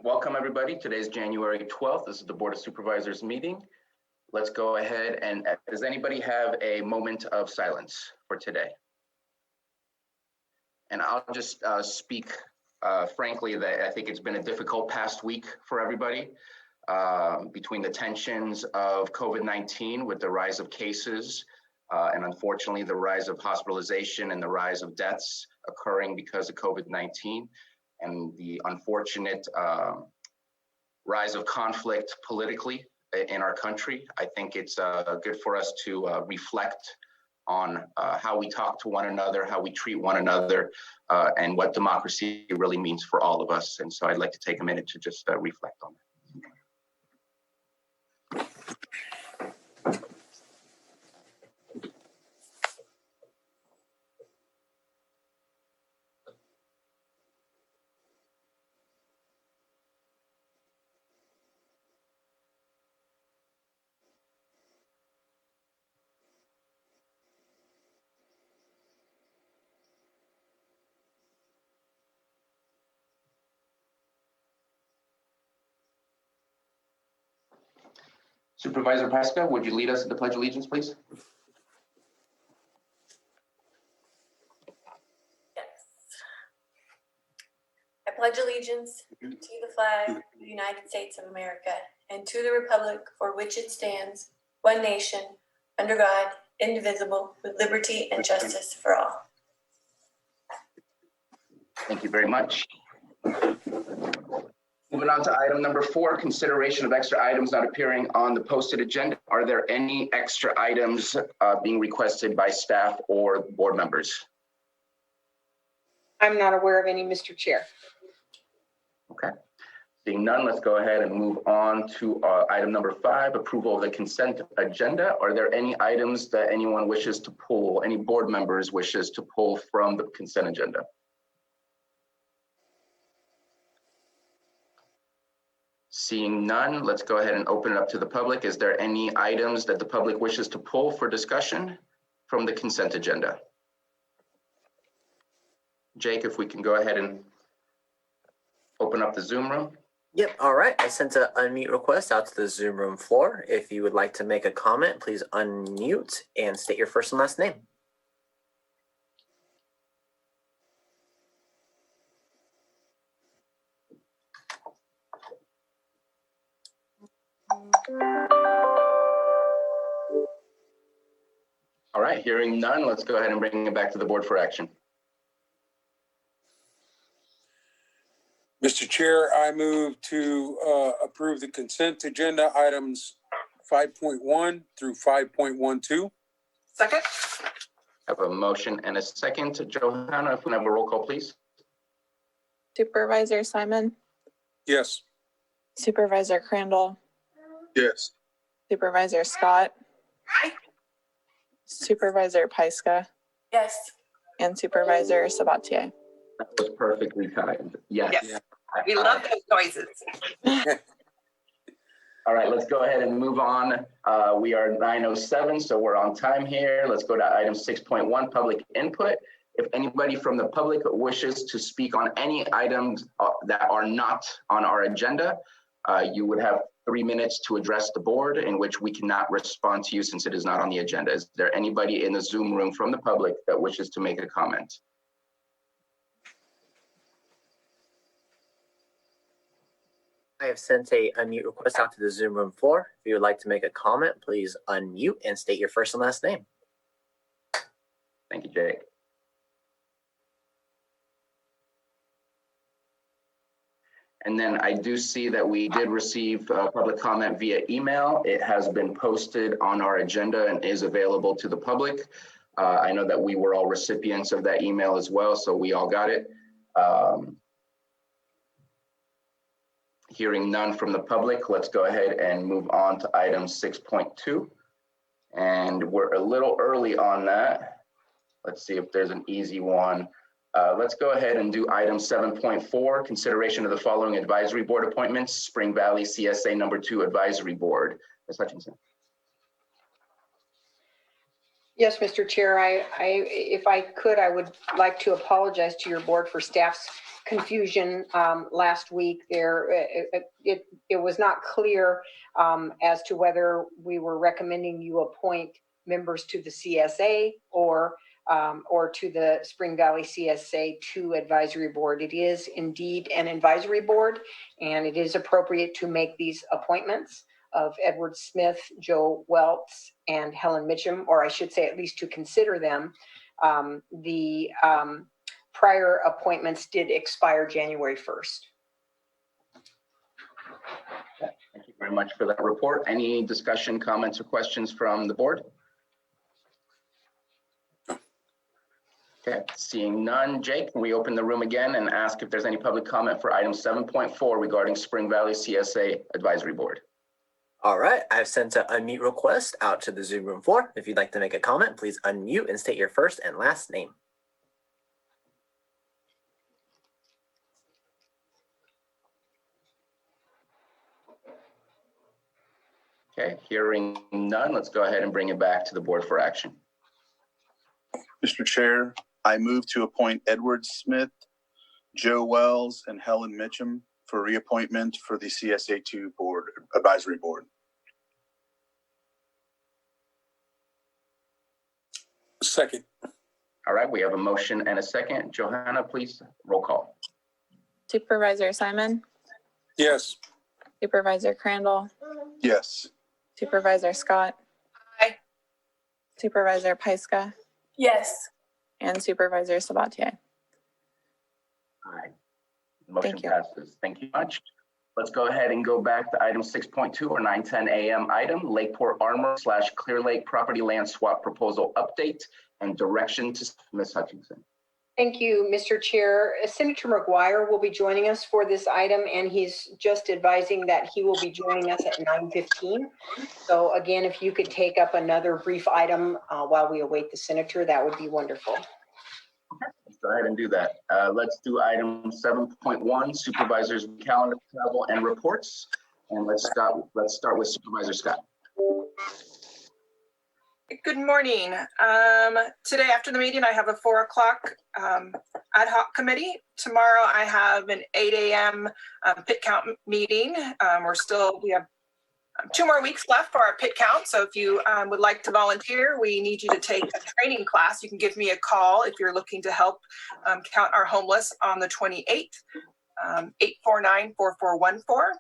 Welcome, everybody. Today's January 12th. This is the Board of Supervisors meeting. Let's go ahead and does anybody have a moment of silence for today? And I'll just speak frankly that I think it's been a difficult past week for everybody between the tensions of COVID-19 with the rise of cases and unfortunately the rise of hospitalization and the rise of deaths occurring because of COVID-19. And the unfortunate rise of conflict politically in our country. I think it's good for us to reflect on how we talk to one another, how we treat one another, and what democracy really means for all of us. And so I'd like to take a minute to just reflect on that. Supervisor Pesca, would you lead us to the Pledge of Allegiance, please? Yes. I pledge allegiance to the flag of the United States of America and to the republic for which it stands, one nation, under God, indivisible, with liberty and justice for all. Thank you very much. Moving on to item number 4, consideration of extra items not appearing on the posted agenda. Are there any extra items being requested by staff or board members? I'm not aware of any, Mr. Chair. Okay. Seeing none, let's go ahead and move on to item number 5, approval of the consent agenda. Are there any items that anyone wishes to pull, any board members wishes to pull from the consent agenda? Seeing none, let's go ahead and open it up to the public. Is there any items that the public wishes to pull for discussion from the consent agenda? Jake, if we can go ahead and open up the Zoom room. Yep, all right. I sent an unmute request out to the Zoom room floor. If you would like to make a comment, please unmute and state your first and last name. All right, hearing none, let's go ahead and bring it back to the board for action. Mr. Chair, I move to approve the consent agenda items 5.1 through 5.12. Second. I have a motion and a second. Johanna, if we have a roll call, please. Supervisor Simon, Yes. Supervisor Crandall, Yes. Supervisor Scott, Supervisor Pyska, Yes. and Supervisor Sabatier. That was perfectly timed. Yes. Yes. We love those noises. All right, let's go ahead and move on. We are 9:07, so we're on time here. Let's go to item 6.1, public input. If anybody from the public wishes to speak on any items that are not on our agenda, you would have 3 minutes to address the board, in which we cannot respond to you since it is not on the agenda. Is there anybody in the Zoom room from the public that wishes to make a comment? I have sent a unmute request out to the Zoom room floor. If you would like to make a comment, please unmute and state your first and last name. Thank you, Jake. And then I do see that we did receive public comment via email. It has been posted on our agenda and is available to the public. I know that we were all recipients of that email as well, so we all got it. Hearing none from the public, let's go ahead and move on to item 6.2. And we're a little early on that. Let's see if there's an easy one. Let's go ahead and do item 7.4, consideration of the following advisory board appointments, Spring Valley CSA number 2 advisory board. Ms. Hutchinson. Yes, Mr. Chair, if I could, I would like to apologize to your board for staff's confusion last week. It was not clear as to whether we were recommending you appoint members to the CSA or to the Spring Valley CSA 2 Advisory Board. It is indeed an advisory board, and it is appropriate to make these appointments of Edward Smith, Joe Welts, and Helen Mitchum, or I should say at least to consider them. The prior appointments did expire January 1st. Thank you very much for that report. Any discussion, comments, or questions from the board? Okay, seeing none. Jake, can we open the room again and ask if there's any public comment for item 7.4 regarding Spring Valley CSA Advisory Board? All right, I've sent an unmute request out to the Zoom room floor. If you'd like to make a comment, please unmute and state your first and last name. Okay, hearing none, let's go ahead and bring it back to the board for action. Mr. Chair, I move to appoint Edward Smith, Joe Wells, and Helen Mitchum for reappointment for the CSA2 Board, Advisory Board. Second. All right, we have a motion and a second. Johanna, please roll call. Supervisor Simon, Yes. Supervisor Crandall, Yes. Supervisor Scott. Aye. Supervisor Pyska, Yes. and Supervisor Sabatier. Aye. Motion Thank you. passes. Thank you much. Let's go ahead and go back to item 6.2 or 9:10 a.m. item, Lakeport Armor / Clear Lake property land swap proposal update and direction to Ms. Hutchinson. Thank you, Mr. Chair. Senator McGuire will be joining us for this item, and he's just advising that he will be joining us at 9:15. So again, if you could take up another brief item while we await the senator, that would be wonderful. Let's go ahead and do that. Let's do item 7.1, supervisors calendar travel and reports. And let's start with Supervisor Scott. Good morning. Today after the meeting, I have a 4 o'clock ad hoc committee. Tomorrow I have an 8 a.m. Pit count meeting. We have 2 more weeks left for our pit count. So if you would like to volunteer, we need you to take a training class. You can give me a call if you're looking to help count our homeless on the 28th, 849-4414.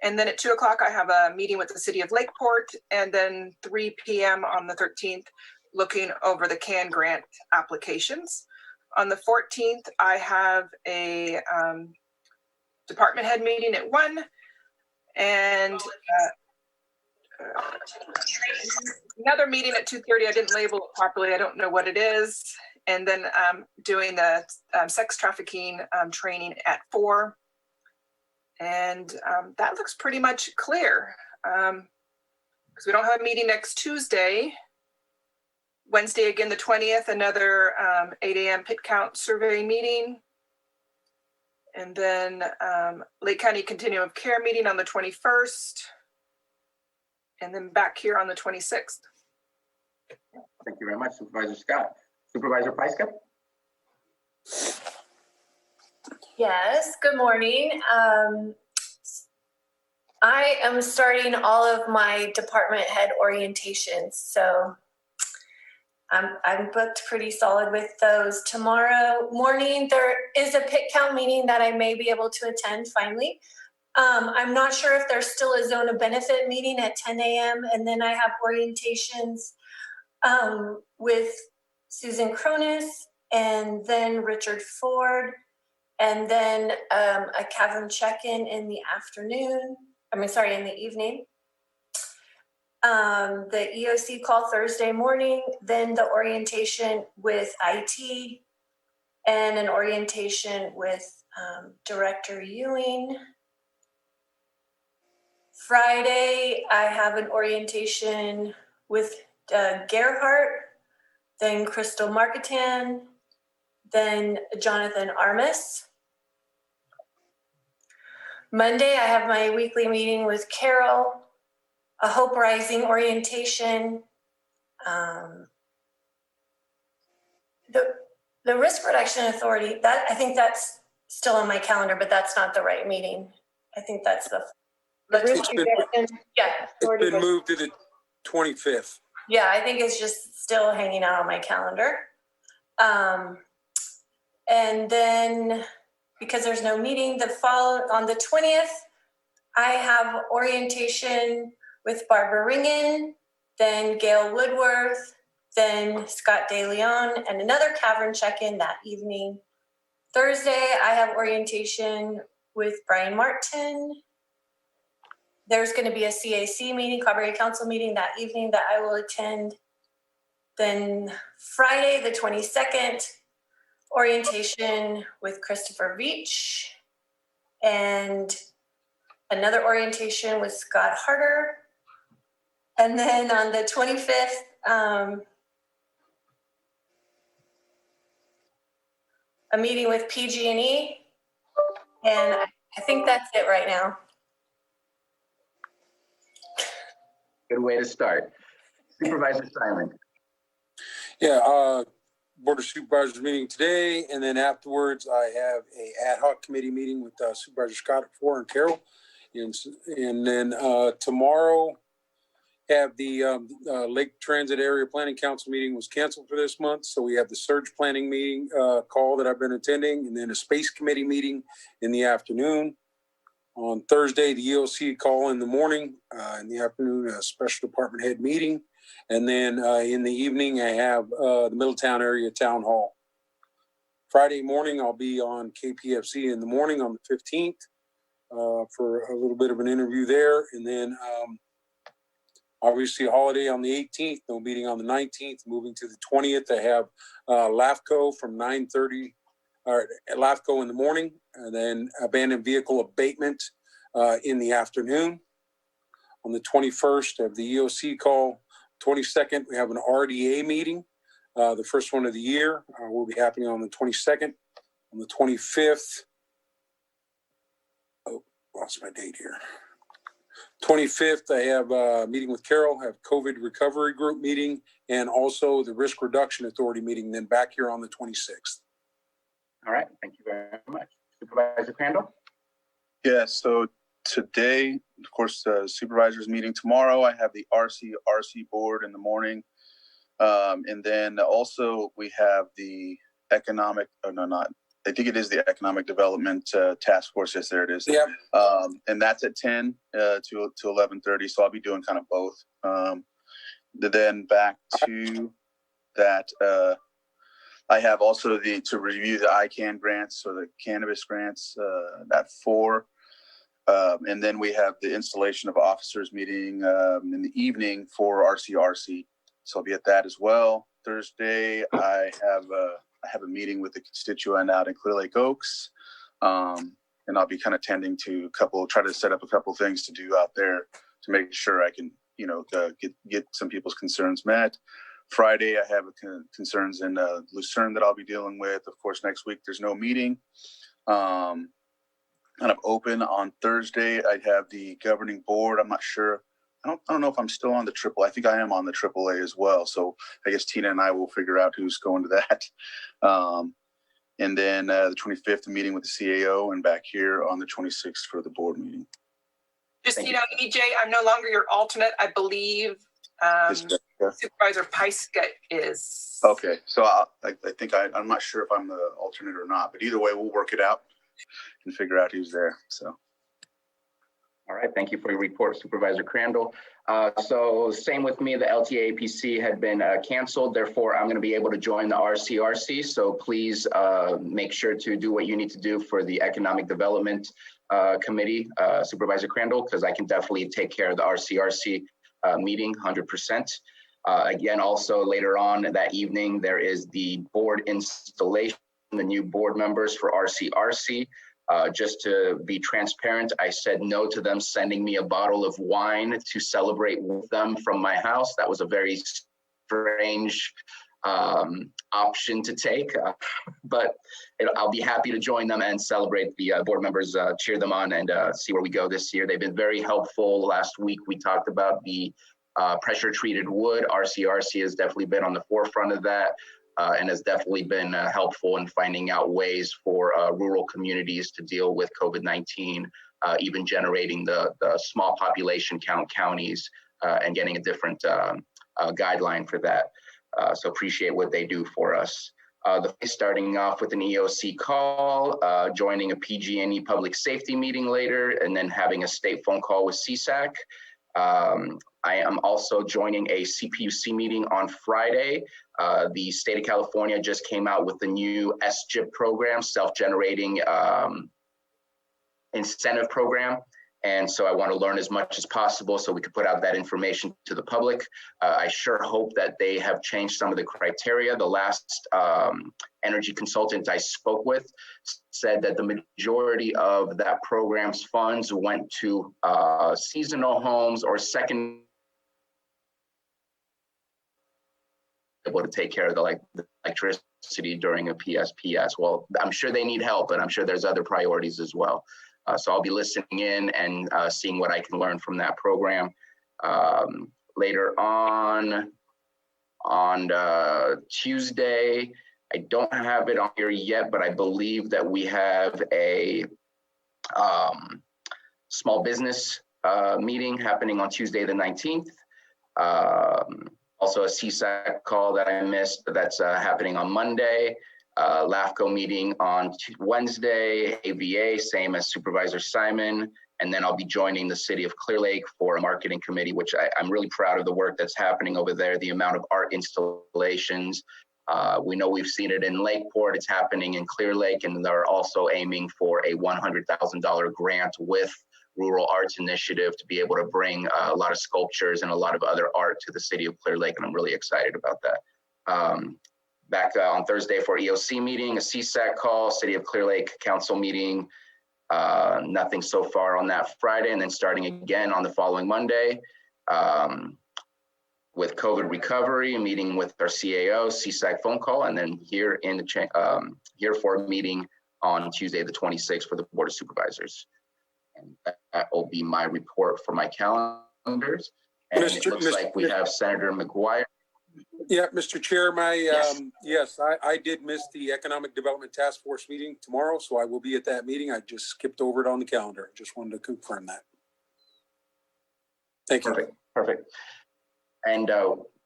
And then at 2 o'clock, I have a meeting with the city of Lakeport, and then 3 p.m. on the 13th, looking over the CAN grant applications. On the 14th, I have a department head meeting at 1, and another meeting at 2:30. I didn't label it properly. I don't know what it is. And then doing the sex trafficking training at 4. And that looks pretty much clear because we don't have a meeting next Tuesday. Wednesday, again, the 20th, another 8 a.m. pit count survey meeting. And then Lake County Continuum of Care meeting on the 21st. And then back here on the 26th. Thank you very much, Supervisor Scott. Supervisor Pyska? Yes, good morning. I am starting all of my department head orientations, so I'm booked pretty solid with those. Tomorrow morning, there is a pit count meeting that I may be able to attend finally. I'm not sure if there's still a zone of benefit meeting at 10 a.m. And then I have orientations with Susan Cronus and then Richard Ford, and then a cavern check-in in the afternoon. In the evening. The EOC call Thursday morning, then the orientation with IT, and an orientation with Director Ewing. Friday, I have an orientation with Gerhardt, then Crystal Marketan, then Jonathan Armis. Monday, I have my weekly meeting with Carol, a Hope Rising orientation. The Risk Reduction Authority, I think that's still on my calendar, but that's not the right meeting. I think that's the risk been- reduction, yeah. It's been moved to the 25th. Yeah, I think it's just still hanging out on my calendar. And then because there's no meeting on the 20th, I have orientation with Barbara Ringen, then Gail Woodworth, then Scott De Leon, and another cavern check-in that evening. Thursday, I have orientation with Brian Martin. There's going to be a CAC meeting, Collaborative Council meeting that evening that I will attend. Then Friday, the 22nd, orientation with Christopher Veach and another orientation with Scott Harder. And then on the 25th, a meeting with PG&E. And I think that's it right now. Good way to start. Supervisor Simon. Yeah, Board of Supervisors meeting today, and then afterwards I have a ad hoc committee meeting with Supervisor Scott at 4 and Carol. And then tomorrow have the Lake Transit Area Planning Council meeting was canceled for this month. So we have the surge planning meeting call that I've been attending, and then a space committee meeting in the afternoon. On Thursday, the EOC call in the morning, in the afternoon, a special department head meeting. And then in the evening, I have the Middletown Area Town Hall. Friday morning, I'll be on KPFC in the morning on the 15th for a little bit of an interview there. And then obviously a holiday on the 18th, no meeting on the 19th, moving to the 20th. I have LAFCO from 9:30, or LAFCO in the morning, and then abandoned vehicle abatement in the afternoon. On the 21st, I have the EOC call. 22nd, we have an RDA meeting, the first one of the year. Will be happening on the 22nd. On the 25th, oh, lost my date here. 25th, I have a meeting with Carol, have COVID recovery group meeting, and also the Risk Reduction Authority meeting, then back here on the 26th. All right, thank you very much. Supervisor Crandall? Yeah, so today, of course, the supervisors meeting tomorrow. I have the RC board in the morning. And then also we have the economic, I think it is the economic development task force. Yes, there it is. Yep. And that's at 10 to 11:30. So I'll be doing kind of both. Then back to that, I have also to review the ICANN grants, so the cannabis grants at 4. And then we have the installation of officers meeting in the evening for RCRC. So I'll be at that as well. Thursday, I have a meeting with the constituent out in Clear Lake Oaks. And I'll be kind of tending to try to set up a couple things to do out there to make sure I can, get some people's concerns met. Friday, I have concerns in Lucerne that I'll be dealing with. Of course, next week, there's no meeting. Kind of open on Thursday. I have the governing board. I'm not sure. I don't know if I'm still on the triple. I think I am on the AAA as well. So I guess Tina and I will figure out who's going to that. And then the 25th, a meeting with the CAO, and back here on the 26th for the board meeting. Just, EJ, I'm no longer your alternate. I believe Supervisor Pyska is. Okay, so I think I'm not sure if I'm the alternate or not, but either way, we'll work it out and figure out who's there. So. All right, thank you for your report, Supervisor Crandall. So same with me, the LTA APC had been canceled. Therefore, I'm going to be able to join the RCRC. So please make sure to do what you need to do for the Economic Development Committee, Supervisor Crandall, because I can definitely take care of the RCRC meeting 100%. Again, also later on that evening, there is the board installation, the new board members for RCRC. Just to be transparent, I said no to them sending me a bottle of wine to celebrate with them from my house. That was a very strange option to take, but I'll be happy to join them and celebrate the board members, cheer them on, and see where we go this year. They've been very helpful. Last week, we talked about the pressure treated wood. RCRC has definitely been on the forefront of that. and has definitely been helpful in finding out ways for rural communities to deal with COVID-19, even generating the small population count counties and getting a different guideline for that. So appreciate what they do for us. Starting off with an EOC call, joining a PG&E public safety meeting later, and then having a state phone call with CSAC. I am also joining a CPUC meeting on Friday. The state of California just came out with the new SGIP program, self-generating incentive program. And so I want to learn as much as possible so we could put out that information to the public. I sure hope that they have changed some of the criteria. The last energy consultant I spoke with said that the majority of that program's funds went to seasonal homes or second able to take care of the electricity during a PSPS. Well, I'm sure they need help, and I'm sure there's other priorities as well. So I'll be listening in and seeing what I can learn from that program. Later on Tuesday, I don't have it on here yet, but I believe that we have a small business meeting happening on Tuesday the 19th. Also a CSAC call that I missed, but that's happening on Monday. LAFCO meeting on Wednesday, AVA, same as Supervisor Simon. And then I'll be joining the city of Clear Lake for a marketing committee, which I'm really proud of the work that's happening over there, the amount of art installations. We know we've seen it in Lakeport, it's happening in Clear Lake, and they're also aiming for a $100,000 grant with Rural Arts Initiative to be able to bring a lot of sculptures and a lot of other art to the city of Clear Lake, and I'm really excited about that. Back on Thursday for EOC meeting, a CSAC call, City of Clear Lake Council meeting. Nothing so far on that Friday, and then starting again on the following Monday with COVID recovery, a meeting with our CAO, CSAC phone call, and then here in the here for a meeting on Tuesday the 26th for the Board of Supervisors. And that will be my report for my calendars. And it looks like we have Senator McGuire. Yeah, Mr. Chair, yes, I did miss the Economic Development Task Force meeting tomorrow, so I will be at that meeting. I just skipped over it on the calendar. Just wanted to confirm that. Thank you. Perfect. And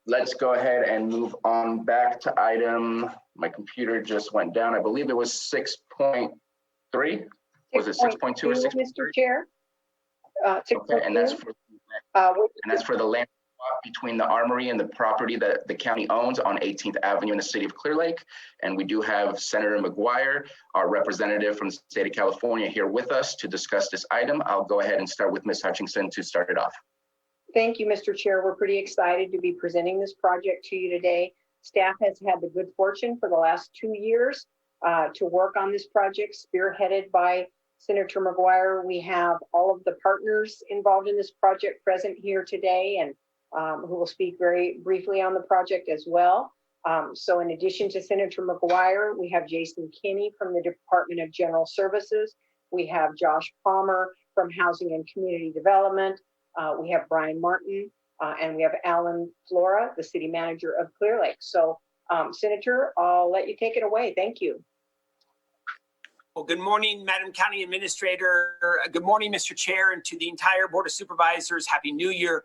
let's go ahead and move on back to item. My computer just went down. I believe it was 6.3. Was it 6.2 or 6.3? Mr. Chair. Okay, and that's for the land between the Armory and the property that the county owns on 18th Avenue in the city of Clear Lake. And we do have Senator McGuire, our representative from the state of California, here with us to discuss this item. I'll go ahead and start with Ms. Hutchinson to start it off. Thank you, Mr. Chair. We're pretty excited to be presenting this project to you today. Staff has had the good fortune for the last 2 years to work on this project, spearheaded by Senator McGuire. We have all of the partners involved in this project present here today, and who will speak very briefly on the project as well. So in addition to Senator McGuire, we have Jason Kinney from the Department of General Services. We have Josh Palmer from Housing and Community Development. We have Brian Martin, and we have Alan Flora, the city manager of Clear Lake. So Senator, I'll let you take it away. Thank you. Well, good morning, Madam County Administrator. Good morning, Mr. Chair, and to the entire Board of Supervisors. Happy New Year.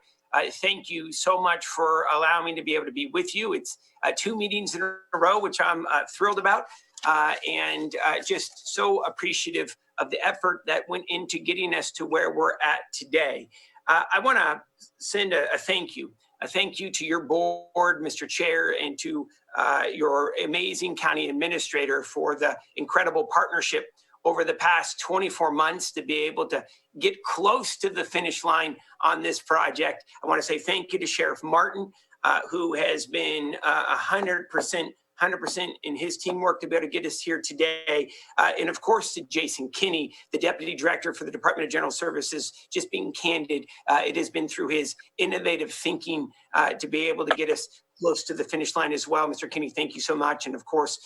Thank you so much for allowing me to be able to be with you. It's 2 meetings in a row, which I'm thrilled about, and just so appreciative of the effort that went into getting us to where we're at today. I want to send a thank you. A thank you to your board, Mr. Chair, and to your amazing county administrator for the incredible partnership over the past 24 months to be able to get close to the finish line on this project. I want to say thank you to Sheriff Martin, who has been 100% in his teamwork to be able to get us here today. And of course, to Jason Kinney, the Deputy Director for the Department of General Services, just being candid, it has been through his innovative thinking to be able to get us close to the finish line as well. Mr. Kinney, thank you so much. And of course,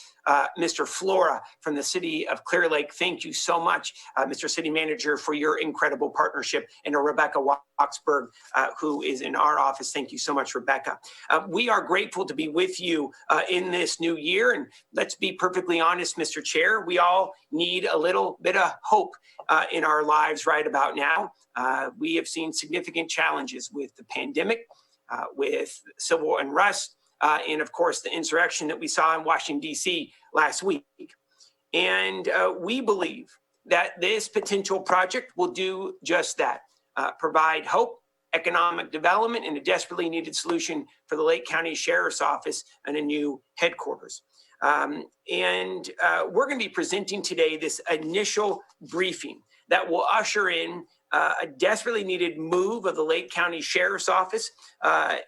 Mr. Flora from the city of Clear Lake, thank you so much, Mr. City Manager, for your incredible partnership. And Rebecca Waksberg, who is in our office. Thank you so much, Rebecca. We are grateful to be with you in this new year. And let's be perfectly honest, Mr. Chair, we all need a little bit of hope in our lives right about now. We have seen significant challenges with the pandemic, with civil unrest, and of course the insurrection that we saw in Washington, D.C. last week. And we believe that this potential project will do just that, provide hope, economic development, and a desperately needed solution for the Lake County Sheriff's Office and a new headquarters. We're going to be presenting today this initial briefing that will usher in a desperately needed move of the Lake County Sheriff's Office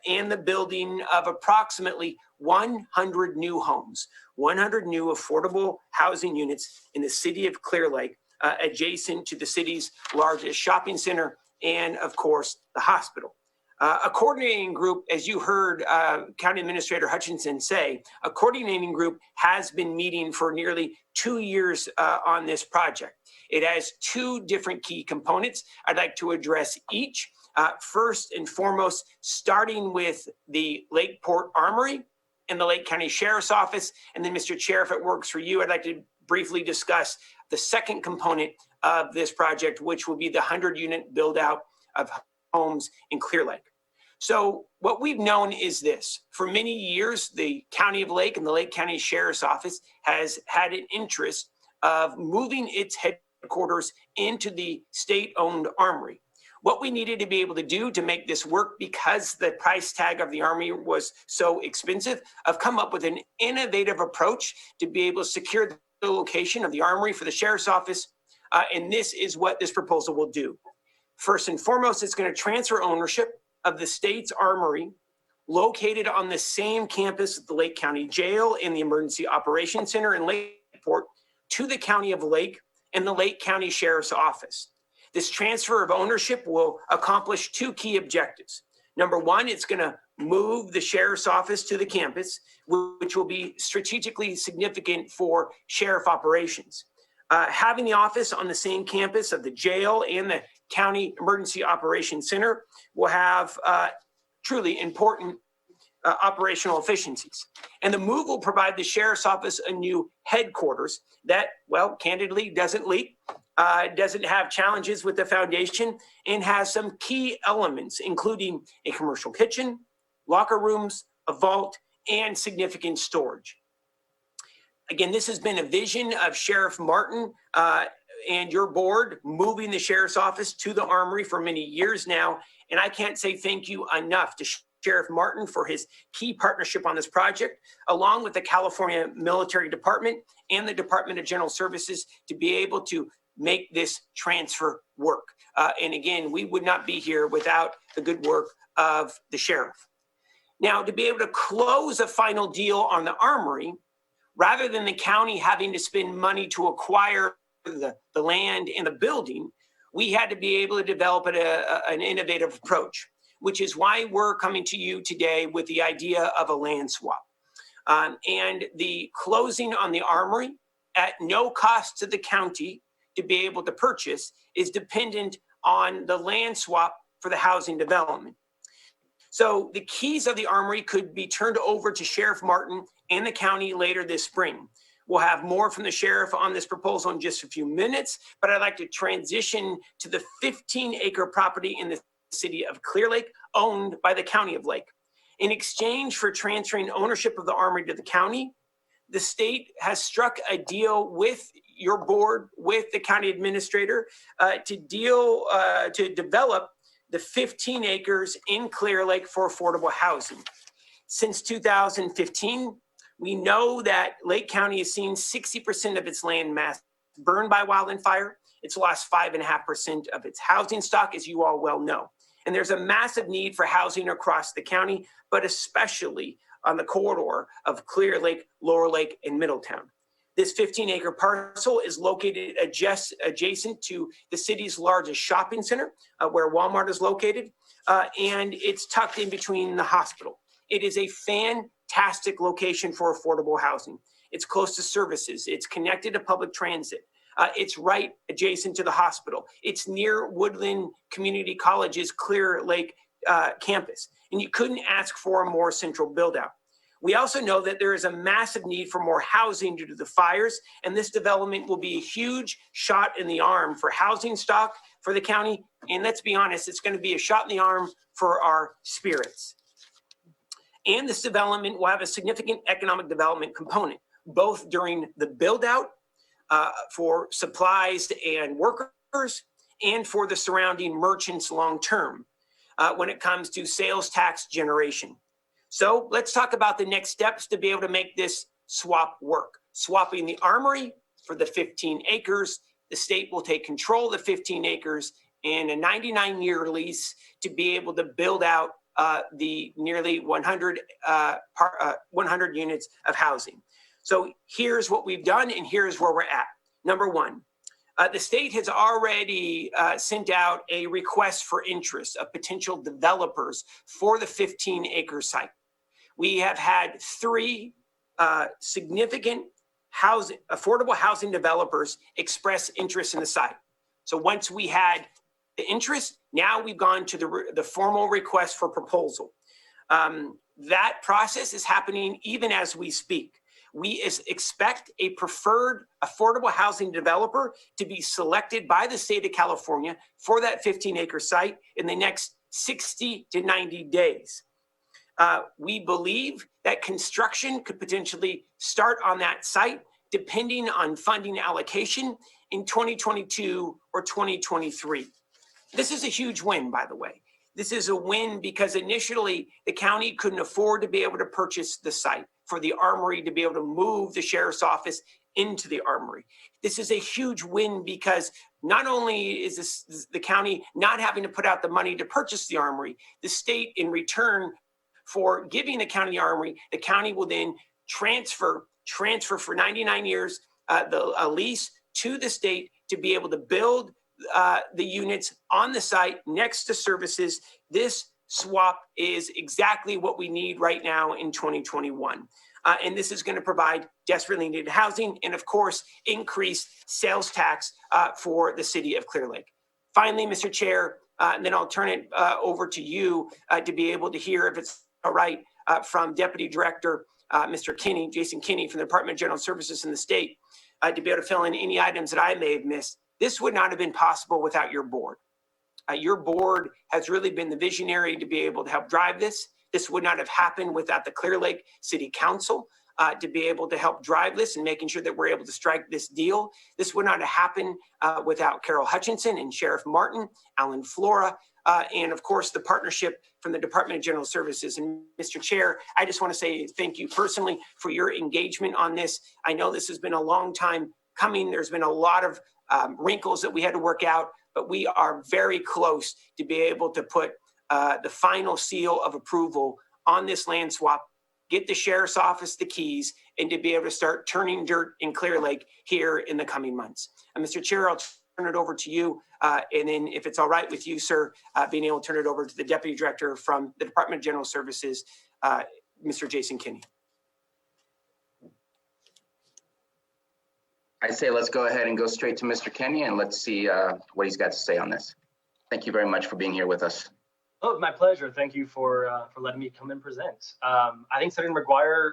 and the building of approximately 100 new homes, 100 new affordable housing units in the city of Clear Lake, adjacent to the city's largest shopping center and, of course, the hospital. A coordinating group, as you heard County Administrator Hutchinson say, a coordinating group has been meeting for nearly 2 years on this project. It has two different key components. I'd like to address each. First and foremost, starting with the Lakeport Armory and the Lake County Sheriff's Office. And then, Mr. Chair, if it works for you, I'd like to briefly discuss the second component of this project, which will be the 100-unit build-out of homes in Clear Lake. So what we've known is this. For many years, the County of Lake and the Lake County Sheriff's Office has had an interest of moving its headquarters into the state-owned armory. What we needed to be able to do to make this work, because the price tag of the armory was so expensive, I've come up with an innovative approach to be able to secure the location of the armory for the Sheriff's Office. And this is what this proposal will do. First and foremost, it's going to transfer ownership of the state's armory located on the same campus at the Lake County Jail and the Emergency Operations Center in Lakeport to the County of Lake and the Lake County Sheriff's Office. This transfer of ownership will accomplish two key objectives. Number one, it's going to move the Sheriff's Office to the campus, which will be strategically significant for sheriff operations. Having the office on the same campus of the jail and the County Emergency Operations Center will have truly important operational efficiencies. And the move will provide the Sheriff's Office a new headquarters that, well, candidly doesn't leak, doesn't have challenges with the foundation, and has some key elements, including a commercial kitchen, locker rooms, a vault, and significant storage. Again, this has been a vision of Sheriff Martin and your board moving the Sheriff's Office to the Armory for many years now. And I can't say thank you enough to Sheriff Martin for his key partnership on this project, along with the California Military Department and the Department of General Services, to be able to make this transfer work. And again, we would not be here without the good work of the sheriff. Now, to be able to close a final deal on the Armory, rather than the county having to spend money to acquire the land and the building, we had to be able to develop an innovative approach, which is why we're coming to you today with the idea of a land swap. And the closing on the Armory at no cost to the county to be able to purchase is dependent on the land swap for the housing development. So the keys of the Armory could be turned over to Sheriff Martin and the county later this spring. We'll have more from the sheriff on this proposal in just a few minutes, but I'd like to transition to the 15-acre property in the city of Clear Lake, owned by the County of Lake. In exchange for transferring ownership of the Armory to the county, the state has struck a deal with your board, with the county administrator, to develop the 15 acres in Clear Lake for affordable housing. Since 2015, we know that Lake County has seen 60% of its land mass burned by wildfire. It's lost 5.5% of its housing stock, as you all well know. And there's a massive need for housing across the county, but especially on the corridor of Clear Lake, Lower Lake, and Middletown. This 15-acre parcel is located adjacent to the city's largest shopping center, where Walmart is located, and it's tucked in between the hospital It is a fantastic location for affordable housing. It's close to services. It's connected to public transit. It's right adjacent to the hospital. It's near Woodland Community College's Clear Lake campus. And you couldn't ask for a more central build out. We also know that there is a massive need for more housing due to the fires, and this development will be a huge shot in the arm for housing stock for the county. And let's be honest, it's going to be a shot in the arm for our spirits. And this development will have a significant economic development component, both during the build out for supplies and workers, and for the surrounding merchants long term when it comes to sales tax generation. So let's talk about the next steps to be able to make this swap work. Swapping the armory for the 15 acres. The state will take control of the 15 acres and a 99-year lease to be able to build out the nearly 100 units of housing. So here's what we've done, and here's where we're at. Number one, the state has already sent out a request for interest of potential developers for the 15-acre site. We have had 3 significant affordable housing developers express interest in the site. So once we had the interest, now we've gone to the formal request for proposal. That process is happening even as we speak. We expect a preferred affordable housing developer to be selected by the state of California for that 15-acre site in the next 60 to 90 days. We believe that construction could potentially start on that site depending on funding allocation in 2022 or 2023. This is a huge win, by the way. This is a win because initially the county couldn't afford to be able to purchase the site for the armory to be able to move the sheriff's office into the armory. This is a huge win because not only is the county not having to put out the money to purchase the armory, the state in return for giving the county the armory, the county will then transfer for 99 years a lease to the state to be able to build the units on the site next to services. This swap is exactly what we need right now in 2021. And this is going to provide desperately needed housing and, of course, increase sales tax for the city of Clear Lake. Finally, Mr. Chair, and then I'll turn it over to you to be able to hear, if it's all right, from Deputy Director Mr. Kinney, Jason Kinney from the Department of General Services in the state, to be able to fill in any items that I may have missed. This would not have been possible without your board. Your board has really been the visionary to be able to help drive this. This would not have happened without the Clear Lake City Council to be able to help drive this and making sure that we're able to strike this deal. This would not have happened without Carol Hutchinson and Sheriff Martin, Alan Flora, and of course the partnership from the Department of General Services. And Mr. Chair, I just want to say thank you personally for your engagement on this. I know this has been a long time coming. There's been a lot of wrinkles that we had to work out, but we are very close to be able to put the final seal of approval on this land swap, get the sheriff's office the keys, and to be able to start turning dirt in Clear Lake here in the coming months. And Mr. Chair, I'll turn it over to you. And then if it's all right with you, sir, being able to turn it over to the Deputy Director from the Department of General Services, Mr. Jason Kinney. I say let's go ahead and go straight to Mr. Kenny and let's see what he's got to say on this. Thank you very much for being here with us. Oh, my pleasure. Thank you for letting me come and present. I think Senator McGuire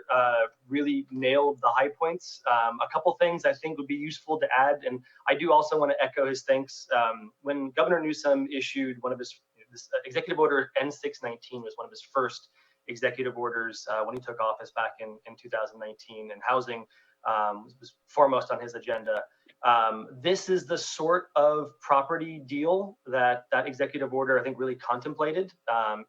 really nailed the high points. A couple things I think would be useful to add, and I do also want to echo his thanks. When Governor Newsom issued one of his executive order N619 was one of his first executive orders when he took office back in 2019, and housing was foremost on his agenda. This is the sort of property deal that executive order, I think, really contemplated.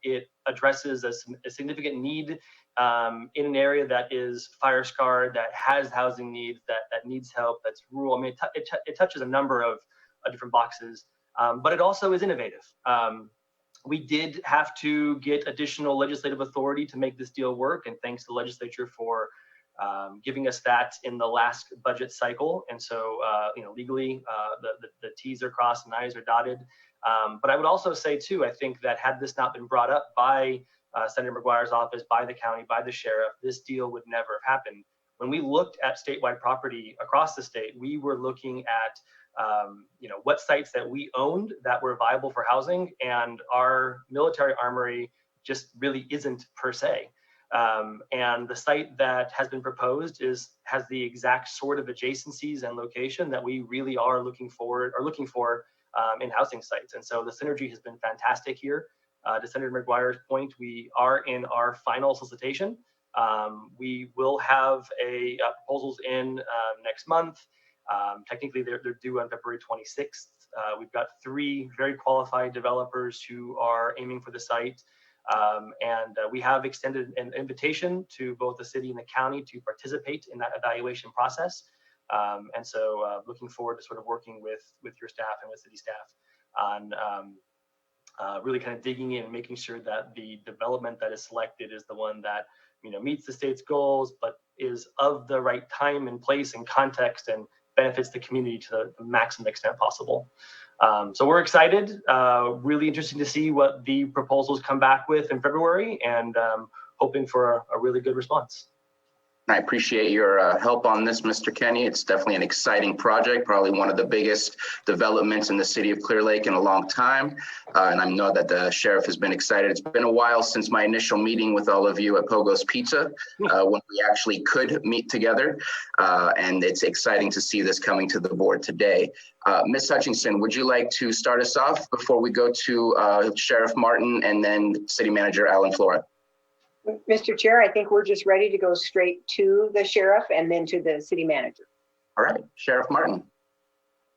It addresses a significant need in an area that is fire scarred, that has housing needs, that needs help, that's rural. I mean, it touches a number of different boxes, but it also is innovative. We did have to get additional legislative authority to make this deal work, and thanks to the legislature for giving us that in the last budget cycle. And so, legally, the T's are crossed and I's are dotted. But I would also say, too, I think that had this not been brought up by Senator McGuire's office, by the county, by the sheriff, this deal would never have happened. When we looked at statewide property across the state, we were looking at what sites that we owned that were viable for housing, and our military armory just really isn't per se. And the site that has been proposed has the exact sort of adjacencies and location that we really are looking for in housing sites. And so the synergy has been fantastic here. To Senator McGuire's point, we are in our final solicitation. We will have proposals in next month. Technically, they're due on February 26th. We've got 3 very qualified developers who are aiming for the site. And we have extended an invitation to both the city and the county to participate in that evaluation process. And so looking forward to sort of working with your staff and with city staff on really kind of digging in and making sure that the development that is selected is the one that meets the state's goals, but is of the right time and place and context and benefits the community to the maximum extent possible. So we're excited, really interesting to see what the proposals come back with in February, and hoping for a really good response. I appreciate your help on this, Mr. Kenny. It's definitely an exciting project, probably one of the biggest developments in the city of Clear Lake in a long time. And I know that the sheriff has been excited. It's been a while since my initial meeting with all of you at Pogo's Pizza, when we actually could meet together. And it's exciting to see this coming to the board today. Ms. Hutchinson, would you like to start us off before we go to Sheriff Martin and then City Manager Alan Flora? Mr. Chair, I think we're just ready to go straight to the sheriff and then to the city manager. All right, Sheriff Martin.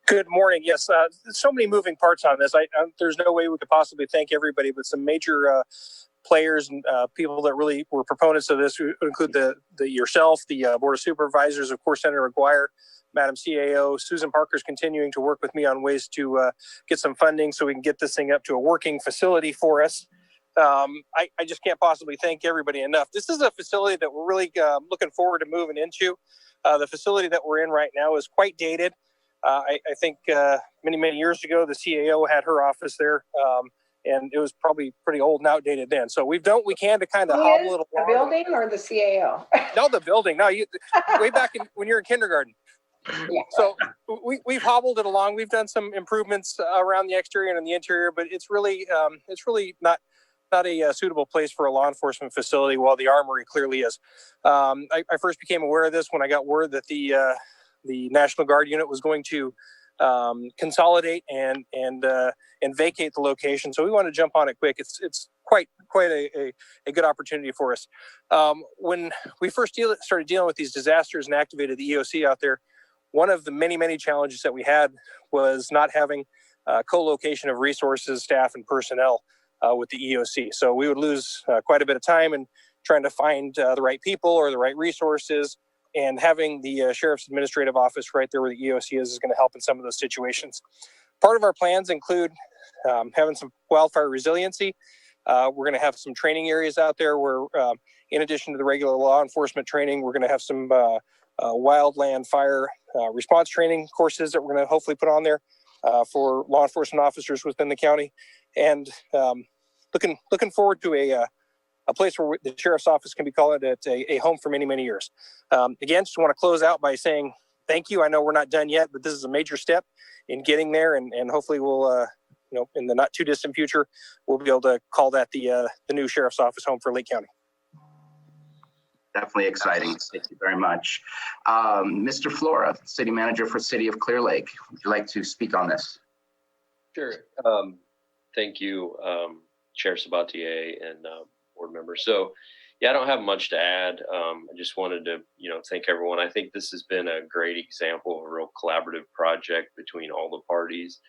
Good morning. Yes, so many moving parts on this. There's no way we could possibly thank everybody, but some major players and people that really were proponents of this include yourself, the Board of Supervisors, of course, Senator McGuire, Madam CAO, Susan Parker's continuing to work with me on ways to get some funding so we can get this thing up to a working facility for us. I just can't possibly thank everybody enough. This is a facility that we're really looking forward to moving into. The facility that we're in right now is quite dated. I think many, many years ago, the CAO had her office there, and it was probably pretty old and outdated then. So we've done what we can to kind of hobble it along. The building or the CAO? No, the building. No, way back when you're in kindergarten. Yeah. So we've hobbled it along. We've done some improvements around the exterior and the interior, but it's really not a suitable place for a law enforcement facility, while the armory clearly is. I first became aware of this when I got word that the National Guard unit was going to consolidate and vacate the location. So we want to jump on it quick. It's quite a good opportunity for us. When we first started dealing with these disasters and activated the EOC out there, one of the many challenges that we had was not having co-location of resources, staff, and personnel with the EOC. So we would lose quite a bit of time in trying to find the right people or the right resources, and having the Sheriff's Administrative Office right there where the EOC is going to help in some of those situations. Part of our plans include having some wildfire resiliency. We're going to have some training areas out there where, in addition to the regular law enforcement training, we're going to have some wildland fire response training courses that we're going to hopefully put on there for law enforcement officers within the county. And looking forward to a place where the sheriff's office can be called a home for many years. Again, just want to close out by saying thank you. I know we're not done yet, but this is a major step in getting there, and hopefully we'll in the not too distant future we'll be able to call that the new sheriff's office home for Lake County. Definitely exciting. Thank you very much. Mr. Flora, City Manager for City of Clear Lake, would you like to speak on this? Sure. Thank you, Chair Sabatier and board members. So, yeah, I don't have much to add. I just wanted to, thank everyone. I think this has been a great example of a real collaborative project between all the parties.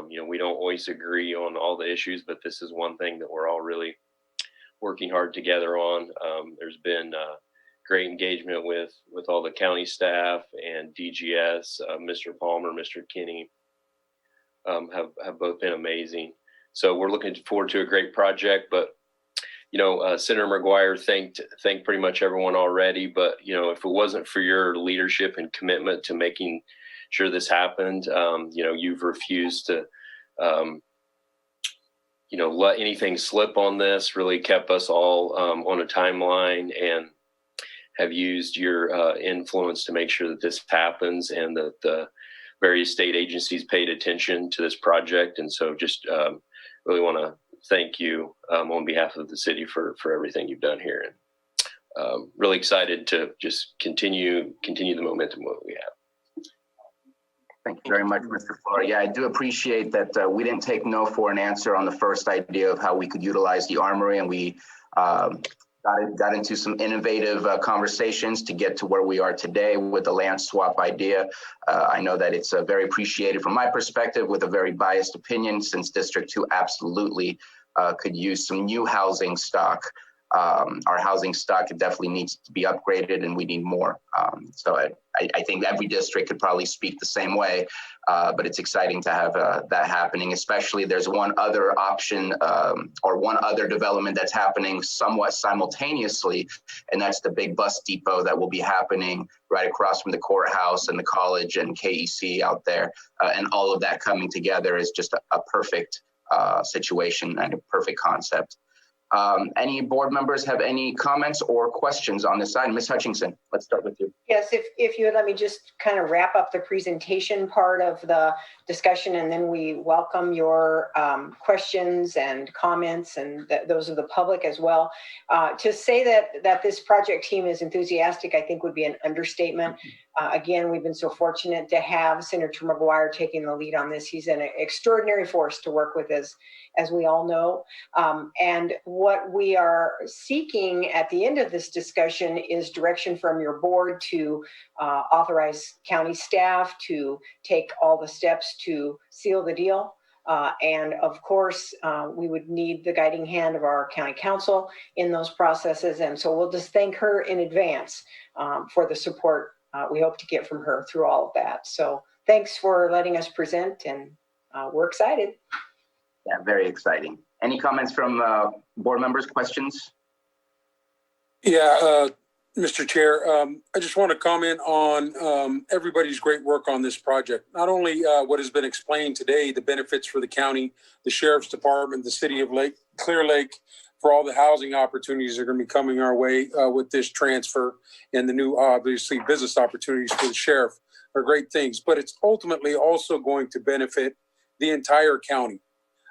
We don't always agree on all the issues, but this is one thing that we're all really working hard together on. There's been great engagement with all the county staff and DGS. Mr. Palmer, Mr. Kinney have both been amazing. So we're looking forward to a great project. But Senator McGuire thanked pretty much everyone already. But if it wasn't for your leadership and commitment to making sure this happened, you've refused to let anything slip on this. Really kept us all on a timeline, and have used your influence to make sure that this happens and that the various state agencies paid attention to this project. And so just really want to thank you on behalf of the city for everything you've done here. And really excited to just continue the momentum that we have. Thank you very much, Mr. Flora. Yeah, I do appreciate that we didn't take no for an answer on the first idea of how we could utilize the armory, and we got into some innovative conversations to get to where we are today with the land swap idea. I know that it's very appreciated from my perspective, with a very biased opinion, since District 2 absolutely could use some new housing stock. Our housing stock definitely needs to be upgraded, and we need more. So I think every district could probably speak the same way, but it's exciting to have that happening. Especially there's one other option or one other development that's happening somewhat simultaneously, and that's the big bus depot that will be happening right across from the courthouse and the college and KEC out there. And all of that coming together is just a perfect situation and a perfect concept. Any board members have any comments or questions on this side? Ms. Hutchinson, let's start with you. Yes, if you would let me just kind of wrap up the presentation part of the discussion, and then we welcome your questions and comments, and those of the public as well. To say that this project team is enthusiastic, I think would be an understatement. Again, we've been so fortunate to have Senator McGuire taking the lead on this. He's an extraordinary force to work with, as we all know. And what we are seeking at the end of this discussion is direction from your board to authorize county staff to take all the steps to seal the deal. And of course, we would need the guiding hand of our county council in those processes. And so we'll just thank her in advance for the support we hope to get from her through all of that. So thanks for letting us present, and we're excited. Yeah, very exciting. Any comments from board members, questions? Yeah, Mr. Chair, I just want to comment on everybody's great work on this project. Not only what has been explained today, the benefits for the county, the sheriff's department, the city of Clear Lake, for all the housing opportunities that are going to be coming our way with this transfer, and the new, obviously, business opportunities for the sheriff are great things. But it's ultimately also going to benefit the entire county.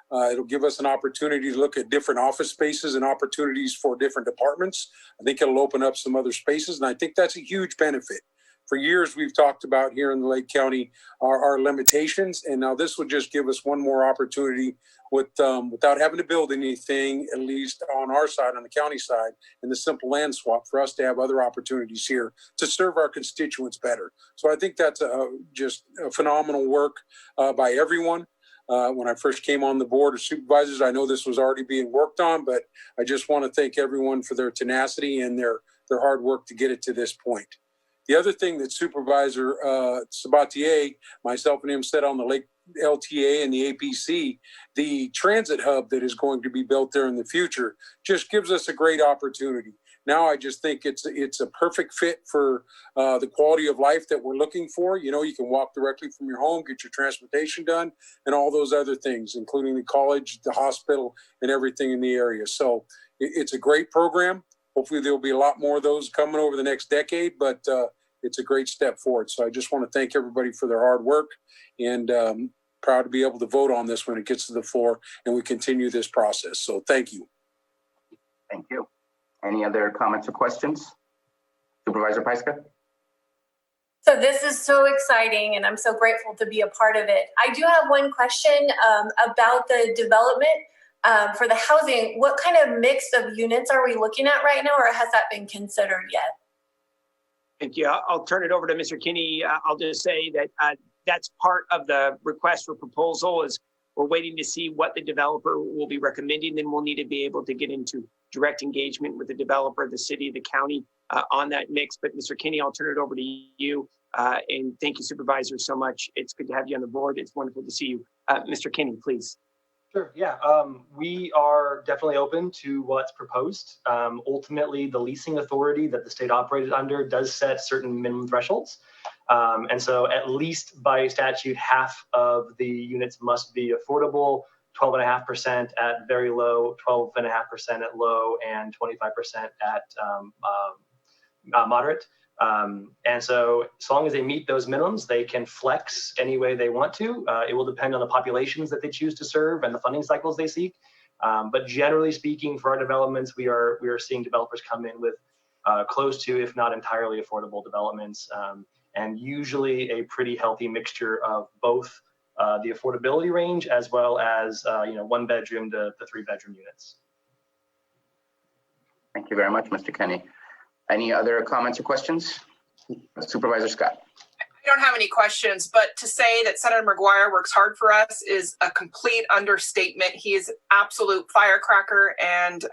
It'll give us an opportunity to look at different office spaces and opportunities for different departments. I think it'll open up some other spaces, and I think that's a huge benefit. For years, we've talked about here in the Lake County our limitations, and now this would just give us one more opportunity without having to build anything, at least on our side, on the county side, and the simple land swap, for us to have other opportunities here to serve our constituents better. So I think that's just a phenomenal work by everyone. When I first came on the board of supervisors, I know this was already being worked on, but I just want to thank everyone for their tenacity and their hard work to get it to this point. The other thing that Supervisor Sabatier, myself and him said on the Lake LTA and the APC, the transit hub that is going to be built there in the future just gives us a great opportunity. Now I just think it's a perfect fit for the quality of life that we're looking for. You know, you can walk directly from your home, get your transportation done, and all those other things, including the college, the hospital, and everything in the area. So it's a great program. Hopefully there'll be a lot more of those coming over the next decade, but it's a great step forward. So I just want to thank everybody for their hard work, and proud to be able to vote on this when it gets to the floor and we continue this process. So thank you. Thank you. Any other comments or questions? Supervisor Pyska? So this is so exciting, and I'm so grateful to be a part of it. I do have one question about the development for the housing. What kind of mix of units are we looking at right now, or has that been considered yet? Thank you. I'll turn it over to Mr. Kinney. I'll just say that that's part of the request for proposal. Is we're waiting to see what the developer will be recommending. Then we'll need to be able to get into direct engagement with the developer, the city, the county on that mix. But Mr. Kinney, I'll turn it over to you. And thank you, Supervisor, so much. It's good to have you on the board. It's wonderful to see you. Mr. Kinney, please. Sure, yeah. We are definitely open to what's proposed. Ultimately, the leasing authority that the state operated under does set certain minimum thresholds. And so at least by statute, half of the units must be affordable 12.5% at very low, 12.5% at low, and 25% at moderate. And so as long as they meet those minimums, they can flex any way they want to. It will depend on the populations that they choose to serve and the funding cycles they seek. But generally speaking, for our developments, we are seeing developers come in with close to, if not entirely affordable developments, and usually a pretty healthy mixture of both the affordability range as well as 1 bedroom to 3 bedroom units. Thank you very much, Mr. Kenny. Any other comments or questions? Supervisor Scott. I don't have any questions, but to say that Senator McGuire works hard for us is a complete understatement. He is an absolute firecracker, and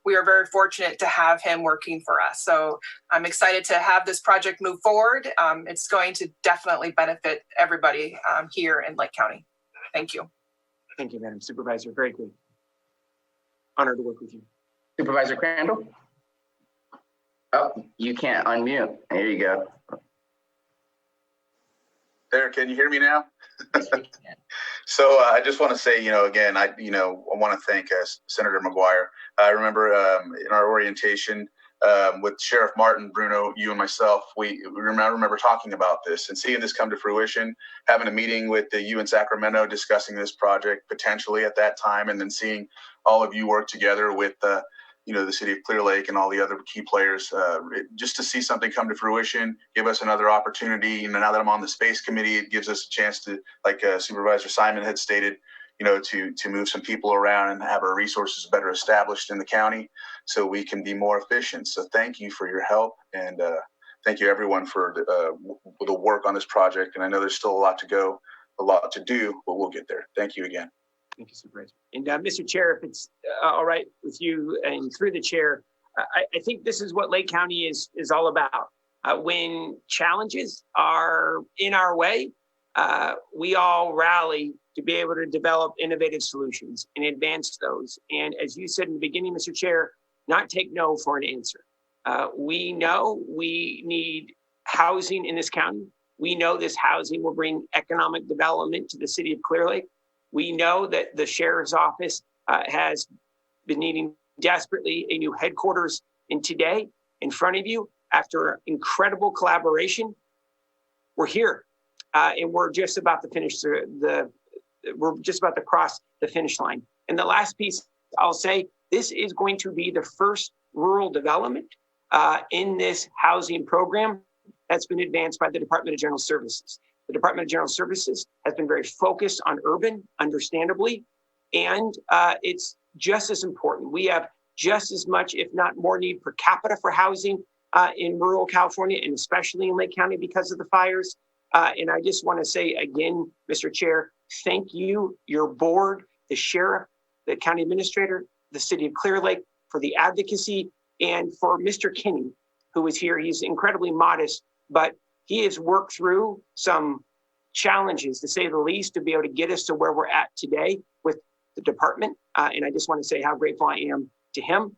we are very fortunate to have him working for us. So I'm excited to have this project move forward. It's going to definitely benefit everybody here in Lake County. Thank you. Thank you, Madam Supervisor. Very good. Honored to work with you. Supervisor Crandall? Oh, you can't unmute. There you go. There, can you hear me now? So I just want to say, again, I want to thank Senator McGuire. I remember in our orientation with Sheriff Martin, Bruno, you and myself, I remember talking about this and seeing this come to fruition, having a meeting with you in Sacramento, discussing this project potentially at that time, and then seeing all of you work together with the city of Clear Lake and all the other key players, just to see something come to fruition, give us another opportunity. Now that I'm on the space committee, it gives us a chance to, like Supervisor Simon had stated, to move some people around and have our resources better established in the county so we can be more efficient. So thank you for your help, and thank you everyone for the work on this project. And I know there's still a lot to do, but we'll get there. Thank you again. Thank you, Supervisor. And Mr. Chair, if it's all right with you and through the chair, I think this is what Lake County is all about. When challenges are in our way, we all rally to be able to develop innovative solutions and advance those. And as you said in the beginning, Mr. Chair, not take no for an answer. We know we need housing in this county. We know this housing will bring economic development to the city of Clear Lake. We know that the sheriff's office has been needing desperately a new headquarters. And today, in front of you, after incredible collaboration, we're here, and we're just about to finish we're just about to cross the finish line. And the last piece, I'll say, this is going to be the first rural development in this housing program that's been advanced by the Department of General Services. The Department of General Services has been very focused on urban, understandably, and it's just as important. We have just as much, if not more, need per capita for housing in rural California, and especially in Lake County because of the fires. And I just want to say again, Mr. Chair, thank you, your board, the sheriff, the county administrator, the city of Clear Lake for the advocacy, and for Mr. Kinney, who is here. He's incredibly modest, but he has worked through some challenges, to say the least, to be able to get us to where we're at today with the department. And I just want to say how grateful I am to him,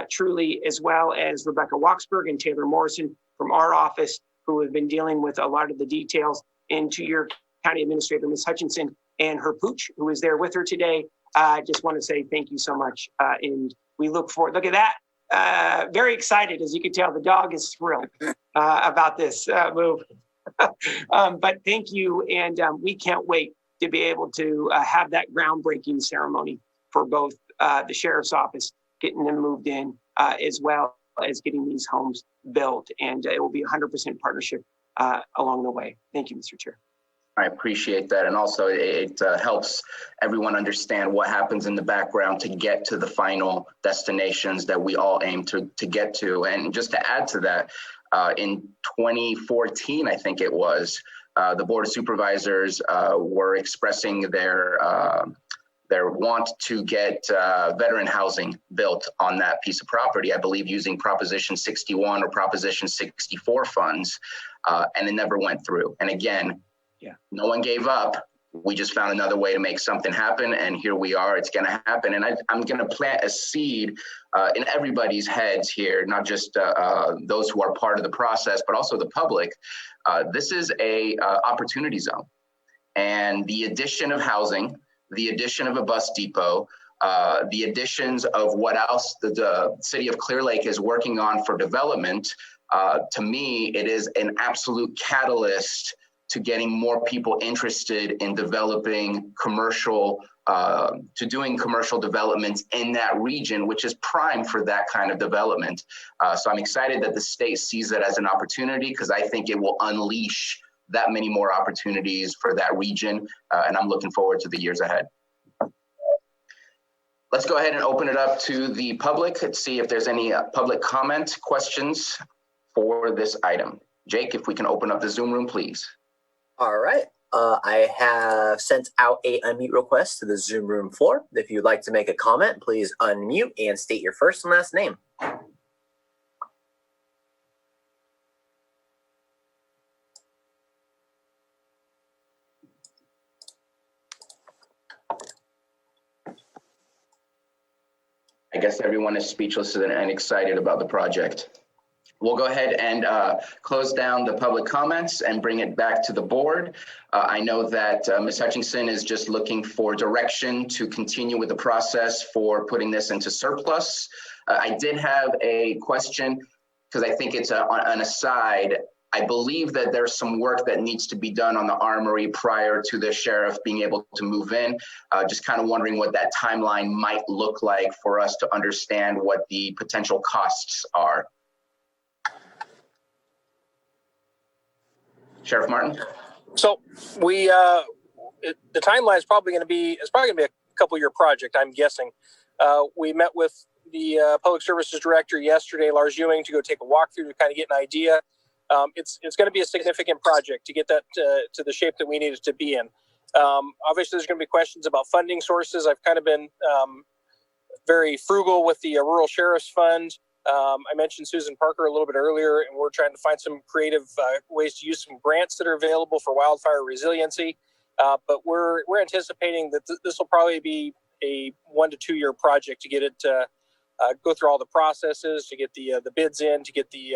truly, as well as Rebecca Waksberg and Taylor Morrison from our office, who have been dealing with a lot of the details, and to your county administrator, Ms. Hutchinson, and her pooch, who is there with her today. I just want to say thank you so much. And we look forward, look at that. Very excited, as you can tell, the dog is thrilled about this move. But thank you, and we can't wait to be able to have that groundbreaking ceremony for both the sheriff's office, getting them moved in, as well as getting these homes built, and it will be 100% partnership along the way. Thank you, Mr. Chair. I appreciate that. And also it helps everyone understand what happens in the background to get to the final destinations that we all aim to get to. And just to add to that, in 2014, I think it was, the Board of Supervisors were expressing their want to get veteran housing built on that piece of property, I believe using Proposition 61 or Proposition 64 funds, and it never went through. And again, no one gave up. We just found another way to make something happen, and here we are. It's going to happen, and I'm going to plant a seed in everybody's heads here, not just those who are part of the process, but also the public. This is a opportunity zone, and the addition of housing, the addition of a bus depot, the additions of what else the city of Clear Lake is working on for development. To me, it is an absolute catalyst to getting more people interested in developing commercial, to doing commercial developments in that region, which is prime for that kind of development. So I'm excited that the state sees it as an opportunity, because I think it will unleash that many more opportunities for that region. And I'm looking forward to the years ahead. Let's go ahead and open it up to the public. Let's see if there's any public comment, questions for this item. Jake, if we can open up the Zoom room, please. All right. I have sent out a unmute request to the Zoom room floor. If you'd like to make a comment, please unmute and state your first and last name. I guess everyone is speechless and excited about the project. We'll go ahead and close down the public comments and bring it back to the board. I know that Ms. Hutchinson is just looking for direction to continue with the process for putting this into surplus. I did have a question, because I think it's an aside. I believe that there's some work that needs to be done on the armory prior to the sheriff being able to move in. Just kind of wondering what that timeline might look like for us to understand what the potential costs are. Sheriff Martin? So we, the timeline is probably going to be, a couple-year project, I'm guessing. We met with the Public Services Director yesterday, Lars Ewing, to go take a walkthrough to kind of get an idea. It's going to be a significant project to get that to the shape that we need it to be in. Obviously, there's going to be questions about funding sources. I've kind of been very frugal with the Rural Sheriff's Fund. I mentioned Susan Parker a little bit earlier, and we're trying to find some creative ways to use some grants that are available for wildfire resiliency. But we're anticipating that this will probably be a 1 to 2 year project to get it go through all the processes, to get the bids in, to get the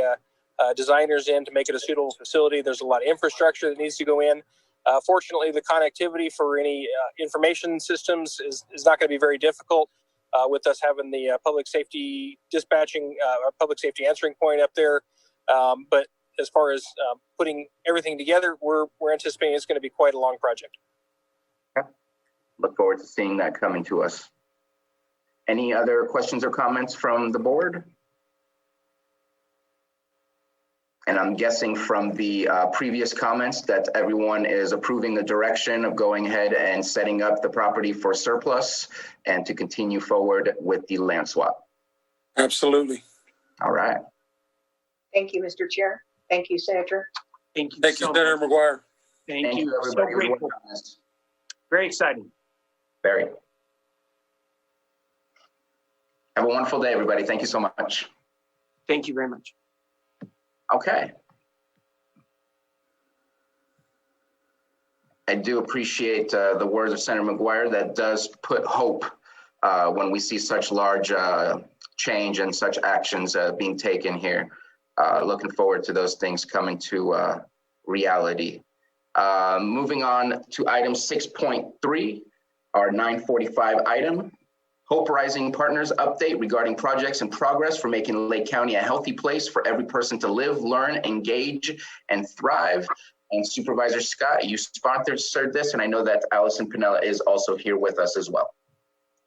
designers in, to make it a suitable facility. There's a lot of infrastructure that needs to go in. Fortunately, the connectivity for any information systems is not going to be very difficult. With us having the public safety dispatching, public safety answering point up there. But as far as putting everything together, we're anticipating it's going to be quite a long project. Okay. Look forward to seeing that coming to us. Any other questions or comments from the board? And I'm guessing from the previous comments that everyone is approving the direction of going ahead and setting up the property for surplus and to continue forward with the land swap. Absolutely. All right. Thank you, Mr. Chair. Thank you, Senator. Thank you. Thank you, Senator McGuire. Thank you. everybody. So grateful. Very exciting. Very. Have a wonderful day, everybody. Thank you so much. Thank you very much. Okay. I do appreciate the words of Senator McGuire. That does put hope when we see such large change and such actions being taken here. Looking forward to those things coming to reality. Moving on to item 6.3, our 945 item. Hope Rising Partners update regarding projects in progress for making Lake County a healthy place for every person to live, learn, engage, and thrive. And Supervisor Scott, you sponsored this, and I know that Allison Pinella is also here with us as well.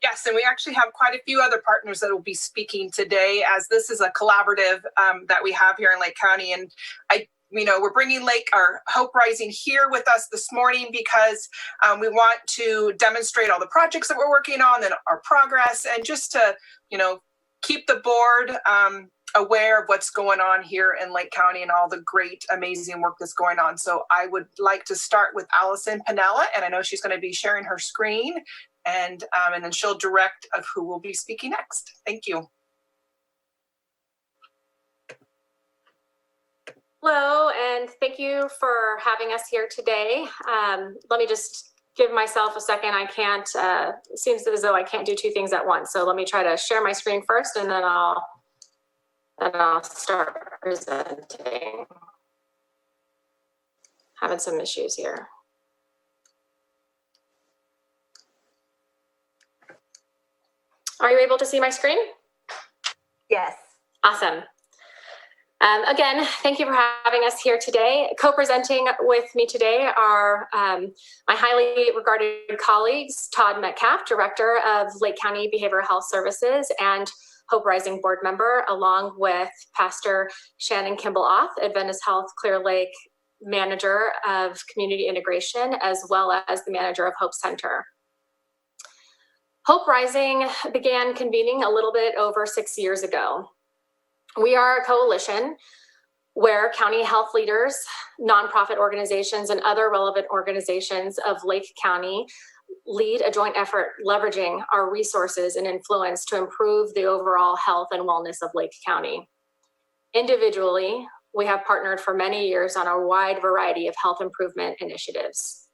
Yes, and we actually have quite a few other partners that will be speaking today, as this is a collaborative that we have here in Lake County. And we're bringing Hope Rising here with us this morning because we want to demonstrate all the projects that we're working on and our progress, and just to, keep the board aware of what's going on here in Lake County and all the great, amazing work that's going on. So I would like to start with Allison Pinella, and I know she's going to be sharing her screen, and then she'll direct of who will be speaking next. Thank you. Hello, and thank you for having us here today. Let me just give myself a second. I can't, it seems as though I can't do two things at once. So let me try to share my screen first, and then I'll start presenting. Having some issues here. Are you able to see my screen? Yes. Awesome. Again, thank you for having us here today. Co-presenting with me today are my highly regarded colleagues, Todd Metcalf, Director of Lake County Behavioral Health Services and Hope Rising Board Member, along with Pastor Shannon Kimball-Oth, Adventist Health Clear Lake Manager of Community Integration, as well as the Manager of Hope Center. Hope Rising began convening a little bit over 6 years ago. We are a coalition where county health leaders, nonprofit organizations, and other relevant organizations of Lake County lead a joint effort leveraging our resources and influence to improve the overall health and wellness of Lake County. Individually, we have partnered for many years on a wide variety of health improvement initiatives.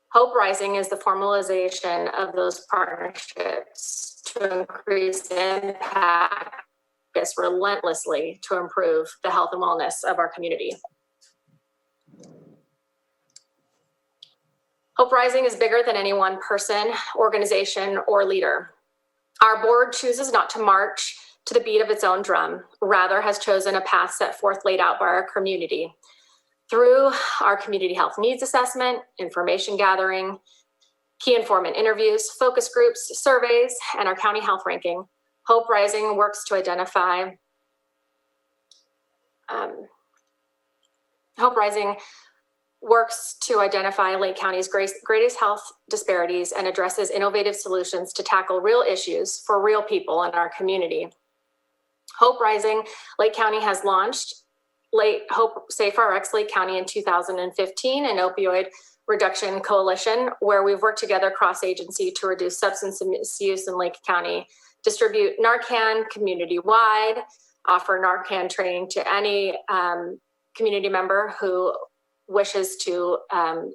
Hope Rising is the formalization of those partnerships to increase impact relentlessly to improve the health and wellness of our community. Hope Rising is bigger than any one person, organization, or leader. Our board chooses not to march to the beat of its own drum, rather has chosen a path set forth laid out by our community. Through our community health needs assessment, information gathering, key informant interviews, focus groups, surveys, and our county health ranking, Hope Rising works to identify Lake County's greatest health disparities and addresses innovative solutions to tackle real issues for real people in our community. Hope Rising, Lake County has launched Hope Safe RX Lake County in 2015, an opioid reduction coalition where we've worked together cross-agency to reduce substance misuse in Lake County, distribute Narcan community-wide, offer Narcan training to any community member who wishes to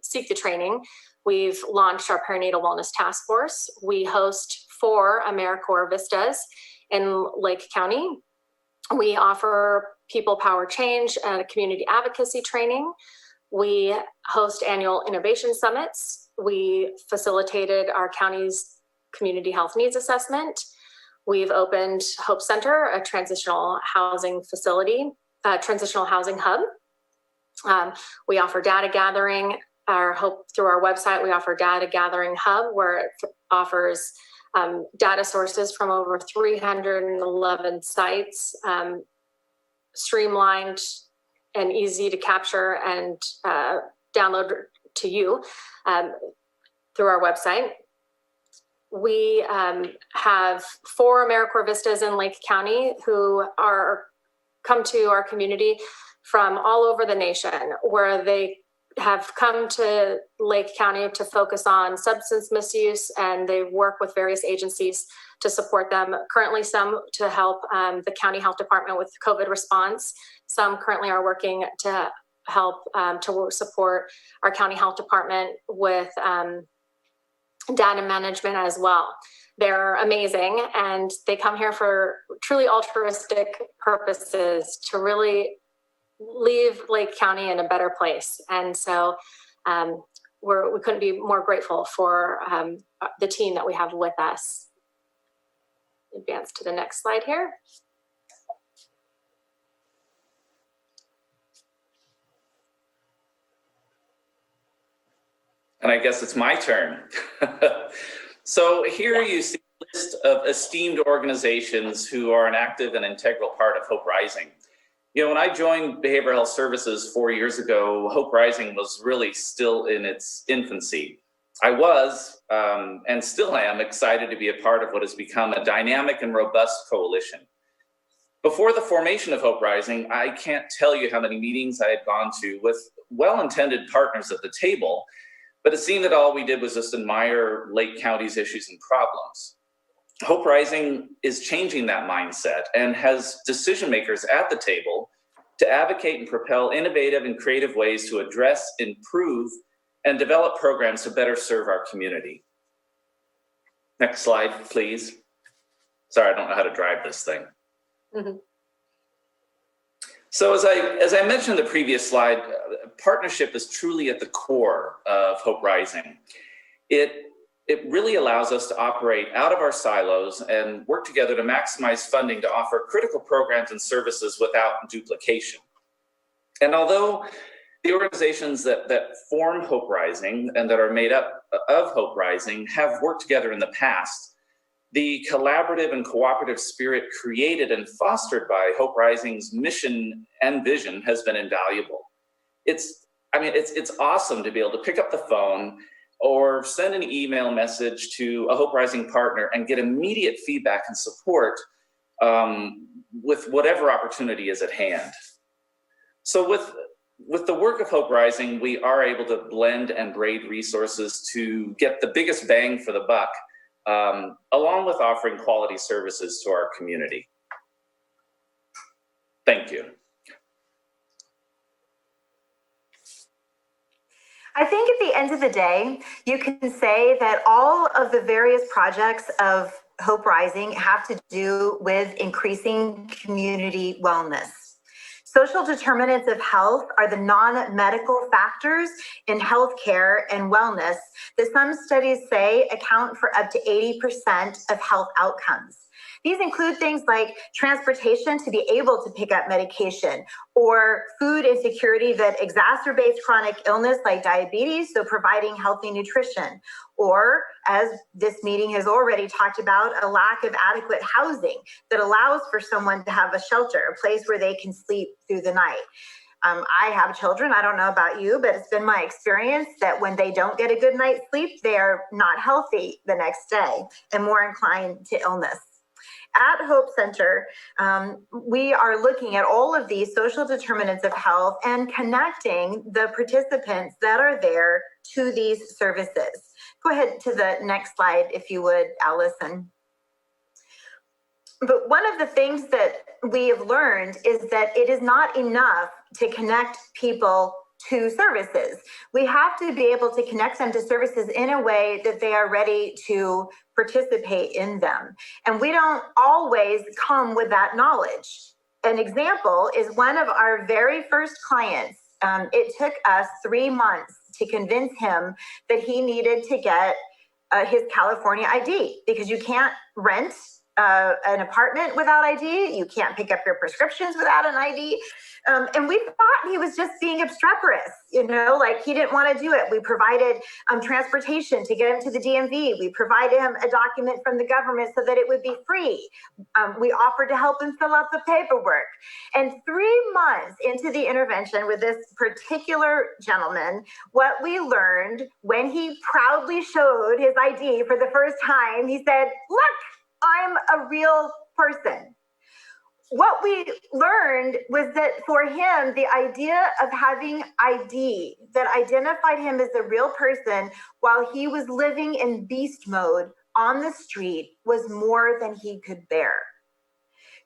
seek the training. We've launched our perinatal wellness task force. We host 4 AmeriCorps Vistas in Lake County. We offer people power change and community advocacy training. We host annual innovation summits. We facilitated our county's community health needs assessment. We've opened Hope Center, a transitional housing facility, transitional housing hub. We offer data gathering. Through our website, we offer data gathering hub where it offers data sources from over 311 sites, streamlined and easy to capture and download to you through our website. We have 4 AmeriCorps Vistas in Lake County who come to our community from all over the nation, where they have come to Lake County to focus on substance misuse, and they work with various agencies to support them. Currently, some to help the county health department with COVID response. Some currently are working to help to support our county health department with data management as well. They're amazing, and they come here for truly altruistic purposes to really leave Lake County in a better place. And so we couldn't be more grateful for the team that we have with us. Advance to the next slide here. And I guess it's my turn. So here you see a list of esteemed organizations who are an active and integral part of Hope Rising. You know, when I joined Behavioral Health Services 4 years ago, Hope Rising was really still in its infancy. I was, and still am, excited to be a part of what has become a dynamic and robust coalition. Before the formation of Hope Rising, I can't tell you how many meetings I had gone to with well-intended partners at the table, but it seemed that all we did was just admire Lake County's issues and problems. Hope Rising is changing that mindset and has decision makers at the table to advocate and propel innovative and creative ways to address, improve, and develop programs to better serve our community. Next slide, please. Sorry, I don't know how to drive this thing. Mm-hmm. So as I mentioned in the previous slide, partnership is truly at the core of Hope Rising. It it really allows us to operate out of our silos and work together to maximize funding to offer critical programs and services without duplication. And although the organizations that form Hope Rising and that are made up of Hope Rising have worked together in the past, the collaborative and cooperative spirit created and fostered by Hope Rising's mission and vision has been invaluable. It's awesome to be able to pick up the phone or send an email message to a Hope Rising partner and get immediate feedback and support with whatever opportunity is at hand. So with the work of Hope Rising, we are able to blend and braid resources to get the biggest bang for the buck, along with offering quality services to our community. Thank you. I think at the end of the day, you can say that all of the various projects of Hope Rising have to do with increasing community wellness. Social determinants of health are the non-medical factors in healthcare and wellness that some studies say account for up to 80% of health outcomes. These include things like transportation to be able to pick up medication, or food insecurity that exacerbates chronic illness like diabetes, so providing healthy nutrition, or, as this meeting has already talked about, a lack of adequate housing that allows for someone to have a shelter, a place where they can sleep through the night. I have children. I don't know about you, but it's been my experience that when they don't get a good night's sleep, they are not healthy the next day and more inclined to illness. At Hope Center, we are looking at all of these social determinants of health and connecting the participants that are there to these services. Go ahead to the next slide, if you would, Allison. But one of the things that we have learned is that it is not enough to connect people to services. We have to be able to connect them to services in a way that they are ready to participate in them. And we don't always come with that knowledge. An example is one of our very first clients. It took us 3 months to convince him that he needed to get his California ID, because you can't rent an apartment without ID. You can't pick up your prescriptions without an ID. And we thought he was just being obstreperous, like he didn't want to do it. We provided transportation to get him to the DMV. We provided him a document from the government so that it would be free. We offered to help him fill out the paperwork. And 3 months into the intervention with this particular gentleman, what we learned when he proudly showed his ID for the first time, he said, "Look, I'm a real person." What we learned was that for him, the idea of having ID that identified him as a real person while he was living in beast mode on the street was more than he could bear.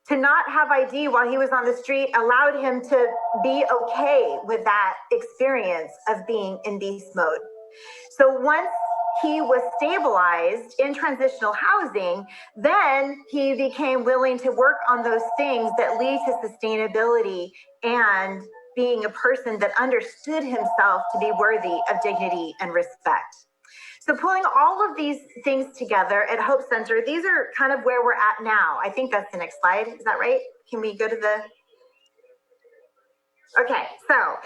To not have ID while he was on the street allowed him to be okay with that experience of being in beast mode. So once he was stabilized in transitional housing, then he became willing to work on those things that lead to sustainability and being a person that understood himself to be worthy of dignity and respect. So pulling all of these things together at Hope Center, these are kind of where we're at now. I think that's the next slide. Is that right? Can we go to the... Okay, so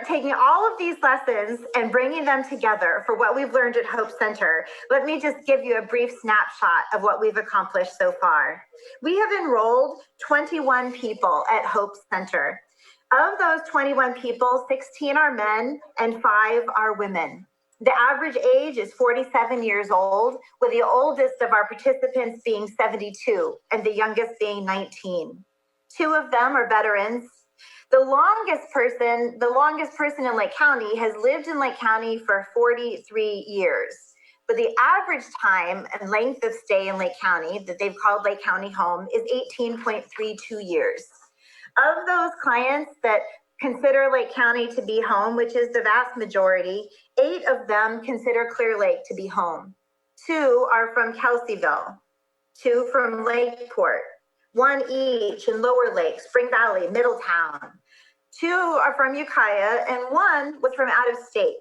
taking all of these lessons and bringing them together for what we've learned at Hope Center, let me just give you a brief snapshot of what we've accomplished so far. We have enrolled 21 people at Hope Center. Of those 21 people, 16 are men and 5 are women. The average age is 47 years old, with the oldest of our participants being 72 and the youngest being 19. 2 of them are veterans. The longest person in Lake County has lived in Lake County for 43 years. But the average time and length of stay in Lake County that they've called Lake County home is 18.32 years. Of those clients that consider Lake County to be home, which is the vast majority, 8 of them consider Clear Lake to be home. 2 are from Kelseyville, 2 from Lakeport, 1 each in Lower Lake, Spring Valley, Middletown. 2 are from Ukiah, and 1 was from out of state.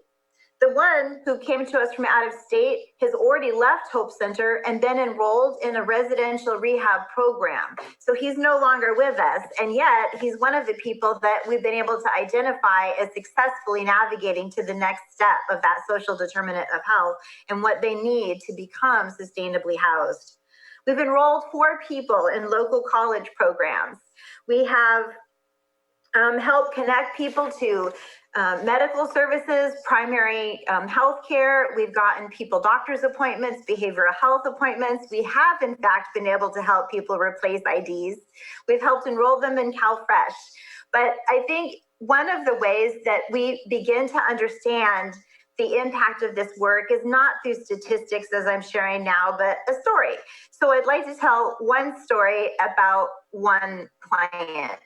The one who came to us from out of state has already left Hope Center and been enrolled in a residential rehab program. So he's no longer with us. And yet he's one of the people that we've been able to identify as successfully navigating to the next step of that social determinant of health and what they need to become sustainably housed. We've enrolled 4 people in local college programs. We have helped connect people to medical services, primary health care. We've gotten people doctor's appointments, behavioral health appointments. We have, in fact, been able to help people replace IDs. We've helped enroll them in CalFresh. But I think one of the ways that we begin to understand the impact of this work is not through statistics, as I'm sharing now, but a story. So I'd like to tell one story about one client.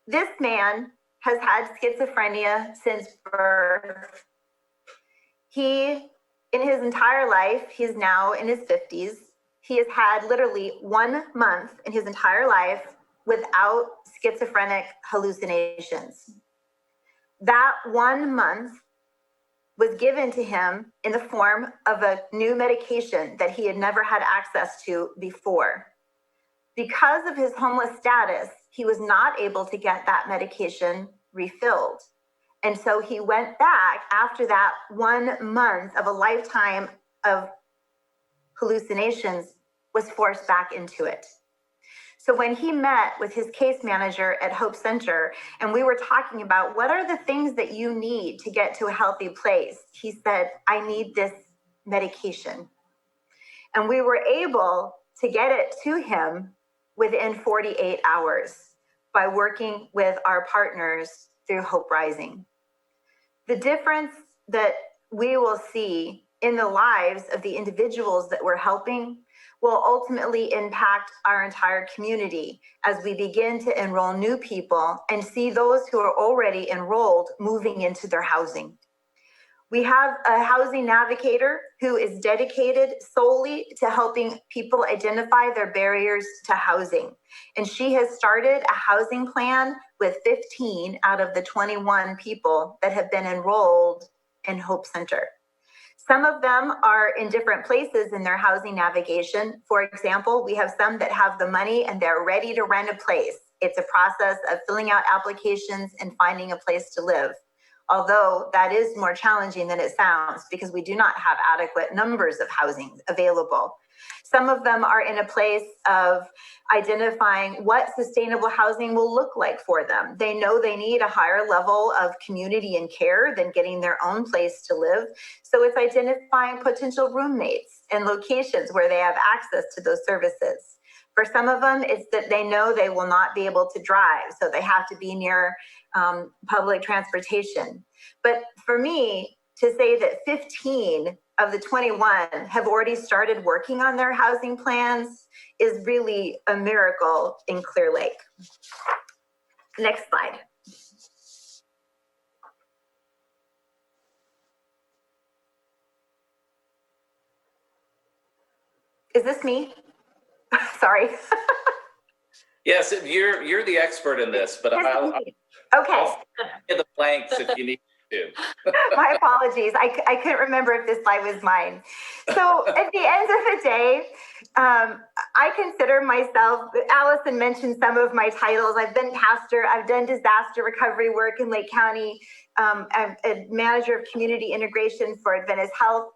This man has had schizophrenia since birth. He, in his entire life, he's now in his 50s. He has had literally 1 month in his entire life without schizophrenic hallucinations. That 1 month was given to him in the form of a new medication that he had never had access to before. Because of his homeless status, he was not able to get that medication refilled. And so he went back after that 1 month of a lifetime of hallucinations was forced back into it. So when he met with his case manager at Hope Center, and we were talking about what are the things that you need to get to a healthy place, he said, I need this medication. And we were able to get it to him within 48 hours by working with our partners through Hope Rising. The difference that we will see in the lives of the individuals that we're helping will ultimately impact our entire community as we begin to enroll new people and see those who are already enrolled moving into their housing. We have a housing navigator who is dedicated solely to helping people identify their barriers to housing. And she has started a housing plan with 15 out of the 21 people that have been enrolled in Hope Center. Some of them are in different places in their housing navigation. For example, we have some that have the money and they're ready to rent a place. It's a process of filling out applications and finding a place to live. Although that is more challenging than it sounds because we do not have adequate numbers of housing available. Some of them are in a place of identifying what sustainable housing will look like for them. They know they need a higher level of community and care than getting their own place to live. So it's identifying potential roommates and locations where they have access to those services. For some of them, it's that they know they will not be able to drive, so they have to be near public transportation. But for me, to say that 15 of the 21 have already started working on their housing plans is really a miracle in Clear Lake. Next slide. Is this me? Sorry. Yes, you're the expert in this, but I'll get the blanks if you need to. My apologies. I couldn't remember if this slide was mine. So at the end of the day, I consider myself, Allison mentioned some of my titles. I've been pastor, I've done disaster recovery work in Lake County. I'm a manager of community integration for Adventist Health.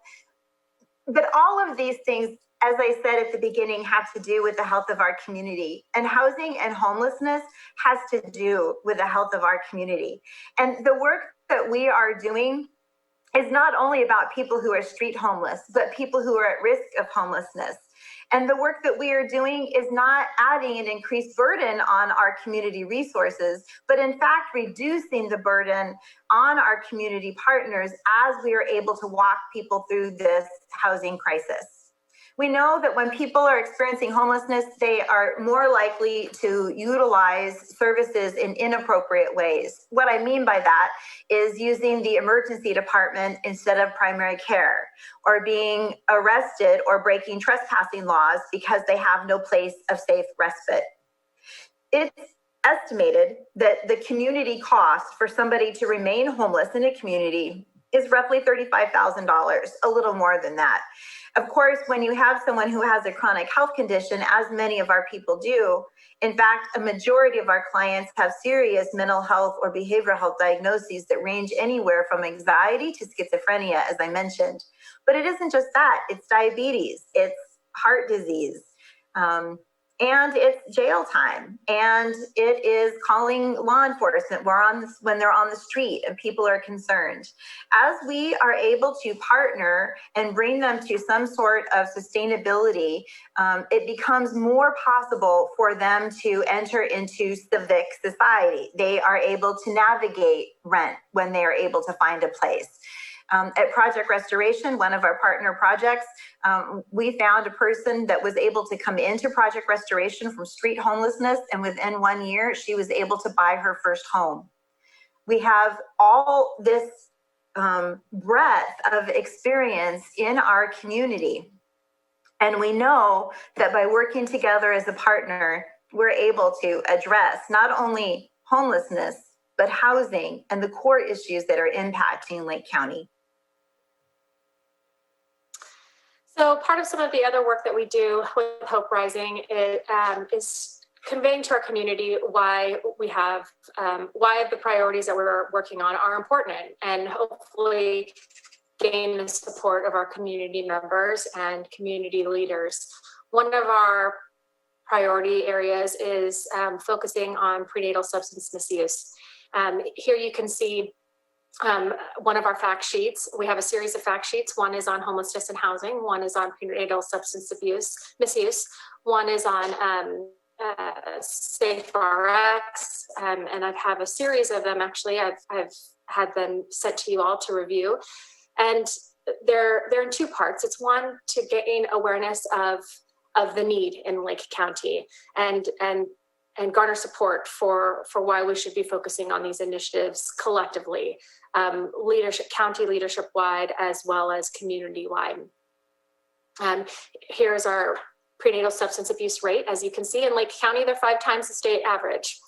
But all of these things, as I said at the beginning, have to do with the health of our community. And housing and homelessness has to do with the health of our community. And the work that we are doing is not only about people who are street homeless, but people who are at risk of homelessness. And the work that we are doing is not adding an increased burden on our community resources, but in fact, reducing the burden on our community partners as we are able to walk people through this housing crisis. We know that when people are experiencing homelessness, they are more likely to utilize services in inappropriate ways. What I mean by that is using the emergency department instead of primary care, or being arrested or breaking trespassing laws because they have no place of safe respite. It's estimated that the community cost for somebody to remain homeless in a community is roughly $35,000, a little more than that. Of course, when you have someone who has a chronic health condition, as many of our people do, in fact, a majority of our clients have serious mental health or behavioral health diagnoses that range anywhere from anxiety to schizophrenia, as I mentioned. But it isn't just that, it's diabetes, it's heart disease, and it's jail time, and it is calling law enforcement when they're on the street and people are concerned. As we are able to partner and bring them to some sort of sustainability, it becomes more possible for them to enter into civic society. They are able to navigate rent when they are able to find a place. At Project Restoration, one of our partner projects, we found a person that was able to come into Project Restoration from street homelessness, and within 1 year, she was able to buy her first home. We have all this breadth of experience in our community, and we know that by working together as a partner, we're able to address not only homelessness, but housing and the core issues that are impacting Lake County. So part of some of the other work that we do with Hope Rising is conveying to our community why we have, why the priorities that we're working on are important, and hopefully gain the support of our community members and community leaders. One of our priority areas is focusing on prenatal substance misuse. Here you can see one of our fact sheets. We have a series of fact sheets. One is on homelessness and housing. One is on prenatal substance misuse. One is on SafeRx, and I have a series of them. Actually, I've had them sent to you all to review, and they're in two parts. It's one to gain awareness of the need in Lake County and garner support for why we should be focusing on these initiatives collectively, leadership, county leadership wide, as well as community wide. Here's our prenatal substance abuse rate. As you can see, in Lake County, they're 5 times the state average.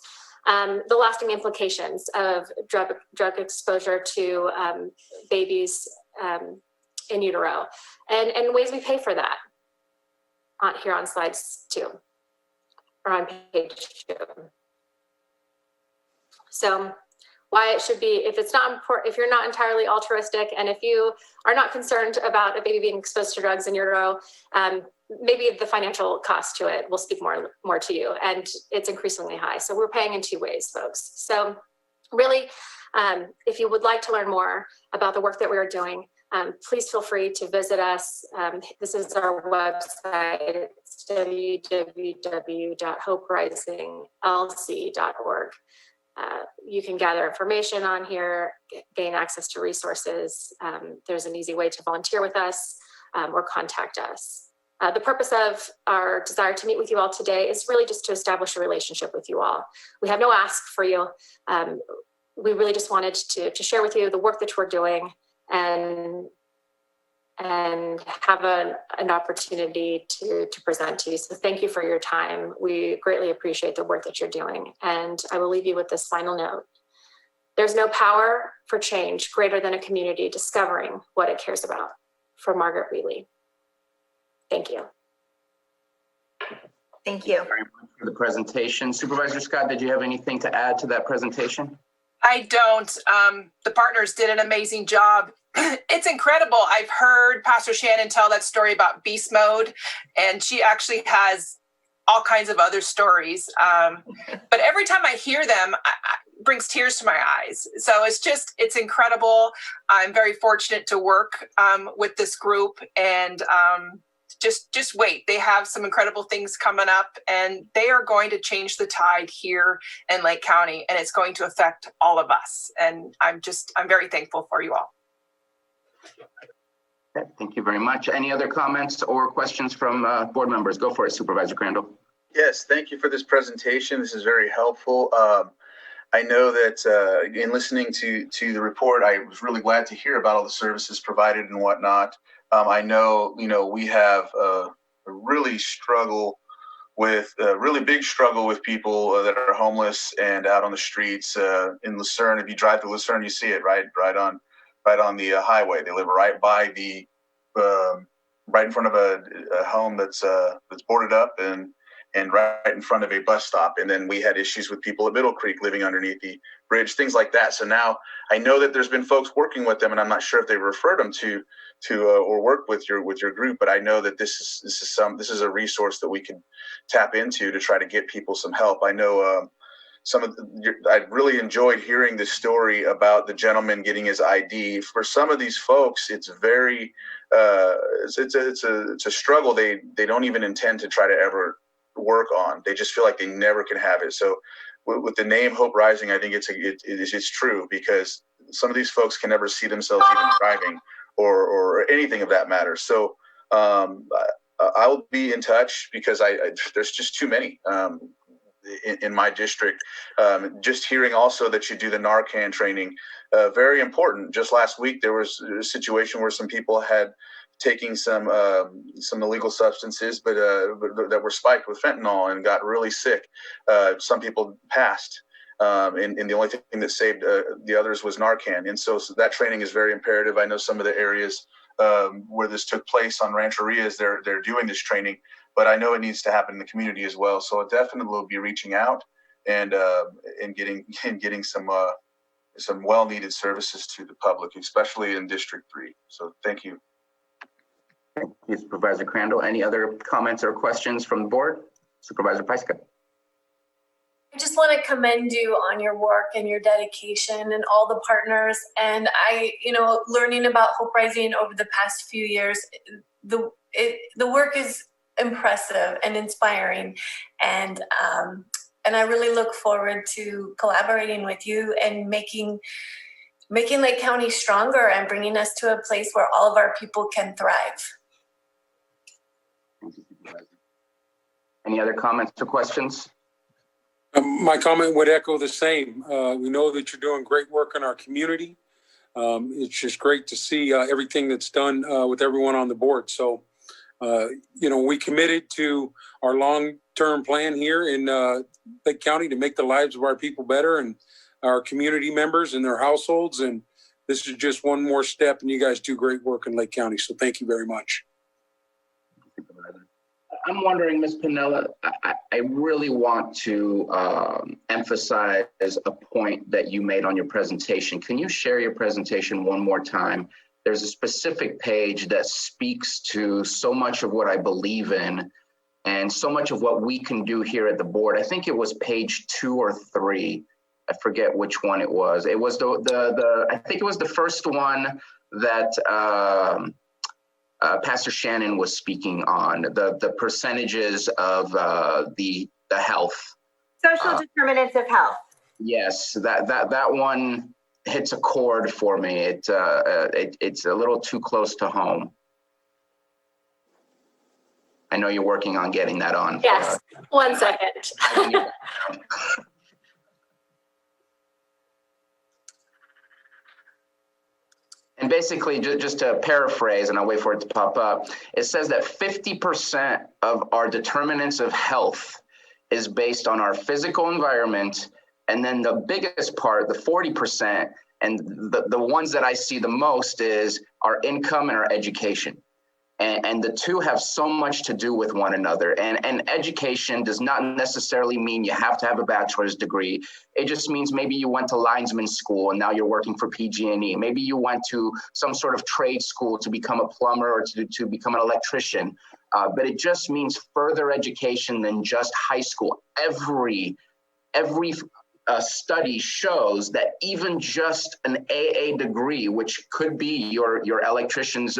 The lasting implications of drug exposure to babies in utero, and ways we pay for that here on slides 2. Or on page 2. So why it should be, if it's not important, if you're not entirely altruistic, and if you are not concerned about a baby being exposed to drugs in utero, maybe the financial cost to it will speak more to you, and it's increasingly high. So we're paying in 2 ways, folks. So really, if you would like to learn more about the work that we are doing, please feel free to visit us. This is our website. It's www.hoperising.lc.org. You can gather information on here, gain access to resources. There's an easy way to volunteer with us or contact us. The purpose of our desire to meet with you all today is really just to establish a relationship with you all. We have no ask for you. We really just wanted to share with you the work that we're doing, and have an opportunity to present to you. So thank you for your time. We greatly appreciate the work that you're doing. And I will leave you with this final note. There's no power for change greater than a community discovering what it cares about. For Margaret Wheatley. Thank you. Thank you. Very much for the presentation. Supervisor Scott, did you have anything to add to that presentation? I don't. The partners did an amazing job. It's incredible. I've heard Pastor Shannon tell that story about beast mode, and she actually has all kinds of other stories. But every time I hear them, it brings tears to my eyes. So it's incredible. I'm very fortunate to work with this group, and just wait. They have some incredible things coming up, and they are going to change the tide here in Lake County, and it's going to affect all of us. And I'm very thankful for you all. Okay, thank you very much. Any other comments or questions from board members? Go for it, Supervisor Crandall. Yes, thank you for this presentation. This is very helpful. I know that in listening to the report, I was really glad to hear about all the services provided and whatnot. I know, we have a really big struggle with people that are homeless and out on the streets in Lucerne. If you drive to Lucerne, you see it right right on the highway. They live right by the right in front of a home that's boarded up and right in front of a bus stop. And then we had issues with people at Middle Creek living underneath the bridge, things like that. So now I know that there's been folks working with them, and I'm not sure if they referred them to or work with your group, but I know that this is a resource that we can tap into to try to get people some help. I know I really enjoyed hearing the story about the gentleman getting his ID. For some of these folks, it's very it's a struggle they don't even intend to try to ever work on. They just feel like they never can have it. So with the name Hope Rising, I think it's true, because some of these folks can never see themselves even driving or anything of that matter. So I'll be in touch, because there's just too many in my district. Just hearing also that you do the Narcan training, very important. Just last week, there was a situation where some people had taking some illegal substances, but that were spiked with fentanyl and got really sick. Some people passed, and the only thing that saved the others was Narcan. And so that training is very imperative. I know some of the areas where this took place on Rancherias, they're doing this training, but I know it needs to happen in the community as well. So I definitely will be reaching out and getting some well-needed services to the public, especially in District 3. So thank you. Thank you, Supervisor Crandall. Any other comments or questions from the board? Supervisor Pyska. I just want to commend you on your work and your dedication and all the partners. And learning about Hope Rising over the past few years, the work is impressive and inspiring. And I really look forward to collaborating with you and making Lake County stronger and bringing us to a place where all of our people can thrive. Any other comments or questions? My comment would echo the same. We know that you're doing great work in our community. It's just great to see everything that's done with everyone on the board. So, we committed to our long-term plan here in Lake County to make the lives of our people better and our community members and their households. And this is just one more step, and you guys do great work in Lake County. So thank you very much. I'm wondering, Ms. Pinella, I really want to emphasize a point that you made on your presentation. Can you share your presentation one more time? There's a specific page that speaks to so much of what I believe in and so much of what we can do here at the board. I think it was page 2 or 3. I forget which one it was. It was I think it was the first one that Pastor Shannon was speaking on, the percentages of the health. Social determinants of health. Yes, that one hits a chord for me. It's a little too close to home. I know you're working on getting that on. Yes, 1 second. And basically, just to paraphrase, and I'll wait for it to pop up, it says that 50% of our determinants of health is based on our physical environment. And then the biggest part, the 40%, and the ones that I see the most is our income and our education. And the two have so much to do with one another. And education does not necessarily mean you have to have a bachelor's degree. It just means maybe you went to linesman school and now you're working for PG&E. Maybe you went to some sort of trade school to become a plumber or to become an electrician. But it just means further education than just high school. Every study shows that even just an AA degree, which could be your electrician's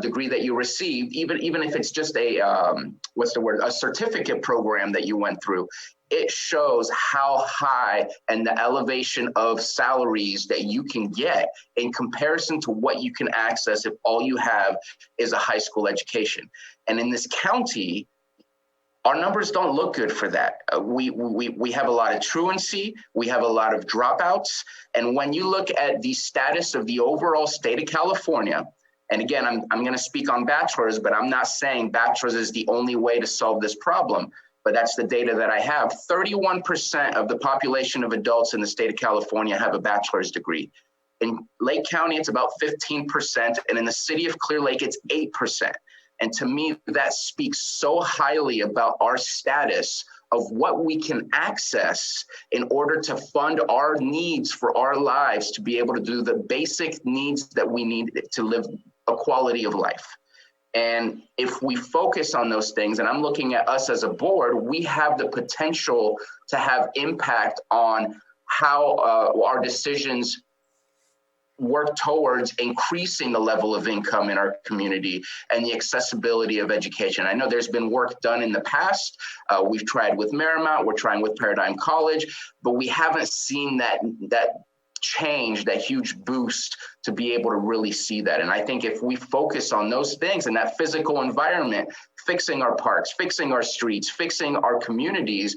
degree that you received, even if it's just a a certificate program that you went through, it shows how high and the elevation of salaries that you can get in comparison to what you can access if all you have is a high school education. And in this county, our numbers don't look good for that. We have a lot of truancy. We have a lot of dropouts. And when you look at the status of the overall state of California, and again, I'm going to speak on bachelor's, but I'm not saying bachelor's is the only way to solve this problem. But that's the data that I have. 31% of the population of adults in the state of California have a bachelor's degree. In Lake County, it's about 15%, and in the city of Clear Lake, it's 8%. And to me, that speaks so highly about our status of what we can access in order to fund our needs for our lives, to be able to do the basic needs that we need to live a quality of life. And if we focus on those things, and I'm looking at us as a board, we have the potential to have impact on how our decisions work towards increasing the level of income in our community and the accessibility of education. I know there's been work done in the past. We've tried with Marymount, we're trying with Paradigm College, but we haven't seen that change, that huge boost to be able to really see that. And I think if we focus on those things and that physical environment, fixing our parks, fixing our streets, fixing our communities,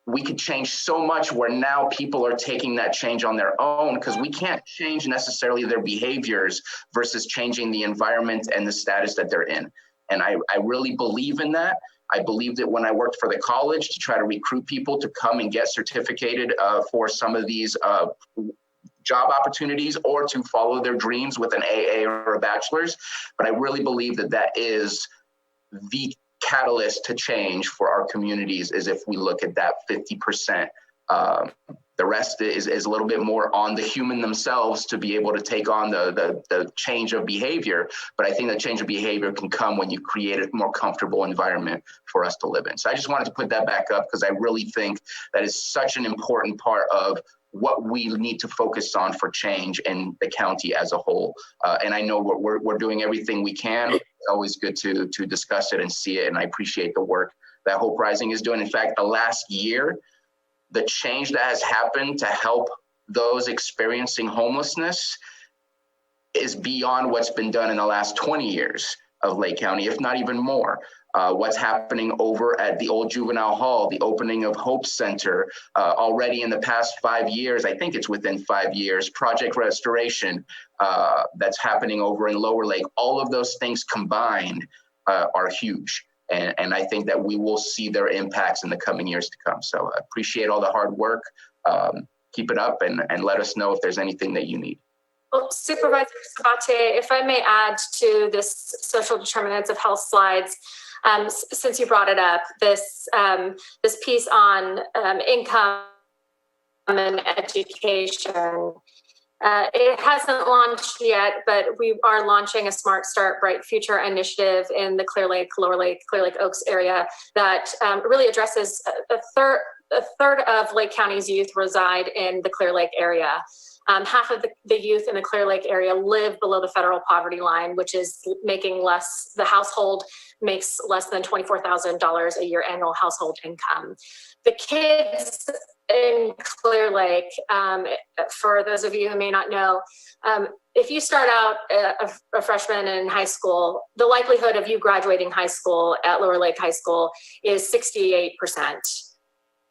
we could change so much where now people are taking that change on their own, because we can't change necessarily their behaviors versus changing the environment and the status that they're in. And I really believe in that. I believed it when I worked for the college to try to recruit people to come and get certificated for some of these job opportunities or to follow their dreams with an AA or a bachelor's. But I really believe that that is the catalyst to change for our communities, is if we look at that 50%. The rest is a little bit more on the human themselves to be able to take on the change of behavior. But I think the change of behavior can come when you create a more comfortable environment for us to live in. So I just wanted to put that back up, because I really think that is such an important part of what we need to focus on for change in the county as a whole. And I know we're doing everything we can. It's always good to discuss it and see it. And I appreciate the work that Hope Rising is doing. In fact, the last year, the change that has happened to help those experiencing homelessness is beyond what's been done in the last 20 years of Lake County, if not even more. What's happening over at the old juvenile hall, the opening of Hope Center, already in the past 5 years, I think it's within 5 years, Project Restoration that's happening over in Lower Lake. All of those things combined are huge. And I think that we will see their impacts in the coming years to come. So I appreciate all the hard work. Keep it up and let us know if there's anything that you need. Well, Supervisor Sabatier, if I may add to this social determinants of health slides, since you brought it up, this piece on income and education. It hasn't launched yet, but we are launching a Smart Start Bright Future initiative in the Clear Lake, Lower Lake, Clear Lake Oaks area that really addresses a third of Lake County's youth reside in the Clear Lake area. Half of the youth in the Clear Lake area live below the federal poverty line, which is making less, the household makes less than $24,000 a year annual household income. The kids in Clear Lake, for those of you who may not know, if you start out a freshman in high school, the likelihood of you graduating high school at Lower Lake High School is 68%.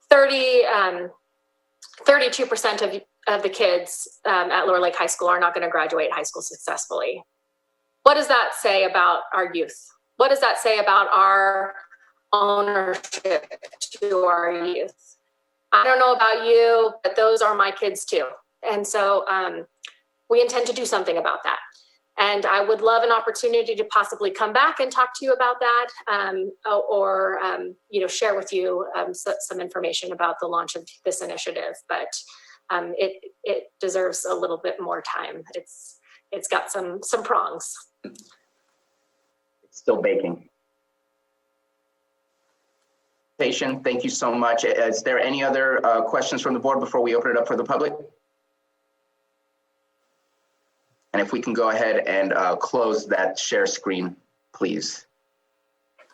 32% of the kids at Lower Lake High School are not going to graduate high school successfully. What does that say about our youth? What does that say about our ownership to our youth? I don't know about you, but those are my kids too. And so we intend to do something about that. And I would love an opportunity to possibly come back and talk to you about that, or share with you some information about the launch of this initiative. But it deserves a little bit more time. It's got some prongs. It's still baking. Thank you so much. Is there any other questions from the board before we open it up for the public? And if we can go ahead and close that share screen, please.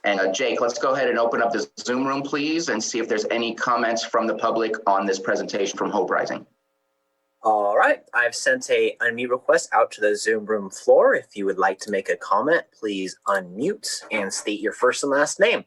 And Jake, let's go ahead and open up this Zoom room, please, and see if there's any comments from the public on this presentation from Hope Rising. All right, I've sent a unmute request out to the Zoom room floor. If you would like to make a comment, please unmute and state your first and last name.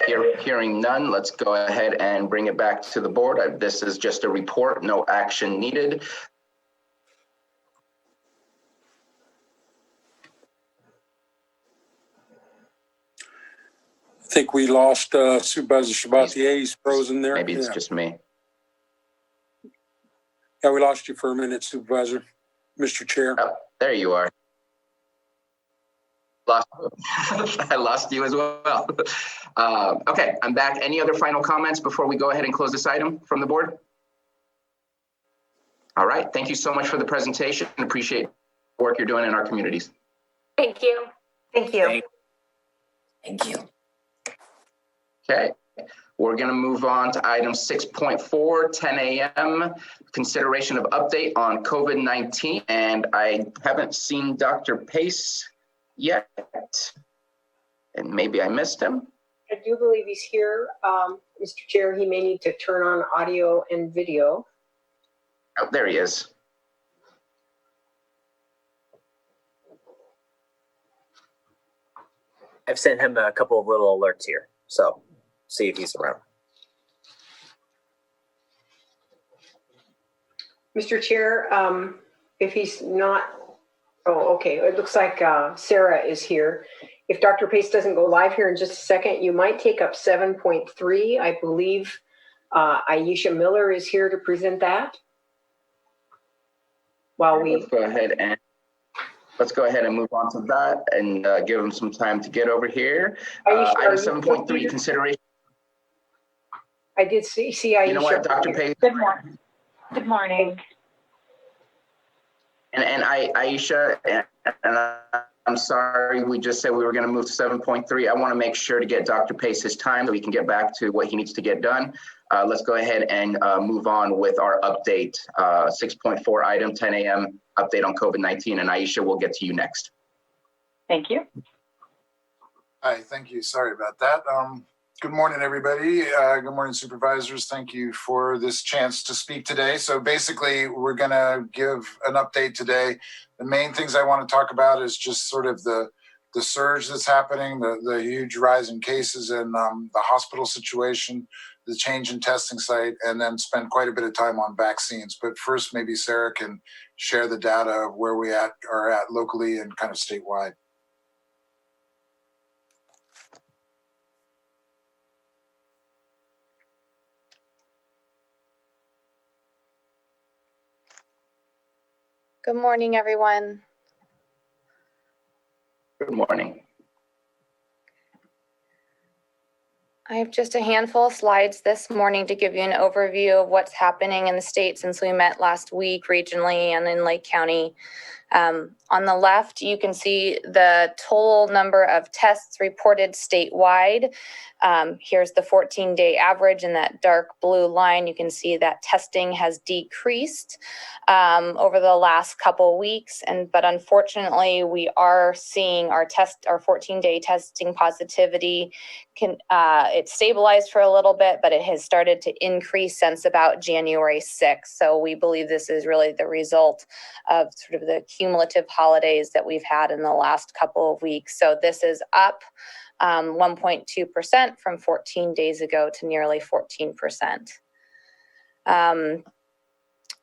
Hearing none, let's go ahead and bring it back to the board. This is just a report, no action needed. I think we lost Supervisor Sabatier. He's frozen there. Maybe it's just me. Yeah, we lost you for a minute, Supervisor. Mr. Chair. Oh, there you are. I lost you as well. Okay, I'm back. Any other final comments before we go ahead and close this item from the board? All right, thank you so much for the presentation and appreciate the work you're doing in our communities. Thank you. Thank you. Thank you. Okay, we're going to move on to item 6.4, 10 a.m. Consideration of update on COVID-19. And I haven't seen Dr. Pace yet. And maybe I missed him. I do believe he's here. Mr. Chair, he may need to turn on audio and video. Oh, there he is. I've sent him a couple of little alerts here, so see if he's around. Mr. Chair, if he's not, oh, okay. It looks like Sarah is here. If Dr. Pace doesn't go live here in just a second, you might take up 7.3. I believe Aisha Miller is here to present that. While we let's go ahead and move on to that and give him some time to get over here. Item 7.3 consideration. I did see Aisha. You know what, Dr. Pace? Good morning. Good morning. And Aisha, and I'm sorry, we just said we were going to move to 7.3. I want to make sure to get Dr. Pace his time so we can get back to what he needs to get done. Let's go ahead and move on with our update. 6.4 item, 10 a.m. update on COVID-19. And Aisha, we'll get to you next. Thank you. Hi, thank you. Sorry about that. Good morning, everybody. Good morning, supervisors. Thank you for this chance to speak today. So basically, we're going to give an update today. The main things I want to talk about is just sort of the surge that's happening, the huge rise in cases and the hospital situation, the change in testing site, and then spend quite a bit of time on vaccines. But first, maybe Sarah can share the data of where we are at locally and kind of statewide. Good morning, everyone. Good morning. I have just a handful of slides this morning to give you an overview of what's happening in the state since we met last week regionally and in Lake County. On the left, you can see the total number of tests reported statewide. Here's the 14-day average in that dark blue line. You can see that testing has decreased over the last couple weeks, but unfortunately, we are seeing our 14-day testing positivity it stabilized for a little bit, but it has started to increase since about January 6th. So we believe this is really the result of sort of the cumulative holidays that we've had in the last couple of weeks. So this is up 1.2% from 14 days ago to nearly 14%.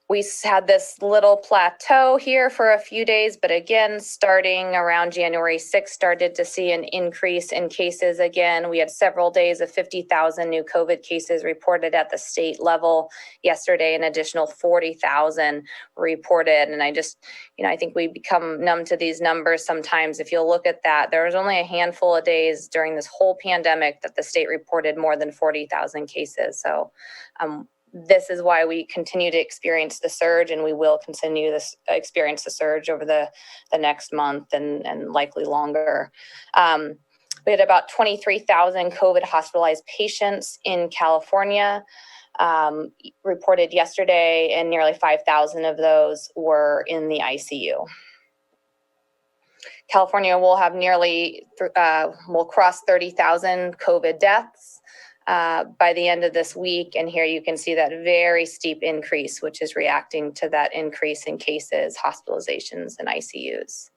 We had this little plateau here for a few days, but again, starting around January 6th, started to see an increase in cases again. We had several days of 50,000 new COVID cases reported at the state level. Yesterday, an additional 40,000 reported. And I think we become numb to these numbers sometimes. If you'll look at that, there was only a handful of days during this whole pandemic that the state reported more than 40,000 cases. So, this is why we continue to experience the surge, and we will continue to experience the surge over the next month and likely longer. We had about 23,000 COVID hospitalized patients in California reported yesterday, and nearly 5,000 of those were in the ICU. California will have will cross 30,000 COVID deaths by the end of this week. And here you can see that very steep increase, which is reacting to that increase in cases, hospitalizations, and ICUs.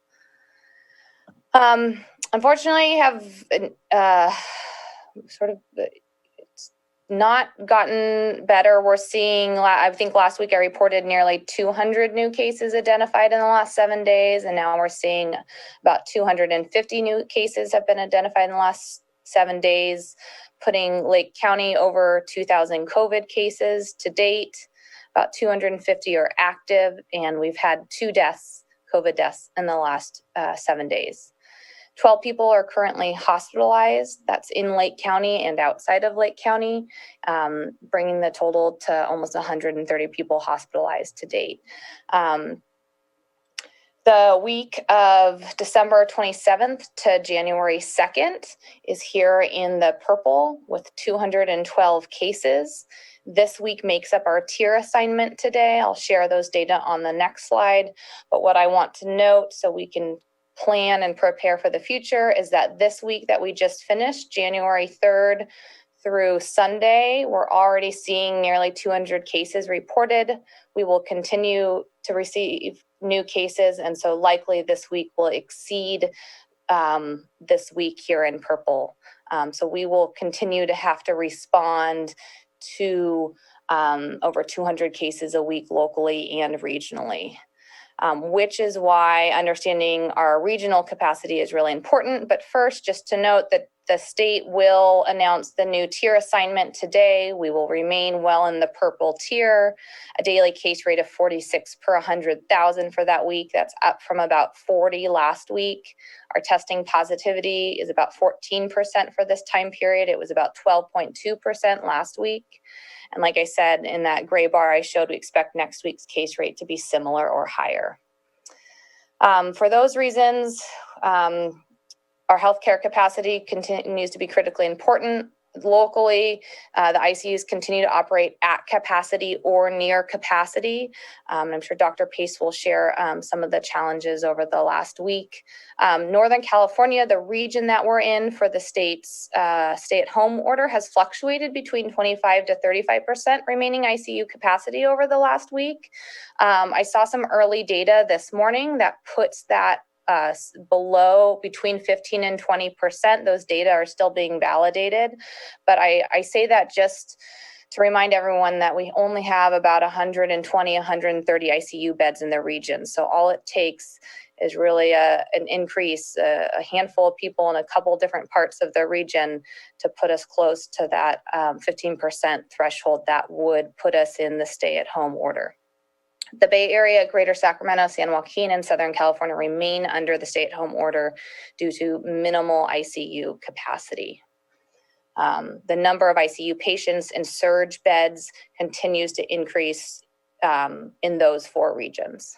Unfortunately, sort of it's not gotten better. We're seeing, I think last week I reported nearly 200 new cases identified in the last 7 days, and now we're seeing about 250 new cases have been identified in the last 7 days, putting Lake County over 2,000 COVID cases to date. About 250 are active, and we've had 2 deaths, COVID deaths, in the last 7 days. 12 people are currently hospitalized. That's in Lake County and outside of Lake County, bringing the total to almost 130 people hospitalized to date. The week of December 27th to January 2nd is here in the purple with 212 cases. This week makes up our tier assignment today. I'll share those data on the next slide. But what I want to note so we can plan and prepare for the future is that this week that we just finished, January 3rd through Sunday, we're already seeing nearly 200 cases reported. We will continue to receive new cases, and so likely this week will exceed this week here in purple. So we will continue to have to respond to over 200 cases a week locally and regionally. Which is why understanding our regional capacity is really important. But first, just to note that the state will announce the new tier assignment today. We will remain well in the purple tier, a daily case rate of 46 per 100,000 for that week. That's up from about 40 last week. Our testing positivity is about 14% for this time period. It was about 12.2% last week. And like I said, in that gray bar I showed, we expect next week's case rate to be similar or higher. For those reasons, our healthcare capacity continues to be critically important. Locally, the ICUs continue to operate at capacity or near capacity. I'm sure Dr. Pace will share some of the challenges over the last week. Northern California, the region that we're in for the state's stay-at-home order, has fluctuated between 25 to 35% remaining ICU capacity over the last week. I saw some early data this morning that puts that below between 15 and 20%. Those data are still being validated. But I say that just to remind everyone that we only have about 120, 130 ICU beds in the region. So all it takes is really an increase, a handful of people in a couple different parts of the region to put us close to that 15% threshold that would put us in the stay-at-home order. The Bay Area, Greater Sacramento, San Joaquin, and Southern California remain under the stay-at-home order due to minimal ICU capacity. The number of ICU patients and surge beds continues to increase in those 4 regions.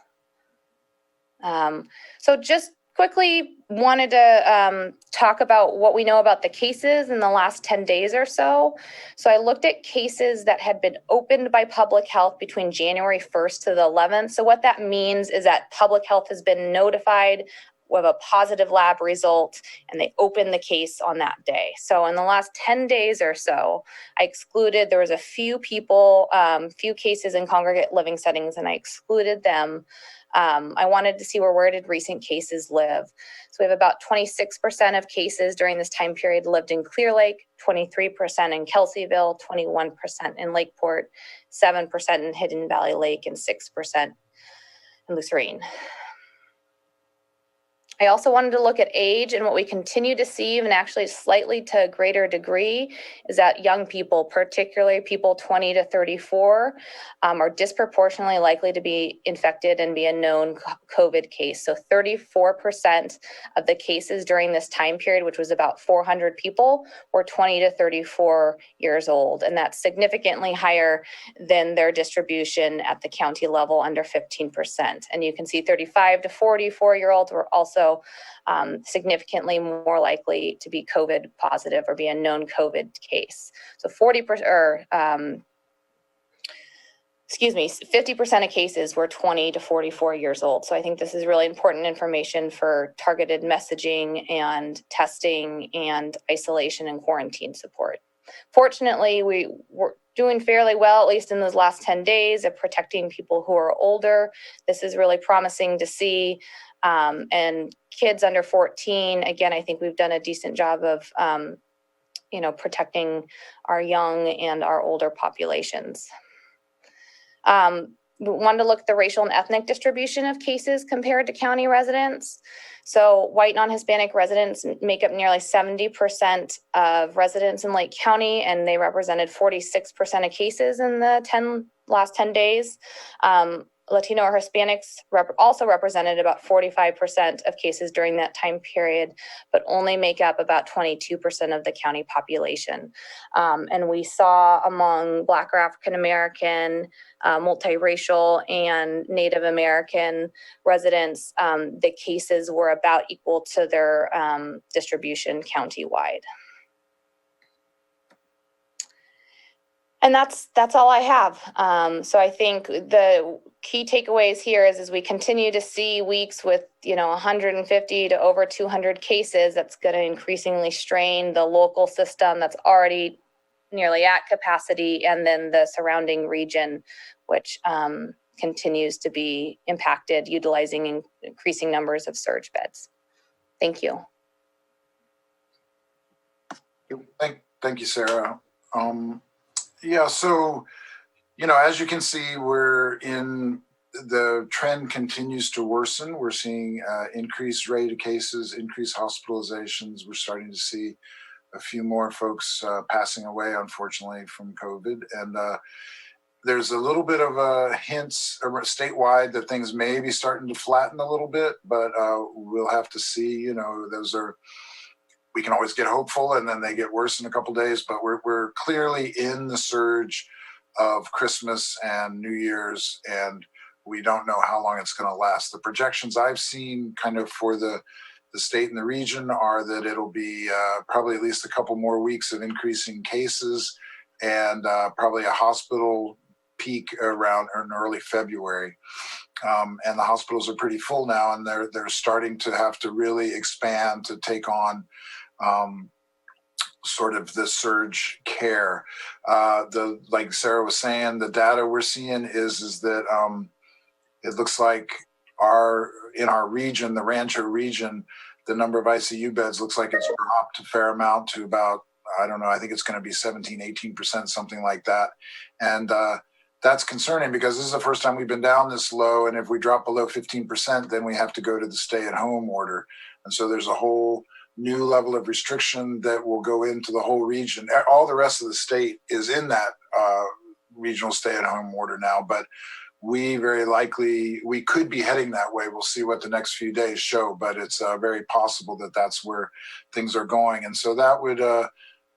So just quickly wanted to talk about what we know about the cases in the last 10 days or so. So I looked at cases that had been opened by public health between January 1st to the 11th. So what that means is that public health has been notified of a positive lab result and they opened the case on that day. So in the last 10 days or so, I excluded, there was a few people, few cases in congregate living settings, and I excluded them. I wanted to see where did recent cases live. So we have about 26% of cases during this time period lived in Clear Lake, 23% in Kelseyville, 21% in Lakeport, 7% in Hidden Valley Lake, and 6% in Lucerne. I also wanted to look at age, and what we continue to see, and actually slightly to a greater degree, is that young people, particularly people 20 to 34, are disproportionately likely to be infected and be a known COVID case. So 34% of the cases during this time period, which was about 400 people, were 20 to 34 years old. And that's significantly higher than their distribution at the county level, under 15%. And you can see 35 to 44-year-olds were also significantly more likely to be COVID positive or be a known COVID case. So 50% of cases were 20 to 44 years old. So I think this is really important information for targeted messaging and testing and isolation and quarantine support. Fortunately, we were doing fairly well, at least in those last 10 days, of protecting people who are older. This is really promising to see. And kids under 14, again, I think we've done a decent job of protecting our young and our older populations. We wanted to look at the racial and ethnic distribution of cases compared to county residents. So white non-Hispanic residents make up nearly 70% of residents in Lake County, and they represented 46% of cases in the last 10 days. Latino or Hispanics also represented about 45% of cases during that time period, but only make up about 22% of the county population. And we saw among Black or African American, multiracial, and Native American residents, the cases were about equal to their distribution countywide. And that's all I have. So I think the key takeaways here is as we continue to see weeks with 150 to over 200 cases, that's going to increasingly strain the local system that's already nearly at capacity, and then the surrounding region, which continues to be impacted, utilizing increasing numbers of surge beds. Thank you. Thank you, Sarah. Yeah, so, as you can see, the trend continues to worsen. We're seeing increased rate of cases, increased hospitalizations. We're starting to see a few more folks passing away, unfortunately, from COVID. And there's a little bit of hints statewide that things may be starting to flatten a little bit, but we'll have to see. We can always get hopeful, and then they get worse in a couple of days, but we're clearly in the surge of Christmas and New Year's, and we don't know how long it's going to last. The projections I've seen kind of for the state and the region are that it'll be probably at least a couple more weeks of increasing cases, and probably a hospital peak around in early February. And the hospitals are pretty full now, and they're starting to have to really expand to take on sort of the surge care. Like Sarah was saying, the data we're seeing is that it looks like in our region, the Rancho region, the number of ICU beds looks like it's dropped a fair amount to about, I don't know, I think it's going to be 17, 18%, something like that. And that's concerning because this is the first time we've been down this low. And if we drop below 15%, then we have to go to the stay-at-home order. And so there's a whole new level of restriction that will go into the whole region. All the rest of the state is in that regional stay-at-home order now, but we could be heading that way. We'll see what the next few days show, but it's very possible that that's where things are going. And so that would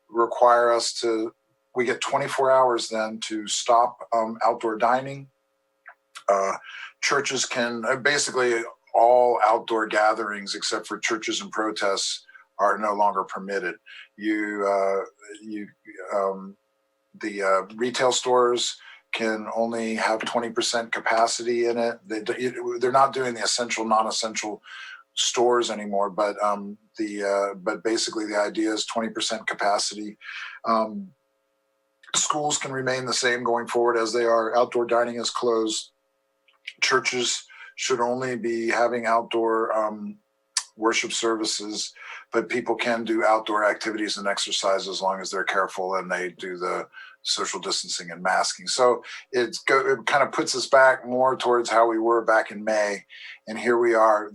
require us we get 24 hours then to stop outdoor dining. Churches can, basically all outdoor gatherings except for churches and protests are no longer permitted. The retail stores can only have 20% capacity in it. They're not doing the essential, non-essential stores anymore, but basically the idea is 20% capacity. Schools can remain the same going forward as they are. Outdoor dining is closed. Churches should only be having outdoor worship services, but people can do outdoor activities and exercise as long as they're careful and they do the social distancing and masking. So it kind of puts us back more towards how we were back in May. And here we are.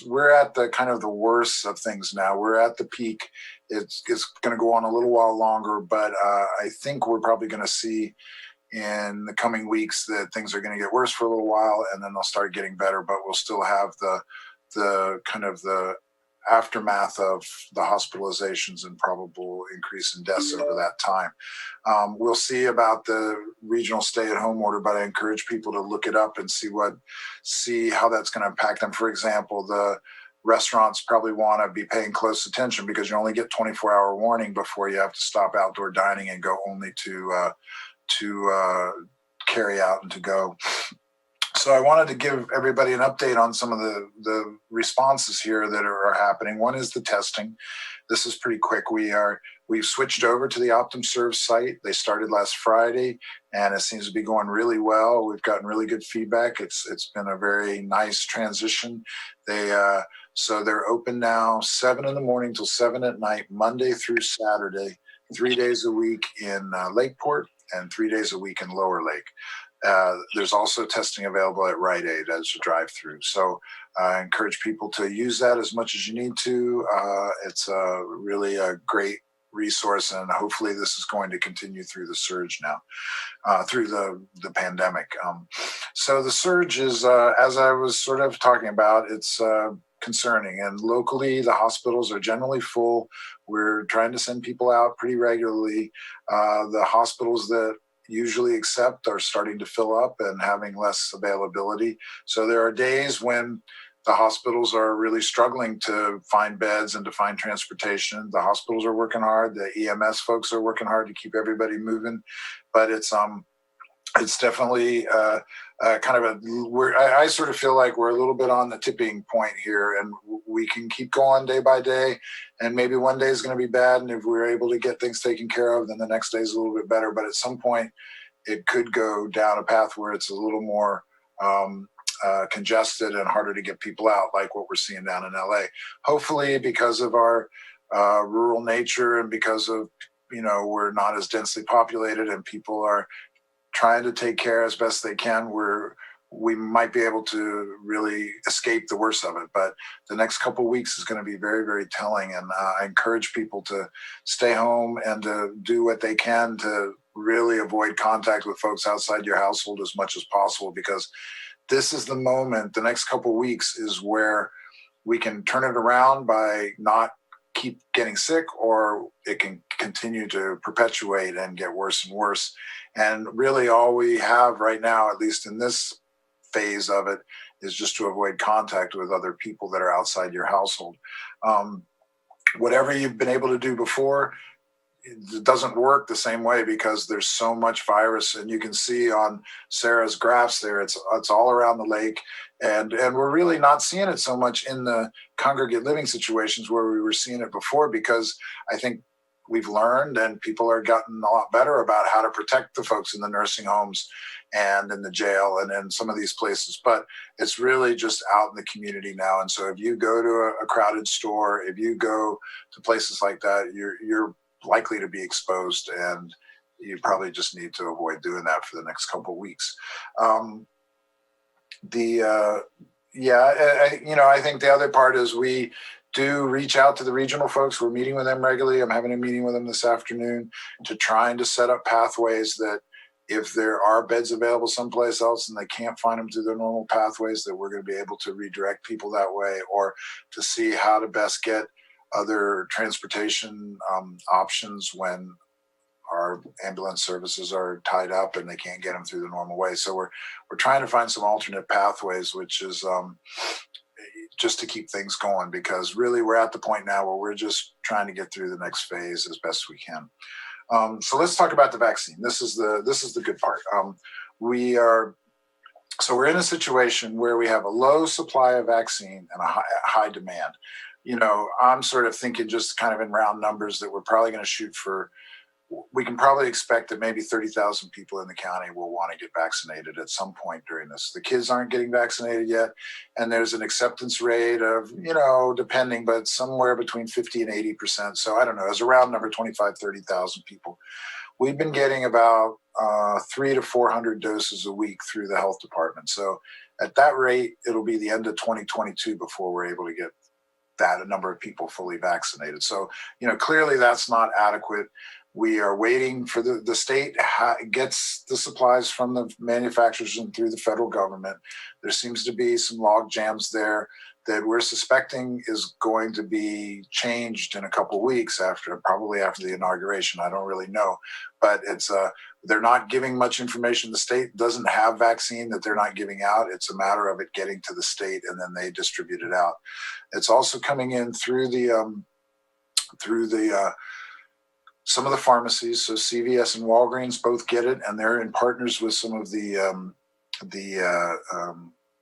We're at the kind of the worst of things now. We're at the peak. It's going to go on a little while longer, but I think we're probably going to see in the coming weeks that things are going to get worse for a little while, and then they'll start getting better, but we'll still have the kind of the aftermath of the hospitalizations and probable increase in deaths over that time. We'll see about the regional stay-at-home order, but I encourage people to look it up and see how that's going to impact them. For example, the restaurants probably want to be paying close attention because you only get 24-hour warning before you have to stop outdoor dining and go only to carry out and to go. So I wanted to give everybody an update on some of the responses here that are happening. One is the testing. This is pretty quick. We've switched over to the OptumServe site. They started last Friday, and it seems to be going really well. We've gotten really good feedback. It's been a very nice transition. So they're open now 7 in the morning till 7 at night, Monday through Saturday. 3 days a week in Lakeport and 3 days a week in Lower Lake. There's also testing available at Rite Aid as a drive-through. So I encourage people to use that as much as you need to. It's really a great resource, and hopefully this is going to continue through the surge now, through the pandemic. So the surge is, as I was sort of talking about, it's concerning. And locally, the hospitals are generally full. We're trying to send people out pretty regularly. The hospitals that usually accept are starting to fill up and having less availability. So there are days when the hospitals are really struggling to find beds and to find transportation. The hospitals are working hard. The EMS folks are working hard to keep everybody moving, but it's definitely kind of I sort of feel like we're a little bit on the tipping point here, and we can keep going day by day, and maybe one day is going to be bad, and if we're able to get things taken care of, then the next day is a little bit better. But at some point, it could go down a path where it's a little more congested and harder to get people out, like what we're seeing down in LA. Hopefully, because of our rural nature and because of, we're not as densely populated and people are trying to take care as best they can, we might be able to really escape the worst of it. But the next couple of weeks is going to be very, very telling. And I encourage people to stay home and to do what they can to really avoid contact with folks outside your household as much as possible, because this is the moment. The next couple of weeks is where we can turn it around by not keep getting sick, or it can continue to perpetuate and get worse and worse. And really all we have right now, at least in this phase of it, is just to avoid contact with other people that are outside your household. Whatever you've been able to do before, it doesn't work the same way because there's so much virus, and you can see on Sarah's graphs there, it's all around the lake, and we're really not seeing it so much in the congregate living situations where we were seeing it before, because I think we've learned and people are gotten a lot better about how to protect the folks in the nursing homes and in the jail and in some of these places. But it's really just out in the community now. And so if you go to a crowded store, if you go to places like that, you're likely to be exposed, and you probably just need to avoid doing that for the next couple of weeks. I think the other part is we do reach out to the regional folks. We're meeting with them regularly. I'm having a meeting with them this afternoon to trying to set up pathways that if there are beds available someplace else and they can't find them through their normal pathways, that we're going to be able to redirect people that way, or to see how to best get other transportation options when our ambulance services are tied up and they can't get them through the normal way. So we're trying to find some alternate pathways, which is just to keep things going, because really we're at the point now where we're just trying to get through the next phase as best we can. So let's talk about the vaccine. This is the good part. We're in a situation where we have a low supply of vaccine and a high demand. I'm sort of thinking just kind of in round numbers that we're probably going to shoot for, we can probably expect that maybe 30,000 people in the county will want to get vaccinated at some point during this. The kids aren't getting vaccinated yet, and there's an acceptance rate of, depending, but somewhere between 50 and 80%. So I don't know, as a round number, 25, 30,000 people. We've been getting about 300 to 400 doses a week through the health department. So at that rate, it'll be the end of 2022 before we're able to get a number of people fully vaccinated. So, clearly that's not adequate. We are waiting for the state gets the supplies from the manufacturers and through the federal government. There seems to be some log jams there that we're suspecting is going to be changed in a couple of weeks probably after the inauguration. I don't really know, but they're not giving much information. The state doesn't have vaccine that they're not giving out. It's a matter of it getting to the state and then they distribute it out. It's also coming in through some of the pharmacies. So CVS and Walgreens both get it, and they're in partners with some of the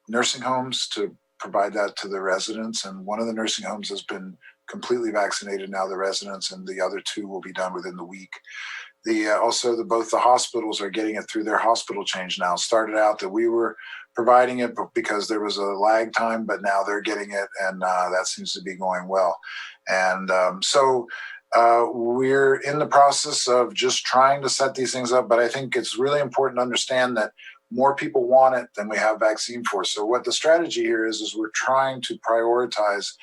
nursing homes to provide that to the residents. And one of the nursing homes has been completely vaccinated now, the residents, and the other two will be done within the week. Both the hospitals are getting it through their hospital change now. Started out that we were providing it because there was a lag time, but now they're getting it, and that seems to be going well. And so We're in the process of just trying to set these things up, but I think it's really important to understand that more people want it than we have vaccine for. So what the strategy here is we're trying to prioritize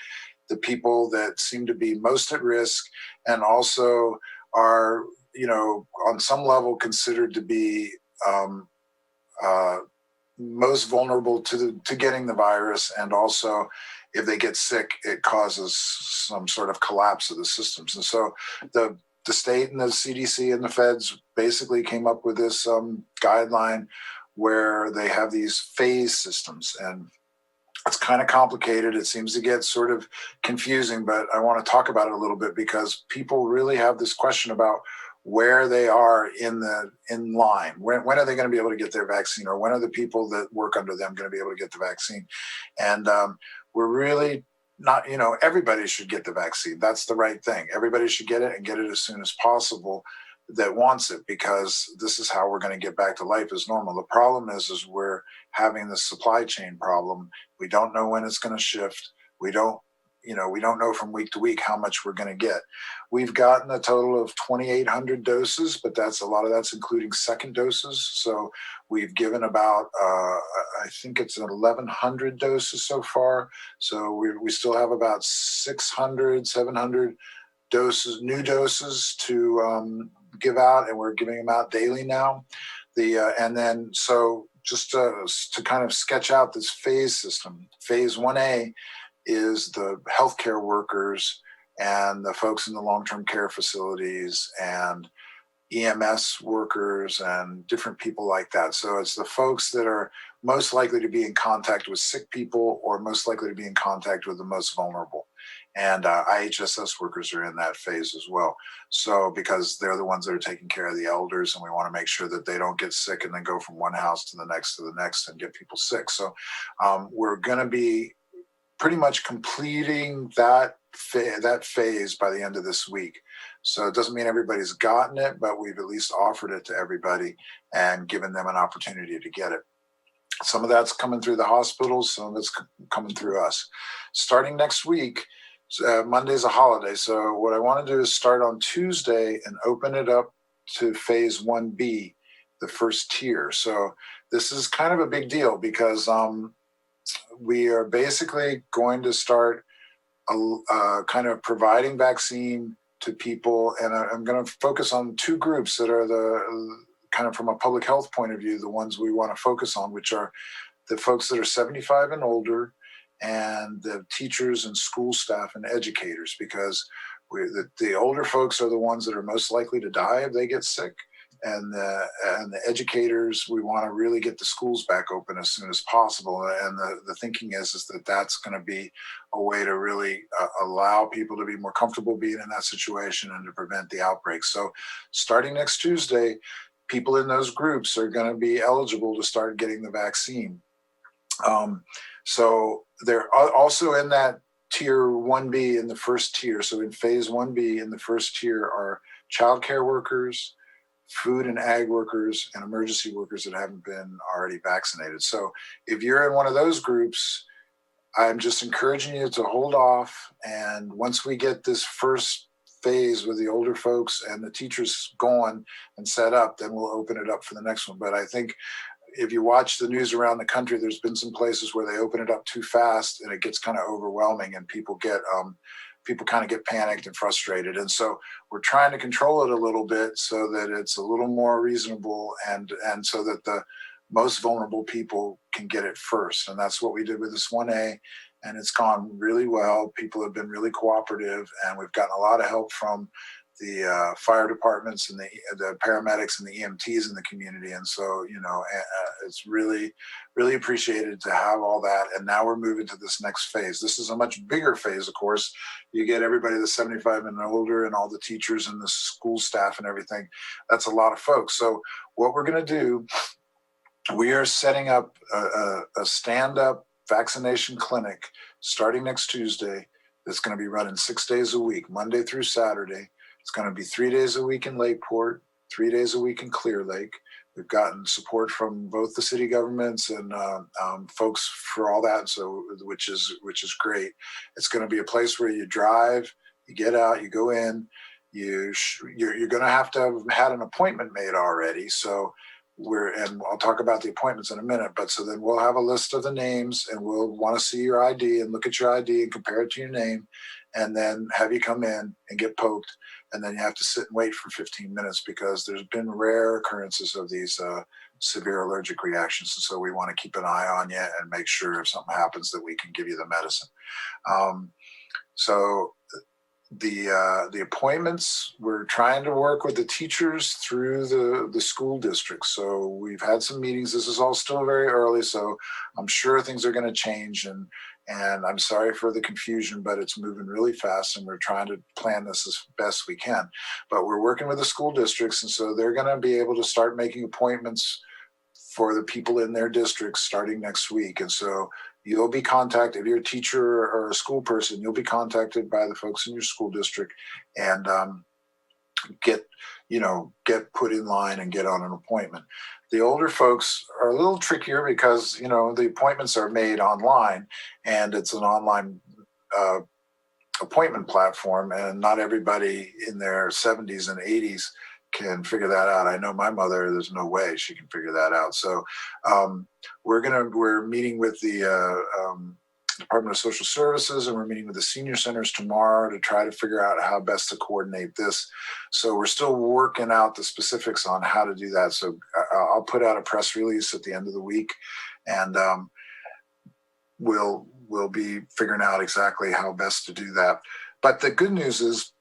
the people that seem to be most at risk and also are, on some level considered to be most vulnerable to getting the virus, and also if they get sick, it causes some sort of collapse of the systems. And so the state and the CDC and the feds basically came up with this guideline where they have these phase systems, and it's kind of complicated. It seems to get sort of confusing, but I want to talk about it a little bit because people really have this question about where they are in line. When are they going to be able to get their vaccine, or when are the people that work under them going to be able to get the vaccine? And we're really not, everybody should get the vaccine. That's the right thing. Everybody should get it and get it as soon as possible that wants it, because this is how we're going to get back to life as normal. The problem is we're having this supply chain problem. We don't know when it's going to shift. We don't know from week to week how much we're going to get. We've gotten a total of 2,800 doses, but a lot of that's including second doses. So we've given about, I think it's 1,100 doses so far. So we still have about 600, 700 doses, new doses to give out, and we're giving them out daily now. And then, so just to kind of sketch out this phase system, phase 1A is the healthcare workers and the folks in the long-term care facilities and EMS workers and different people like that. So it's the folks that are most likely to be in contact with sick people or most likely to be in contact with the most vulnerable. And IHSS workers are in that phase as well. So because they're the ones that are taking care of the elders, and we want to make sure that they don't get sick and then go from one house to the next and get people sick. So we're going to be pretty much completing that phase by the end of this week. So it doesn't mean everybody's gotten it, but we've at least offered it to everybody and given them an opportunity to get it. Some of that's coming through the hospitals, some of it's coming through us. Starting next week, Monday's a holiday, so what I want to do is start on Tuesday and open it up to phase 1B, the first tier. So this is kind of a big deal because we are basically going to start kind of providing vaccine to people, and I'm going to focus on two groups that are the kind of from a public health point of view, the ones we want to focus on, which are the folks that are 75 and older, and the teachers and school staff and educators, because the older folks are the ones that are most likely to die if they get sick. And the educators, we want to really get the schools back open as soon as possible. And the thinking is that that's going to be a way to really allow people to be more comfortable being in that situation and to prevent the outbreak. So starting next Tuesday, people in those groups are going to be eligible to start getting the vaccine. So they're also in that tier 1B in the first tier. So in phase 1B in the first tier are childcare workers, food and ag workers, and emergency workers that haven't been already vaccinated. So if you're in one of those groups, I'm just encouraging you to hold off. And once we get this first phase with the older folks and the teachers going and set up, then we'll open it up for the next one. But I think if you watch the news around the country, there's been some places where they open it up too fast and it gets kind of overwhelming, and people kind of get panicked and frustrated. And so we're trying to control it a little bit so that it's a little more reasonable and so that the most vulnerable people can get it first. And that's what we did with this 1A, and it's gone really well. People have been really cooperative, and we've gotten a lot of help from the fire departments and the paramedics and the EMTs in the community. And so, it's really, really appreciated to have all that. And now we're moving to this next phase. This is a much bigger phase, of course. You get everybody that's 75 and older and all the teachers and the school staff and everything. That's a lot of folks. So what we're going to do, we are setting up a stand-up vaccination clinic starting next Tuesday. That's going to be running 6 days a week, Monday through Saturday. It's going to be 3 days a week in Lakeport, 3 days a week in Clear Lake. We've gotten support from both the city governments and folks for all that, so which is great. It's going to be a place where you drive, you get out, you go in, you're going to have had an appointment made already. So and I'll talk about the appointments in a minute, but so then we'll have a list of the names and we'll want to see your ID and look at your ID and compare it to your name, and then have you come in and get poked. And then you have to sit and wait for 15 minutes because there's been rare occurrences of these severe allergic reactions. And so we want to keep an eye on you and make sure if something happens that we can give you the medicine. So the appointments, we're trying to work with the teachers through the school districts. So we've had some meetings. This is all still very early, so I'm sure things are going to change, and I'm sorry for the confusion, but it's moving really fast and we're trying to plan this as best we can. But we're working with the school districts, and so they're going to be able to start making appointments for the people in their districts starting next week. And so you'll be contacted, if you're a teacher or a school person, you'll be contacted by the folks in your school district and get put in line and get on an appointment. The older folks are a little trickier because, the appointments are made online and it's an online appointment platform, and not everybody in their 70s and 80s can figure that out. I know my mother, there's no way she can figure that out. So we're meeting with the Department of Social Services, and we're meeting with the senior centers tomorrow to try to figure out how best to coordinate this. So we're still working out the specifics on how to do that. So I'll put out a press release at the end of the week, and we'll be figuring out exactly how best to do that. But the good news is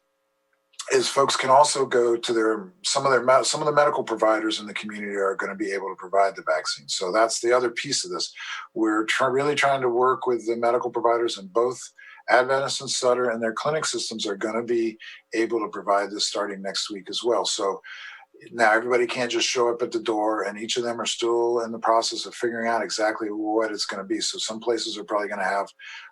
folks can also go to some of the medical providers in the community are going to be able to provide the vaccine. So that's the other piece of this. We're really trying to work with the medical providers, and both Adventist and Sutter and their clinic systems are going to be able to provide this starting next week as well. So now everybody can't just show up at the door, and each of them are still in the process of figuring out exactly what it's going to be. So some places are probably going to have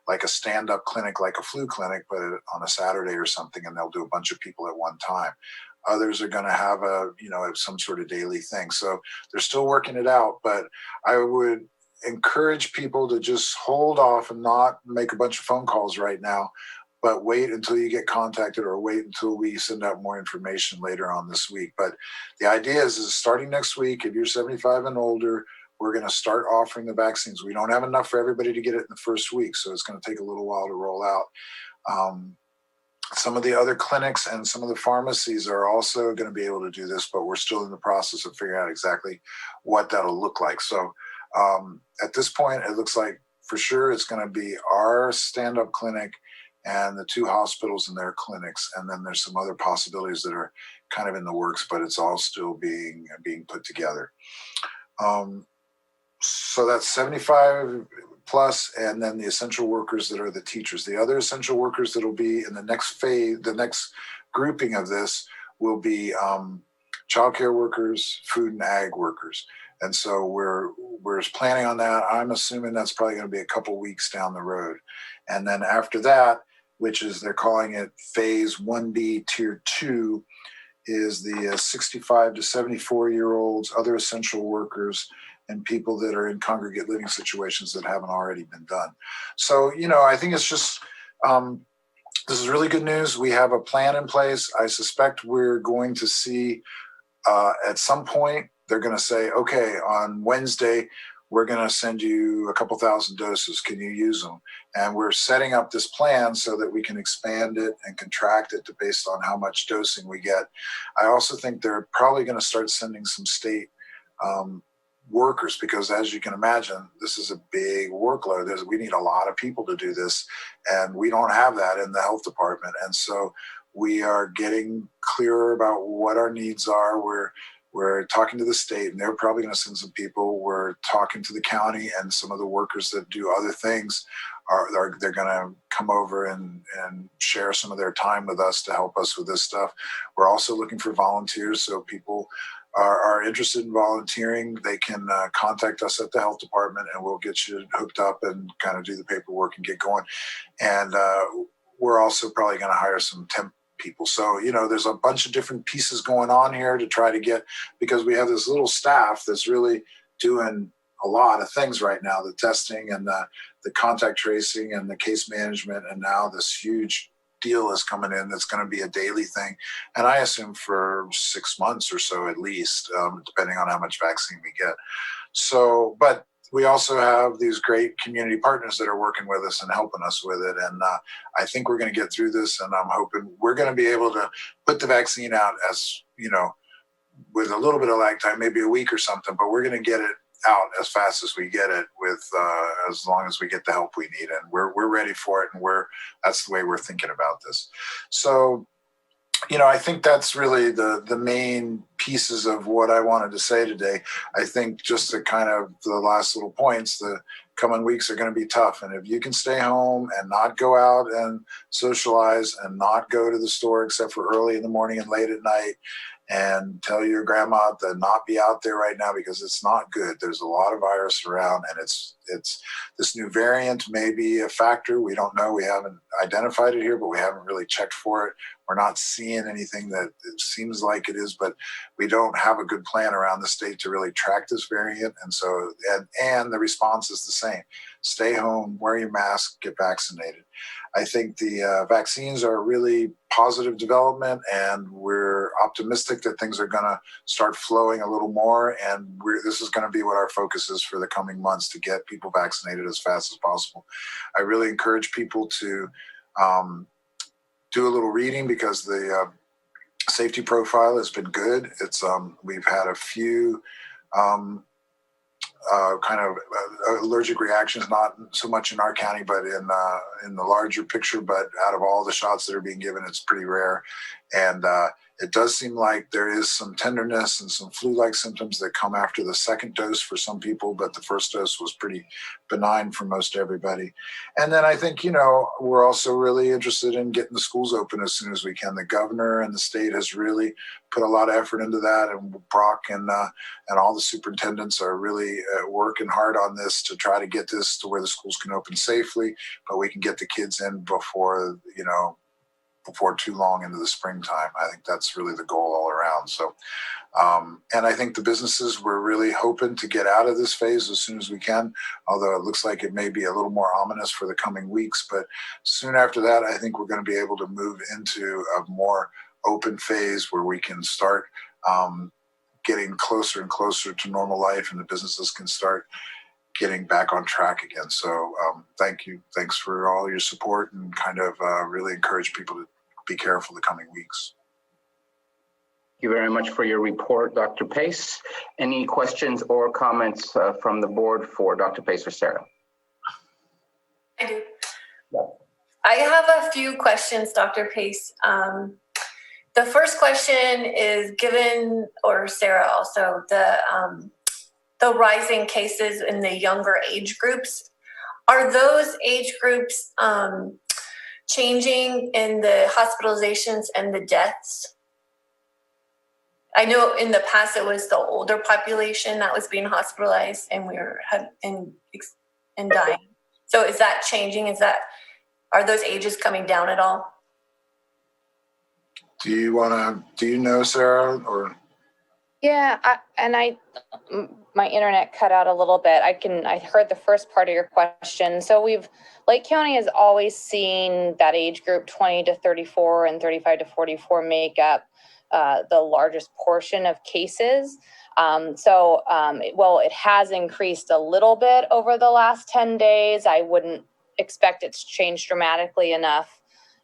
like a stand-up clinic, like a flu clinic, but on a Saturday or something, and they'll do a bunch of people at one time. Others are going to have some sort of daily thing. So they're still working it out, but I would encourage people to just hold off and not make a bunch of phone calls right now, but wait until you get contacted, or wait until we send out more information later on this week. But the idea is starting next week, if you're 75 and older, we're going to start offering the vaccines. We don't have enough for everybody to get it in the first week, so it's going to take a little while to roll out. Some of the other clinics and some of the pharmacies are also going to be able to do this, but we're still in the process of figuring out exactly what that'll look like. So at this point, it looks like for sure it's going to be our stand-up clinic and the two hospitals and their clinics. And then there's some other possibilities that are kind of in the works, but it's all still being put together. So that's 75 plus, and then the essential workers that are the teachers. The other essential workers that'll be in the next phase, the next grouping of this will be childcare workers, food and ag workers. And so we're planning on that. I'm assuming that's probably going to be a couple weeks down the road. And then after that, which is they're calling it phase 1B tier 2, is the 65 to 74-year-olds, other essential workers, and people that are in congregate living situations that haven't already been done. So, I think it's just, this is really good news. We have a plan in place. I suspect we're going to see at some point, they're going to say, okay, on Wednesday, we're going to send you a couple thousand doses. Can you use them? And we're setting up this plan so that we can expand it and contract it based on how much dosing we get. I also think they're probably going to start sending some state workers, because as you can imagine, this is a big workload. We need a lot of people to do this, and we don't have that in the health department. And so we are getting clearer about what our needs are. We're talking to the state, and they're probably going to send some people. We're talking to the county, and some of the workers that do other things they're going to come over and share some of their time with us to help us with this stuff. We're also looking for volunteers, so people are interested in volunteering, they can contact us at the health department, and we'll get you hooked up and kind of do the paperwork and get going. And we're also probably going to hire some temp people. So, there's a bunch of different pieces going on here to try to get, because we have this little staff that's really doing a lot of things right now, the testing and the contact tracing and the case management, and now this huge deal is coming in that's going to be a daily thing. And I assume for 6 months or so at least, depending on how much vaccine we get. So, but we also have these great community partners that are working with us and helping us with it. And I think we're going to get through this, and I'm hoping we're going to be able to put the vaccine out as, with a little bit of lag time, maybe a week or something, but we're going to get it out as fast as we get it, with as long as we get the help we need, and we're ready for it, and that's the way we're thinking about this. So, I think that's really the main pieces of what I wanted to say today. I think just the kind of the last little points, the coming weeks are going to be tough, and if you can stay home and not go out and socialize and not go to the store except for early in the morning and late at night, and tell your grandma to not be out there right now because it's not good. There's a lot of virus around, and it's this new variant may be a factor. We don't know. We haven't identified it here, but we haven't really checked for it. We're not seeing anything that it seems like it is, but we don't have a good plan around the state to really track this variant. And so, and the response is the same. Stay home, wear your mask, get vaccinated. I think the vaccines are a really positive development, and we're optimistic that things are going to start flowing a little more. And this is going to be what our focus is for the coming months, to get people vaccinated as fast as possible. I really encourage people to do a little reading, because the safety profile has been good. It's we've had a few kind of allergic reactions, not so much in our county, but in the larger picture. But out of all the shots that are being given, it's pretty rare. And it does seem like there is some tenderness and some flu-like symptoms that come after the second dose for some people, but the first dose was pretty benign for most everybody. And then I think, we're also really interested in getting the schools open as soon as we can. The governor and the state has really put a lot of effort into that, and Brock and all the superintendents are really working hard on this to try to get this to where the schools can open safely, but we can get the kids in before too long into the springtime. I think that's really the goal all around. So, and I think the businesses, we're really hoping to get out of this phase as soon as we can, although it looks like it may be a little more ominous for the coming weeks. But soon after that, I think we're going to be able to move into a more open phase where we can start getting closer and closer to normal life, and the businesses can start getting back on track again. So thank you. Thanks for all your support, and kind of really encourage people to be careful the coming weeks. Thank you very much for your report, Dr. Pace. Any questions or comments from the board for Dr. Pace or Sarah? I do. Yeah. I have a few questions, Dr. Pace. The first question is given, or Sarah also, the rising cases in the younger age groups. Are those age groups changing in the hospitalizations and the deaths? I know in the past it was the older population that was being hospitalized and and dying. So is that changing? Are those ages coming down at all? Do you know, Sarah, or? Yeah, my internet cut out a little bit. I heard the first part of your question. So Lake County has always seen that age group 20 to 34 and 35 to 44 make up the largest portion of cases. It has increased a little bit over the last 10 days. I wouldn't expect it to change dramatically enough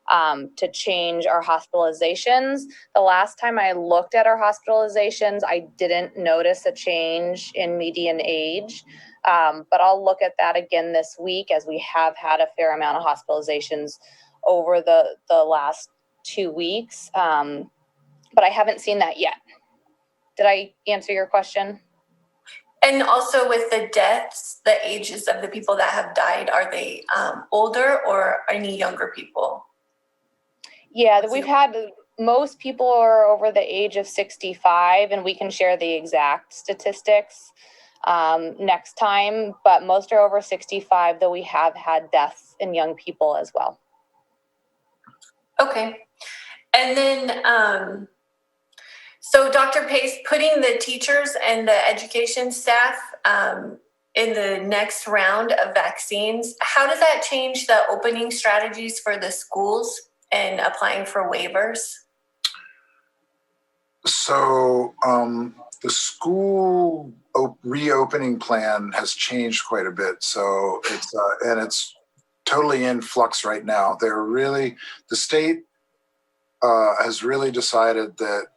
to change our hospitalizations. The last time I looked at our hospitalizations, I didn't notice a change in median age, but I'll look at that again this week, as we have had a fair amount of hospitalizations over the last 2 weeks, but I haven't seen that yet. Did I answer your question? And also with the deaths, the ages of the people that have died, are they older or any younger people? Yeah, we've had most people are over the age of 65, and we can share the exact statistics next time, but most are over 65, though we have had deaths in young people as well. Okay. And then, so Dr. Pace, putting the teachers and the education staff in the next round of vaccines, how does that change the opening strategies for the schools? and applying for waivers? So the school reopening plan has changed quite a bit. So it's totally in flux right now. The state has really decided that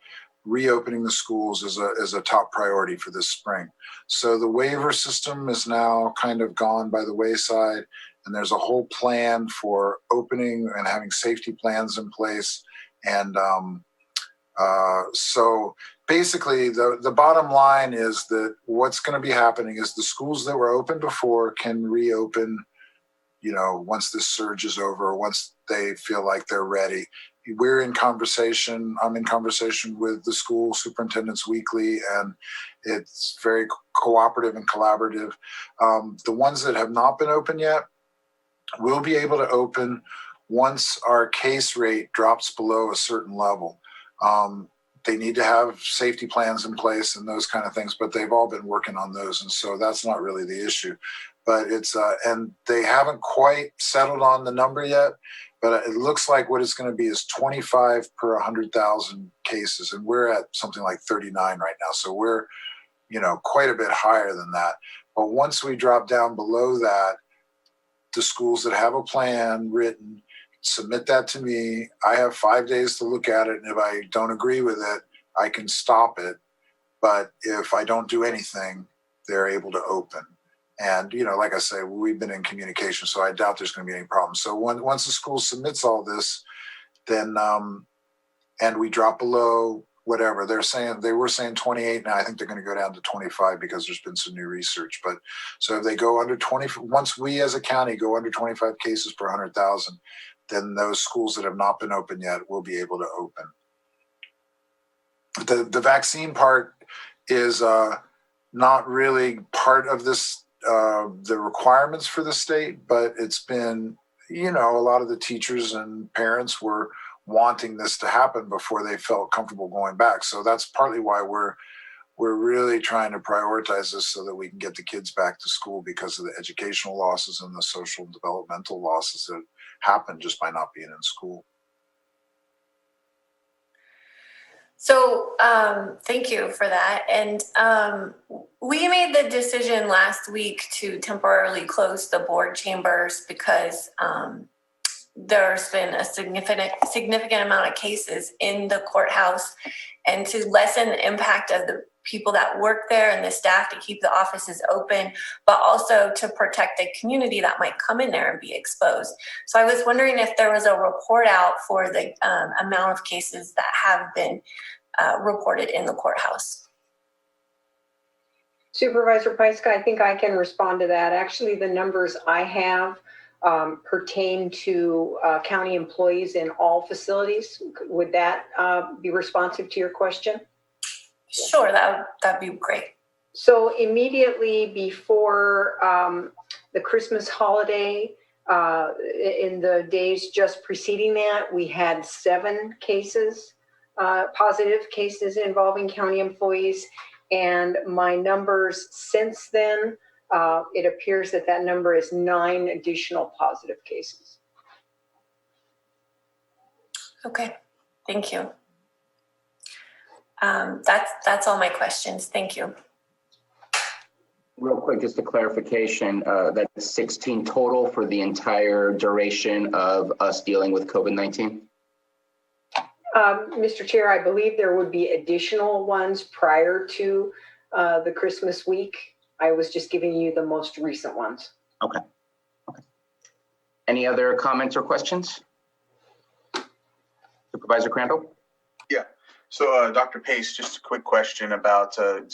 reopening the schools is a top priority for this spring. So the waiver system is now kind of gone by the wayside, and there's a whole plan for opening and having safety plans in place. And so basically the bottom line is that what's going to be happening is the schools that were open before can reopen, once this surge is over, once they feel like they're ready. We're in conversation. I'm in conversation with the school superintendents weekly, and it's very cooperative and collaborative. The ones that have not been open yet will be able to open once our case rate drops below a certain level. They need to have safety plans in place and those kind of things, but they've all been working on those. And so that's not really the issue, but and they haven't quite settled on the number yet, but it looks like what it's going to be is 25 per 100,000 cases. And we're at something like 39 right now. So we're, quite a bit higher than that. But once we drop down below that, the schools that have a plan written, submit that to me. I have 5 days to look at it, and if I don't agree with it, I can stop it. But if I don't do anything, they're able to open. And, like I say, we've been in communication, so I doubt there's going to be any problems. So once the school submits all this, then, and we drop below whatever, they were saying 28, now I think they're going to go down to 25 because there's been some new research. But so if they go under 20, once we as a county go under 25 cases per 100,000, then those schools that have not been open yet will be able to open. The vaccine part is not really part of this, the requirements for the state, but it's been, a lot of the teachers and parents were wanting this to happen before they felt comfortable going back. So that's partly why we're really trying to prioritize this so that we can get the kids back to school because of the educational losses and the social and developmental losses that happen just by not being in school. So thank you for that. And we made the decision last week to temporarily close the board chambers because there's been a significant amount of cases in the courthouse, and to lessen the impact of the people that work there and the staff to keep the offices open, but also to protect the community that might come in there and be exposed. So I was wondering if there was a report out for the amount of cases that have been reported in the courthouse. Supervisor Pyska, I think I can respond to that. Actually, the numbers I have pertain to county employees in all facilities. Would that be responsive to your question? Sure, that'd be great. So immediately before the Christmas holiday, in the days just preceding that, we had 7 cases, positive cases involving county employees. And my numbers since then, it appears that number is 9 additional positive cases. Okay, thank you. That's all my questions. Thank you. Real quick, just a clarification, that's 16 total for the entire duration of us dealing with COVID-19? Mr. Chair, I believe there would be additional ones prior to the Christmas week. I was just giving you the most recent ones. Okay. Any other comments or questions? Supervisor Crandall? Yeah. So, Dr. Pace, just a quick question about, I'm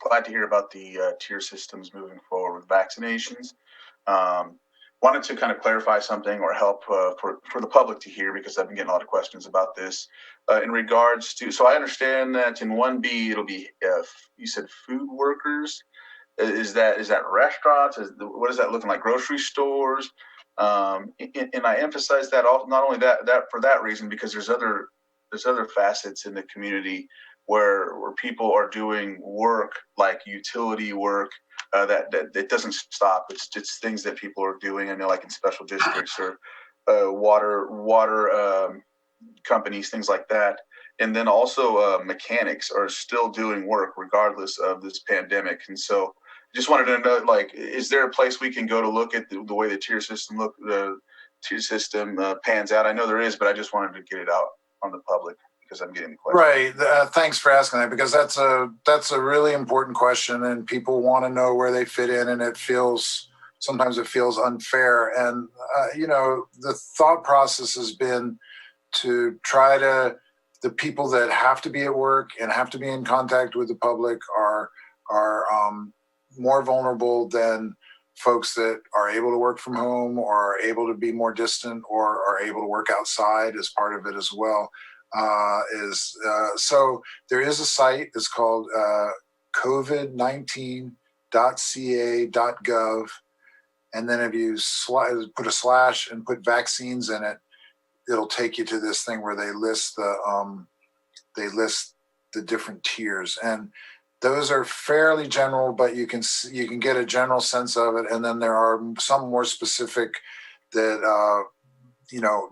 glad to hear about the tier systems moving forward with vaccinations. Wanted to kind of clarify something or help for the public to hear, because I've been getting a lot of questions about this in regards to, so I understand that in 1B, it'll be, you said food workers. Is that restaurants? What is that looking like? Grocery stores? And I emphasize that not only that for that reason, because there's other facets in the community where people are doing work like utility work that doesn't stop. It's things that people are doing. I know, like in special districts or water companies, things like that. And then also mechanics are still doing work regardless of this pandemic. And so just wanted to know, like, is there a place we can go to look at the way the tier system pans out? I know there is, but I just wanted to get it out on the public because I'm getting the question. Right. Thanks for asking that, because that's a really important question, and people want to know where they fit in, and sometimes it feels unfair. And the thought process has been to try to, the people that have to be at work and have to be in contact with the public are more vulnerable than folks that are able to work from home or are able to be more distant or are able to work outside as part of it as well. So there is a site. It's called covid19.ca.gov. And then if you put a slash and put vaccines in it, it'll take you to this thing where they list the different tiers. And those are fairly general, but you can get a general sense of it. And then there are some more specific that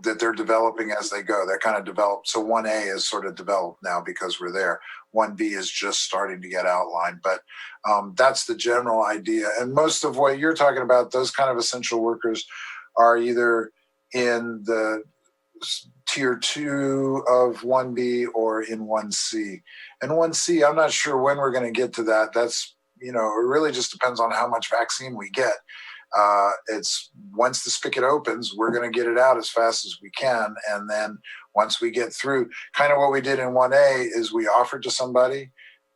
that they're developing as they go. They're kind of developed. So 1A is sort of developed now because we're there. 1B is just starting to get outlined, but that's the general idea. And most of what you're talking about, those kind of essential workers are either in the tier 2 of 1B or in 1C. And 1C, I'm not sure when we're going to get to that. That's, it really just depends on how much vaccine we get. It's once the spigot opens, we're going to get it out as fast as we can. And then once we get through, kind of what we did in 1A is we offered to somebody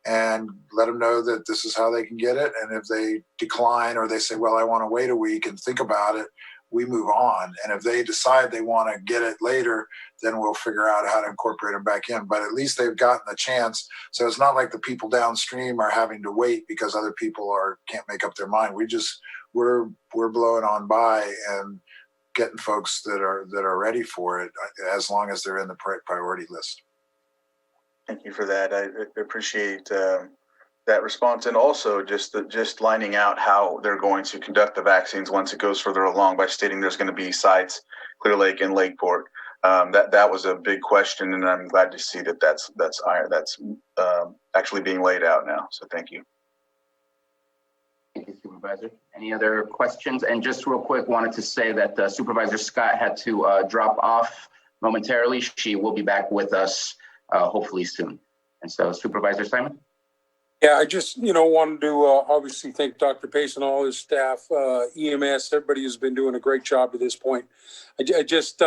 and let them know that this is how they can get it. And if they decline or they say, well, I want to wait a week and think about it, we move on. And if they decide they want to get it later, then we'll figure out how to incorporate them back in. But at least they've gotten the chance. So it's not like the people downstream are having to wait because other people can't make up their mind. We're blowing on by and getting folks that are ready for it as long as they're in the priority list. Thank you for that. I appreciate that response, and also just lining out how they're going to conduct the vaccines once it goes further along by stating there's going to be sites, Clear Lake and Lakeport. That was a big question, and I'm glad to see that's actually being laid out now. So thank you. Thank you, Supervisor. Any other questions? And just real quick, wanted to say that Supervisor Scott had to drop off momentarily. She will be back with us hopefully soon. And so, Supervisor Simon? Yeah, I just, wanted to obviously thank Dr. Pace and all his staff, EMS, everybody has been doing a great job to this point. I just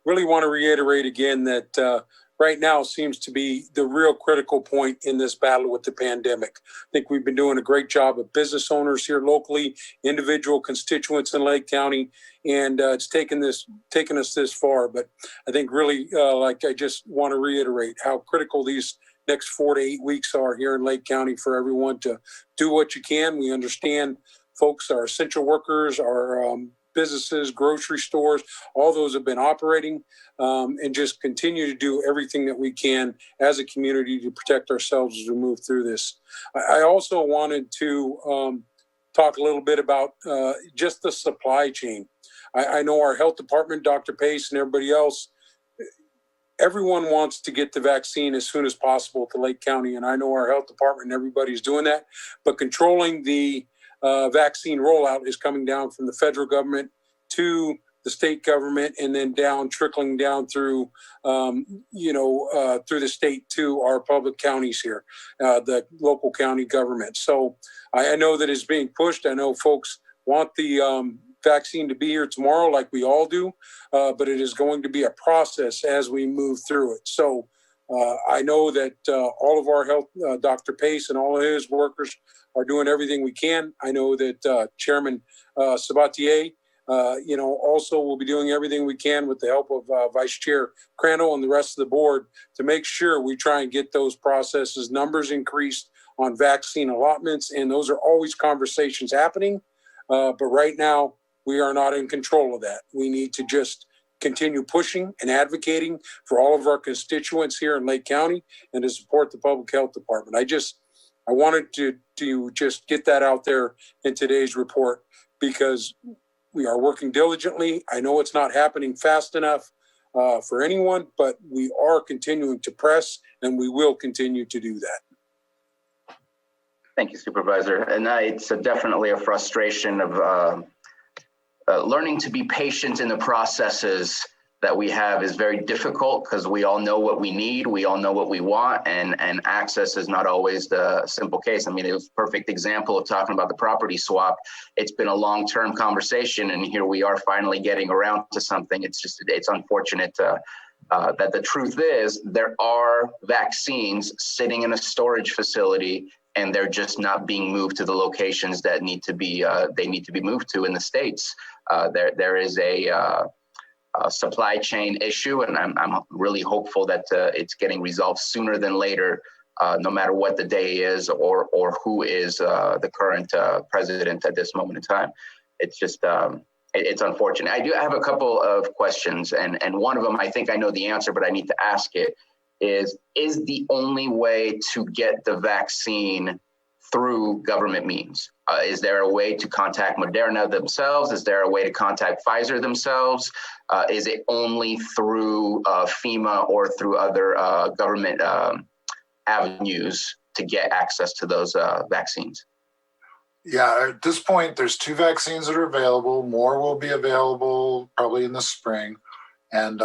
really want to reiterate again that right now seems to be the real critical point in this battle with the pandemic. I think we've been doing a great job of business owners here locally, individual constituents in Lake County, and it's taken us this far. But I think really, I just want to reiterate how critical these next 4 to 8 weeks are here in Lake County for everyone to do what you can. We understand folks are essential workers, our businesses, grocery stores, all those have been operating, and just continue to do everything that we can as a community to protect ourselves as we move through this. I also wanted to talk a little bit about just the supply chain. I know our health department, Dr. Pace and everybody else, everyone wants to get the vaccine as soon as possible to Lake County. And I know our health department and everybody's doing that, but controlling the vaccine rollout is coming down from the federal government to the state government and then trickling down through, through the state to our public counties here, the local county government. So I know that it's being pushed. I know folks want the vaccine to be here tomorrow like we all do, but it is going to be a process as we move through it. So I know that all of our health, Dr. Pace and all of his workers are doing everything we can. I know that Chairman Sabatier, also will be doing everything we can with the help of Vice Chair Crandall and the rest of the board to make sure we try and get those processes, numbers increased on vaccine allotments. And those are always conversations happening. But right now, we are not in control of that. We need to just continue pushing and advocating for all of our constituents here in Lake County and to support the public health department. I wanted to just get that out there in today's report because We are working diligently. I know it's not happening fast enough for anyone, but we are continuing to press, and we will continue to do that. Thank you, Supervisor. And it's definitely a frustration of learning to be patient in the processes that we have is very difficult because we all know what we need, we all know what we want, and access is not always the simple case. I mean, it was a perfect example of talking about the property swap. It's been a long-term conversation, and here we are finally getting around to something. It's unfortunate that the truth is there are vaccines sitting in a storage facility, and they're just not being moved to the locations that need to be moved to in the States. There is a supply chain issue, and I'm really hopeful that it's getting resolved sooner than later, no matter what the day is or who is the current president at this moment in time. It's just it's unfortunate. I do have a couple of questions, and one of them I think I know the answer, but I need to ask it. Is the only way to get the vaccine through government means? Is there a way to contact Moderna themselves? Is there a way to contact Pfizer themselves? Is it only through FEMA or through other government avenues to get access to those vaccines? Yeah, at this point, there's 2 vaccines that are available. More will be available probably in the spring. And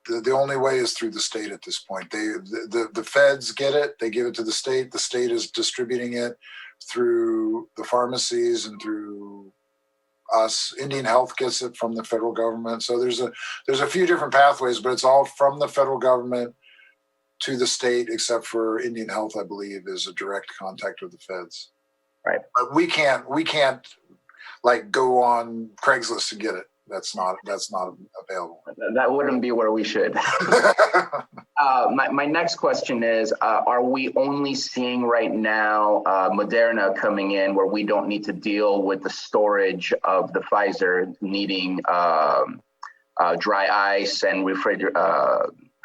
the only way is through the state at this point. The feds get it, they give it to the state is distributing it through the pharmacies and through us. Indian Health gets it from the federal government. So there's a few different pathways, but it's all from the federal government to the state, except for Indian Health, I believe, is a direct contact with the feds. Right. But we can't like go on Craigslist and get it. That's not available. That wouldn't be where we should. My next question is, are we only seeing right now Moderna coming in where we don't need to deal with the storage of the Pfizer needing dry ice and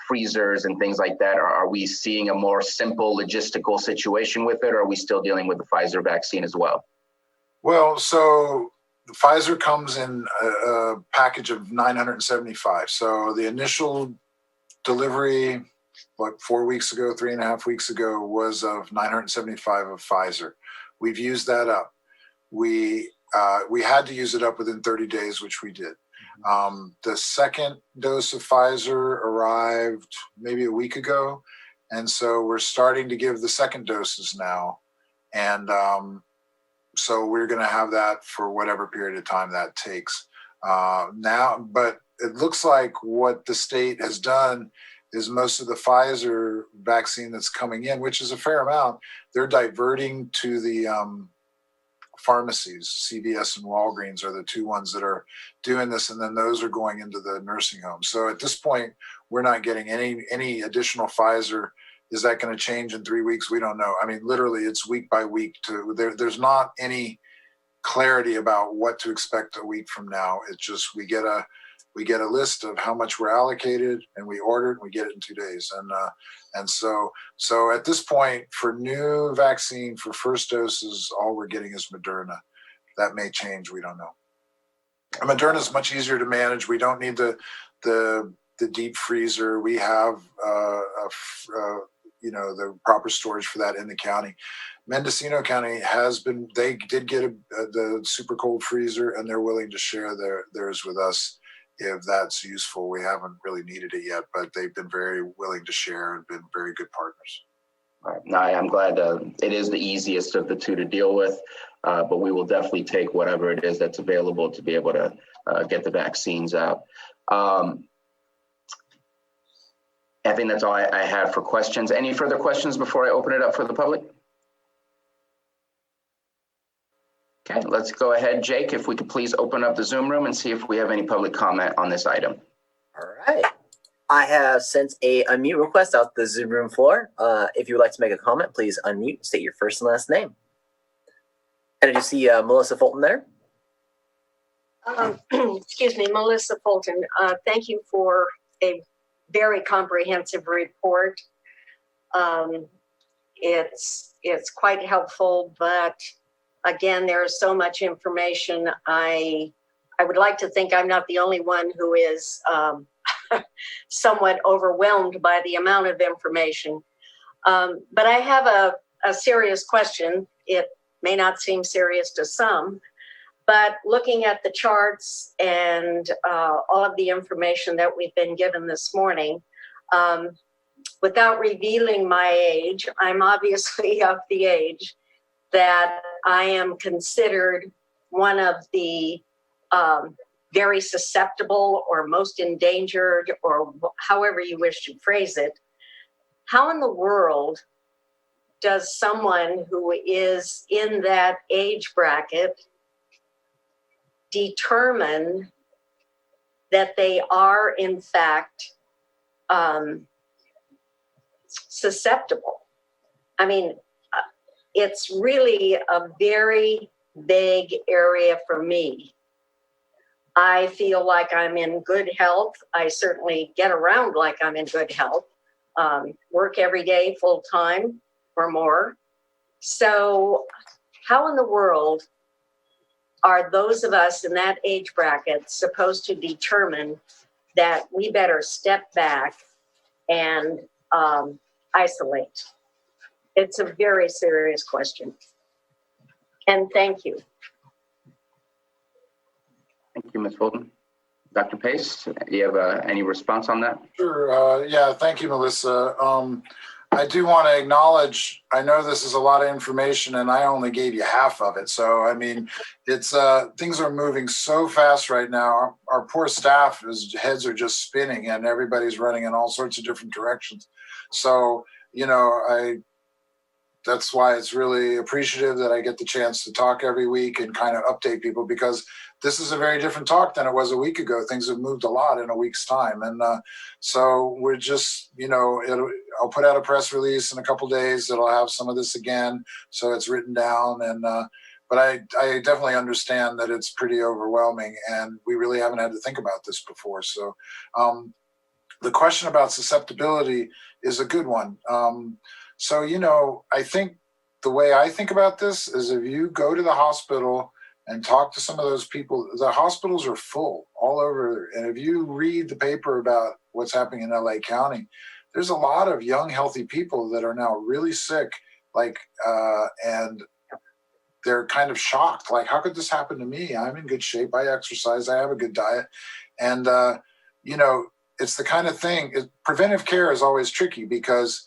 freezers and things like that? Or are we seeing a more simple logistical situation with it? Or are we still dealing with the Pfizer vaccine as well? Well, so the Pfizer comes in a package of 975. So the initial delivery, 4 weeks ago, 3.5 weeks ago, was of 975 of Pfizer. We've used that up. We had to use it up within 30 days, which we did. The second dose of Pfizer arrived maybe a week ago. And so we're starting to give the second doses now. And so we're going to have that for whatever period of time that takes now. But it looks like what the state has done is most of the Pfizer vaccine that's coming in, which is a fair amount, they're diverting to the pharmacies. CVS and Walgreens are the 2 ones that are doing this, and then those are going into the nursing homes. So at this point, we're not getting any additional Pfizer. Is that going to change in 3 weeks? We don't know. I mean, literally, it's week by week. There's not any clarity about what to expect a week from now. It's just we get a list of how much we're allocated, and we order it, and we get it in 2 days. And so at this point, for new vaccine for first doses, all we're getting is Moderna. That may change. We don't know. And Moderna is much easier to manage. We don't need the deep freezer. We have the proper storage for that in the county. Mendocino County they did get the super cold freezer, and they're willing to share theirs with us if that's useful. We haven't really needed it yet, but they've been very willing to share and been very good partners. All right. No, I'm glad it is the easiest of the 2 to deal with, but we will definitely take whatever it is that's available to be able to get the vaccines out. I think that's all I had for questions. Any further questions before I open it up for the public? Okay, let's go ahead. Jake, if we could please open up the Zoom room and see if we have any public comment on this item. All right. I have sent a unmute request out the Zoom room floor. If you would like to make a comment, please unmute, state your first and last name. And did you see Melissa Fulton there? Excuse me, Melissa Fulton. Thank you for a very comprehensive report. It's quite helpful, but again, there is so much information. I I would like to think I'm not the only one who is somewhat overwhelmed by the amount of information. But I have a serious question. It may not seem serious to some, but looking at the charts and all of the information that we've been given this morning, without revealing my age, I'm obviously of the age that I am considered one of the very susceptible or most endangered, or however you wish to phrase it. How in the world does someone who is in that age bracket determine that they are in fact susceptible? I mean, it's really a very vague area for me. I feel like I'm in good health. I certainly get around like I'm in good health. Work every day full time or more. So how in the world are those of us in that age bracket supposed to determine that we better step back and isolate? It's a very serious question. And thank you. Thank you, Ms. Fulton. Dr. Pace, do you have any response on that? Sure. Yeah, thank you, Melissa. I do want to acknowledge, I know this is a lot of information and I only gave you half of it. So, I mean, it's things are moving so fast right now. Our poor staff, heads are just spinning and everybody's running in all sorts of different directions. So, you know, that's why it's really appreciative that I get the chance to talk every week and kind of update people, because this is a very different talk than it was a week ago. Things have moved a lot in a week's time. And so we're just, you know, I'll put out a press release in a couple days that'll have some of this again, so it's written down. And but I definitely understand that it's pretty overwhelming and we really haven't had to think about this before. So the question about susceptibility is a good one. So, you know, I think the way I think about this is if you go to the hospital and talk to some of those people, the hospitals are full all over. And if you read the paper about what's happening in LA County, there's a lot of young, healthy people that are now really sick, like, and they're kind of shocked. Like, how could this happen to me? I'm in good shape. I exercise. I have a good diet. And, you know, it's the kind of thing, preventive care is always tricky, because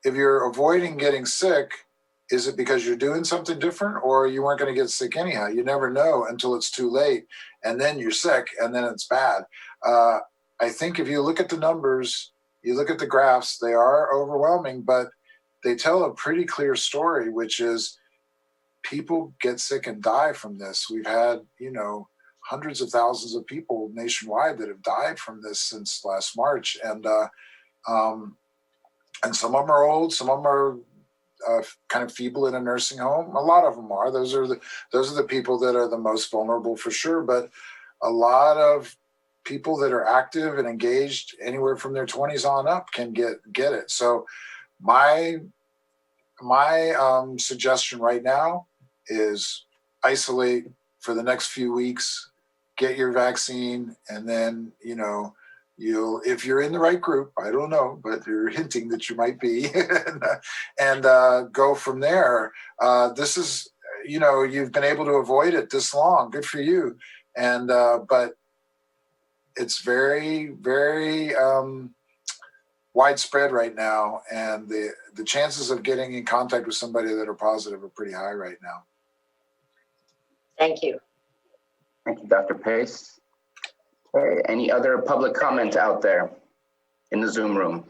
if you're avoiding getting sick, is it because you're doing something different or you weren't going to get sick anyhow? You never know until it's too late, and then you're sick and then it's bad. I think if you look at the numbers, you look at the graphs, they are overwhelming, but they tell a pretty clear story, which is people get sick and die from this. We've had, you know, hundreds of thousands of people nationwide that have died from this since last March. And some of them are old, some of them are kind of feeble in a nursing home. A lot of them are. Those are the people that are the most vulnerable for sure. But a lot of people that are active and engaged anywhere from their 20s on up can get it. So my suggestion right now is isolate for the next few weeks, get your vaccine, and then, you know, if you're in the right group, I don't know, but you're hinting that you might be, and go from there. This is, you know, you've been able to avoid it this long. Good for you. And but it's very, very widespread right now, and the chances of getting in contact with somebody that are positive are pretty high right now. Thank you. Thank you, Dr. Pace. Okay, any other public comment out there in the Zoom room?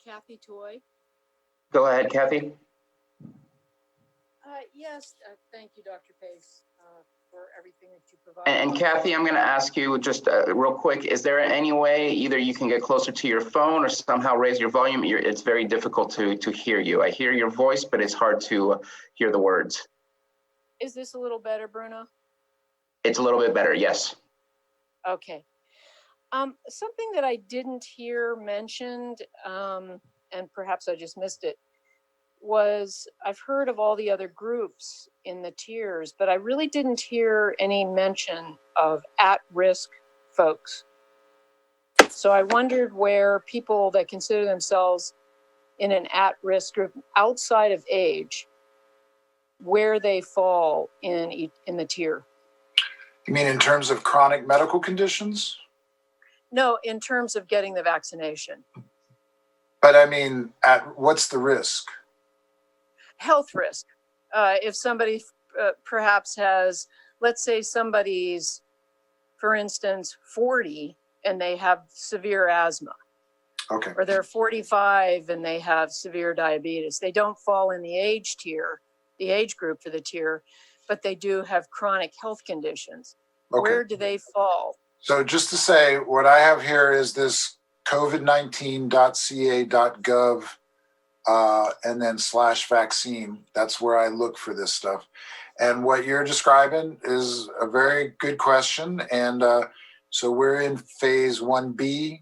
Kathy Toy. Go ahead, Kathy. Yes, thank you, Dr. Pace, for everything that you provide. And Kathy, I'm going to ask you just real quick, is there any way either you can get closer to your phone or somehow raise your volume? It's very difficult to hear you. I hear your voice, but it's hard to hear the words. Is this a little better, Bruno? It's a little bit better, yes. Okay. Something that I didn't hear mentioned, and perhaps I just missed it. was I've heard of all the other groups in the tiers, but I really didn't hear any mention of at-risk folks. So I wondered where people that consider themselves in an at-risk group outside of age, where they fall in the tier. You mean in terms of chronic medical conditions? No, in terms of getting the vaccination. But I mean, what's the risk? Health risk. If somebody perhaps has, let's say somebody's, for instance, 40 and they have severe asthma. Okay. Or they're 45 and they have severe diabetes. They don't fall in the age tier, the age group for the tier, but they do have chronic health conditions. Okay. Where do they fall? So just to say, what I have here is this covid19.ca.gov and then /vaccine. That's where I look for this stuff. And what you're describing is a very good question. And so we're in phase 1B,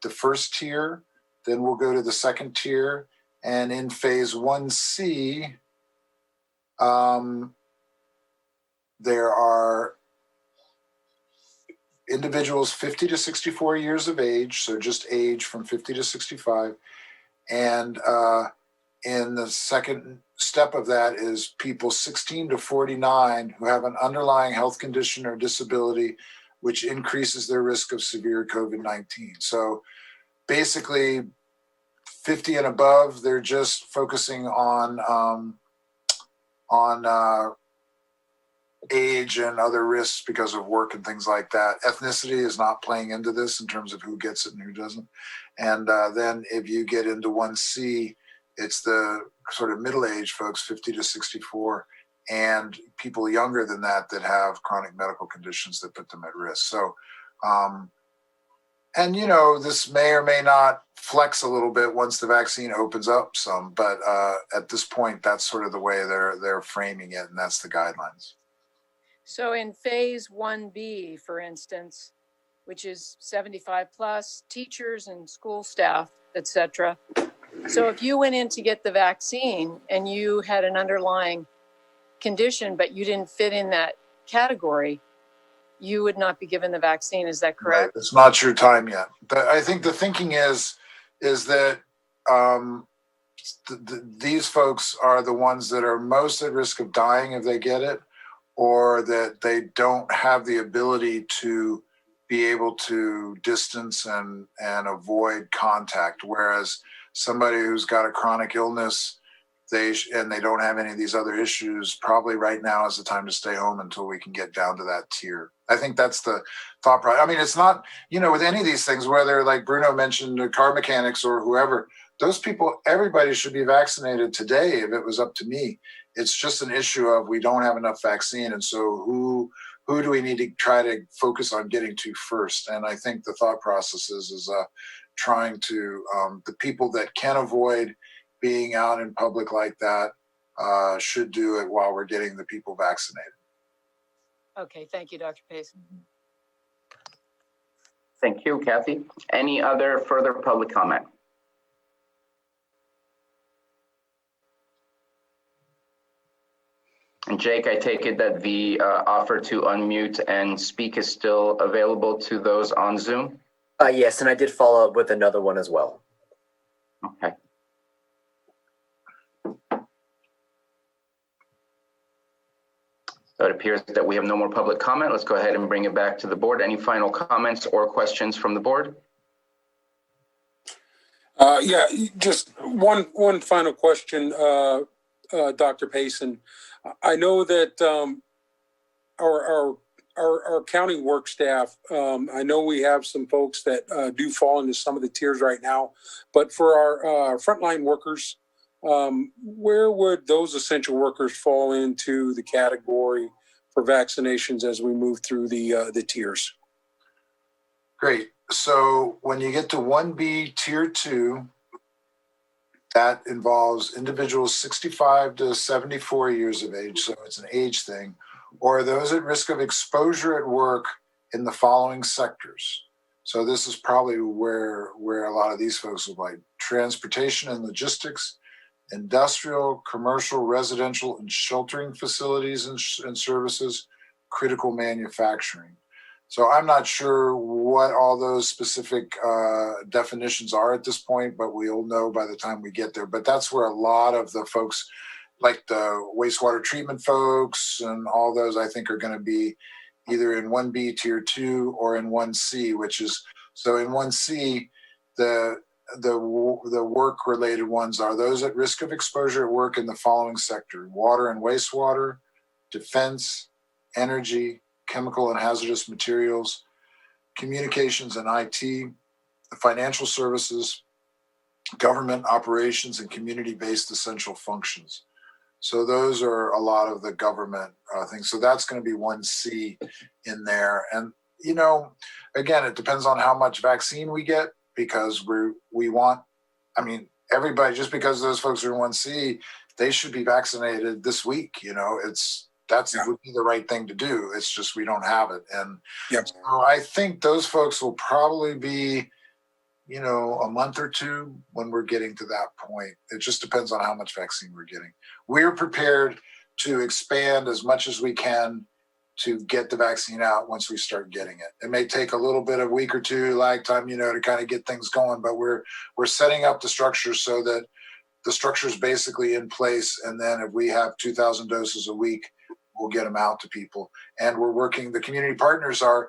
the first tier, then we'll go to the second tier. And in phase 1C, there are individuals 50 to 64 years of age, so just age from 50 to 65. And in the second step of that is people 16 to 49 who have an underlying health condition or disability which increases their risk of severe COVID-19. So basically 50 and above, they're just focusing on age and other risks because of work and things like that. Ethnicity is not playing into this in terms of who gets it and who doesn't. And then if you get into 1C, it's the sort of middle-aged folks, 50 to 64, and people younger than that that have chronic medical conditions that put them at risk. So, and you know, this may or may not flex a little bit once the vaccine opens up some, but at this point, that's sort of the way they're framing it, and that's the guidelines. So in phase 1B, for instance, which is 75 plus, teachers and school staff, etc. So if you went in to get the vaccine and you had an underlying condition, but you didn't fit in that category, you would not be given the vaccine. Is that correct? Right. It's not your time yet. I think the thinking is that these folks are the ones that are most at risk of dying if they get it, or that they don't have the ability to be able to distance and avoid contact. Whereas somebody who's got a chronic illness, and they don't have any of these other issues, probably right now is the time to stay home until we can get down to that tier. I think that's the thought process. I mean, it's not, you know, with any of these things, whether like Bruno mentioned the car mechanics or whoever, those people, everybody should be vaccinated today if it was up to me. It's just an issue of we don't have enough vaccine. And so who do we need to try to focus on getting to first? And I think the thought process is trying to, the people that can avoid being out in public like that should do it while we're getting the people vaccinated. Okay, thank you, Dr. Pace. Thank you, Kathy. Any other further public comment? And Jake, I take it that the offer to unmute and speak is still available to those on Zoom? Yes, and I did follow up with another one as well. Okay. So it appears that we have no more public comment. Let's go ahead and bring it back to the board. Any final comments or questions from the board? Yeah, just one final question, Dr. Payson. I know that our county work staff, I know we have some folks that do fall into some of the tiers right now, but for our frontline workers, where would those essential workers fall into the category for vaccinations as we move through the tiers? Great. So when you get to 1B tier 2, that involves individuals 65 to 74 years of age, so it's an age thing, or those at risk of exposure at work in the following sectors. So this is probably where a lot of these folks will like transportation and logistics, industrial, commercial, residential, and sheltering facilities and services, critical manufacturing. So I'm not sure what all those specific definitions are at this point, but we'll know by the time we get there. But that's where a lot of the folks, like the wastewater treatment folks and all those, I think are going to be either in 1B tier 2 or in 1C, which is, so in 1C, the work related ones are those at risk of exposure at work in the following sector: water and wastewater, defense, energy, chemical and hazardous materials, communications and IT, financial services, government operations, and community-based essential functions. So those are a lot of the government things. So that's going to be 1C in there. And, you know, again, it depends on how much vaccine we get, because we want, I mean, everybody, just because those folks are in 1C, they should be vaccinated this week. You know, would be the right thing to do. It's just we don't have it. And so I think those folks will probably be, you know, a month or two when we're getting to that point. It just depends on how much vaccine we're getting. We're prepared to expand as much as we can to get the vaccine out once we start getting it. It may take a little bit, a week or two lag time, you know, to kind of get things going, but we're setting up the structure so that the structure is basically in place. And then if we have 2,000 doses a week, we'll get them out to people. And we're working, the community partners are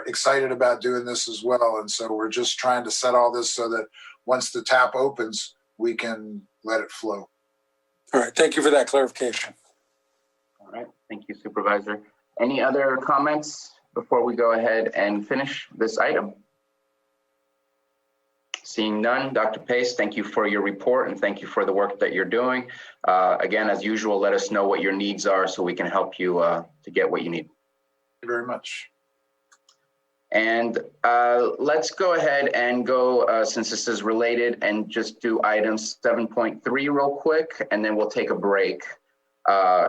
excited about doing this as well. And so we're just trying to set all this so that once the tap opens, we can let it flow. All right, thank you for that clarification. All right, thank you, Supervisor. Any other comments before we go ahead and finish this item? Seeing none, Dr. Pace, thank you for your report and thank you for the work that you're doing. Again, as usual, let us know what your needs are so we can help you to get what you need. Thank you very much. And let's go ahead and go, since this is related, and just do items 7.3 real quick, and then we'll take a break.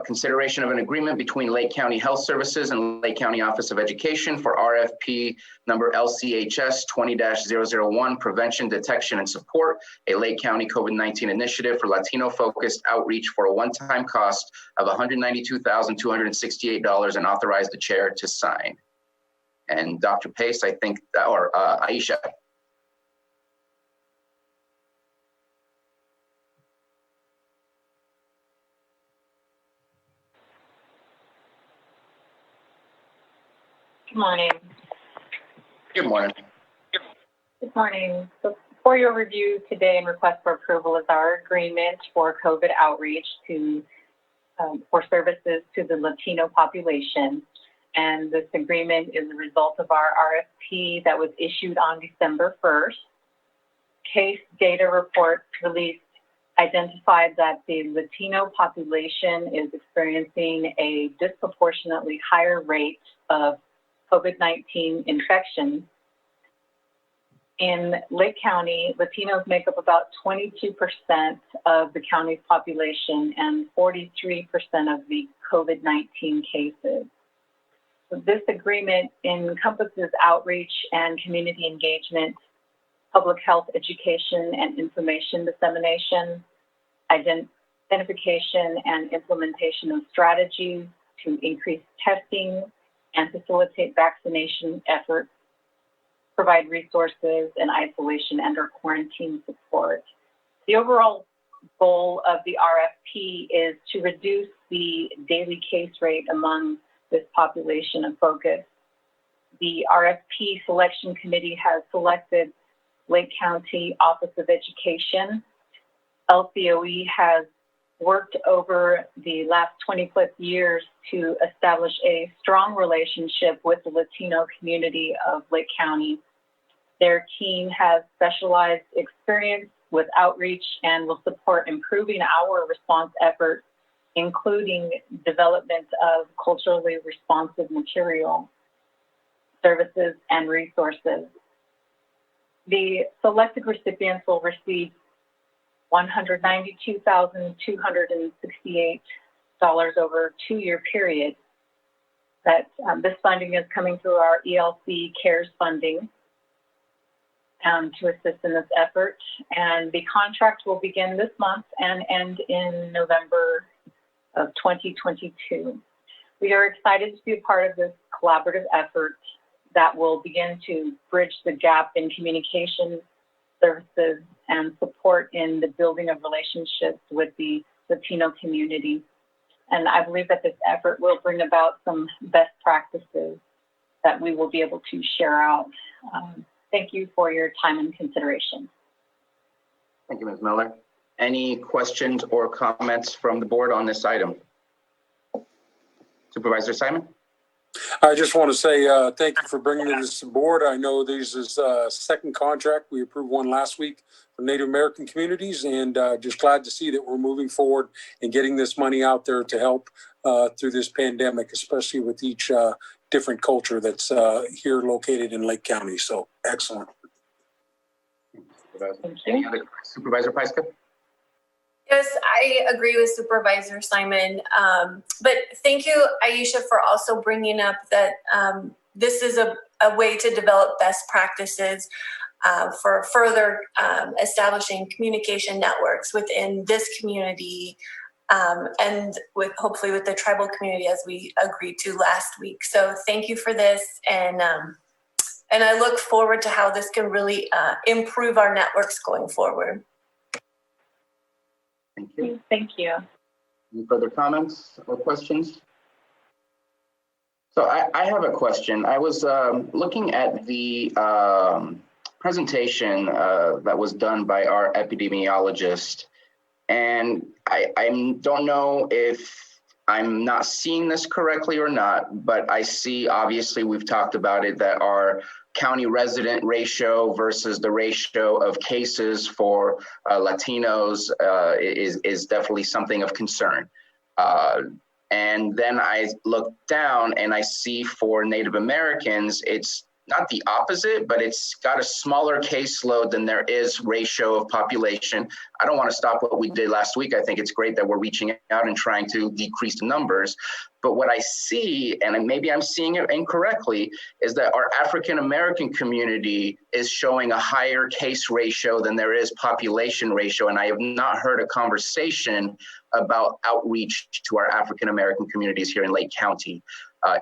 Consideration of an agreement between Lake County Health Services and Lake County Office of Education for RFP number LCHS 20-001, Prevention, Detection, and Support, a Lake County COVID-19 initiative for Latino-focused outreach for a one-time cost of $192,268, and authorize the chair to sign. And Dr. Pace, I think, or Aisha. Good morning. Good morning. Good morning. So for your review today and request for approval is our agreement for COVID outreach for services to the Latino population. And this agreement is a result of our RFP that was issued on December 1st. Case data report released identified that the Latino population is experiencing a disproportionately higher rate of COVID-19 infection. In Lake County, Latinos make up about 22% of the county's population and 43% of the COVID-19 cases. So this agreement encompasses outreach and community engagement, public health education and information dissemination, identification and implementation of strategies to increase testing and facilitate vaccination efforts, provide resources and isolation and/or quarantine support. The overall goal of the RFP is to reduce the daily case rate among this population of focus. The RFP selection committee has selected Lake County Office of Education. LCOE has worked over the last 20 plus years to establish a strong relationship with the Latino community of Lake County. Their team has specialized experience with outreach and will support improving our response efforts, including development of culturally responsive material, services, and resources. The selected recipients will receive $192,268 over a 2-year period. That this funding is coming through our ELC CARES funding. to assist in this effort. And the contract will begin this month and end in November of 2022. We are excited to be a part of this collaborative effort that will begin to bridge the gap in communication services and support in the building of relationships with the Latino community. And I believe that this effort will bring about some best practices that we will be able to share out. Thank you for your time and consideration. Thank you, Ms. Miller. Any questions or comments from the board on this item? Supervisor Simon? I just want to say thank you for bringing this to the board. I know this is a second contract. We approved one last week for Native American communities, and just glad to see that we're moving forward and getting this money out there to help through this pandemic, especially with each different culture that's here located in Lake County. So excellent. Any other, Supervisor Pyska? Yes, I agree with Supervisor Simon. But thank you, Aisha, for also bringing up that this is a way to develop best practices for further establishing communication networks within this community and with hopefully with the tribal community as we agreed to last week. So thank you for this, and I look forward to how this can really improve our networks going forward. Thank you. Thank you. Any further comments or questions? So I have a question. I was looking at the presentation that was done by our epidemiologist, and I don't know if I'm not seeing this correctly or not, but I see, obviously, we've talked about it, that our county resident ratio versus the ratio of cases for Latinos is definitely something of concern. And then I look down and I see for Native Americans, it's not the opposite, but it's got a smaller caseload than there is ratio of population. I don't want to stop what we did last week. I think it's great that we're reaching out and trying to decrease the numbers. But what I see, and maybe I'm seeing it incorrectly, is that our African-American community is showing a higher case ratio than there is population ratio. And I have not heard a conversation about outreach to our African-American communities here in Lake County.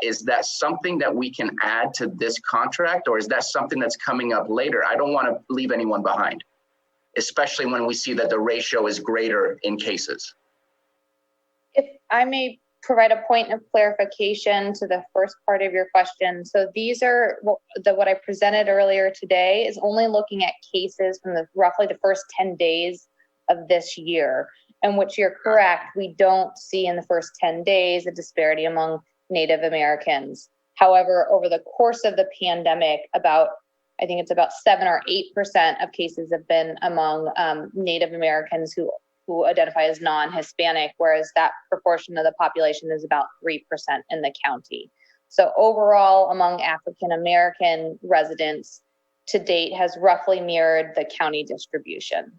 Is that something that we can add to this contract, or is that something that's coming up later? I don't want to leave anyone behind, especially when we see that the ratio is greater in cases. If I may provide a point of clarification to the first part of your question. So these are what I presented earlier today is only looking at cases from roughly the first 10 days of this year, in which you're correct, we don't see in the first 10 days a disparity among Native Americans. However, over the course of the pandemic, I think it's about 7 or 8% of cases have been among Native Americans who identify as non-Hispanic, whereas that proportion of the population is about 3% in the county. So overall, among African American residents, to date has roughly mirrored the county distribution.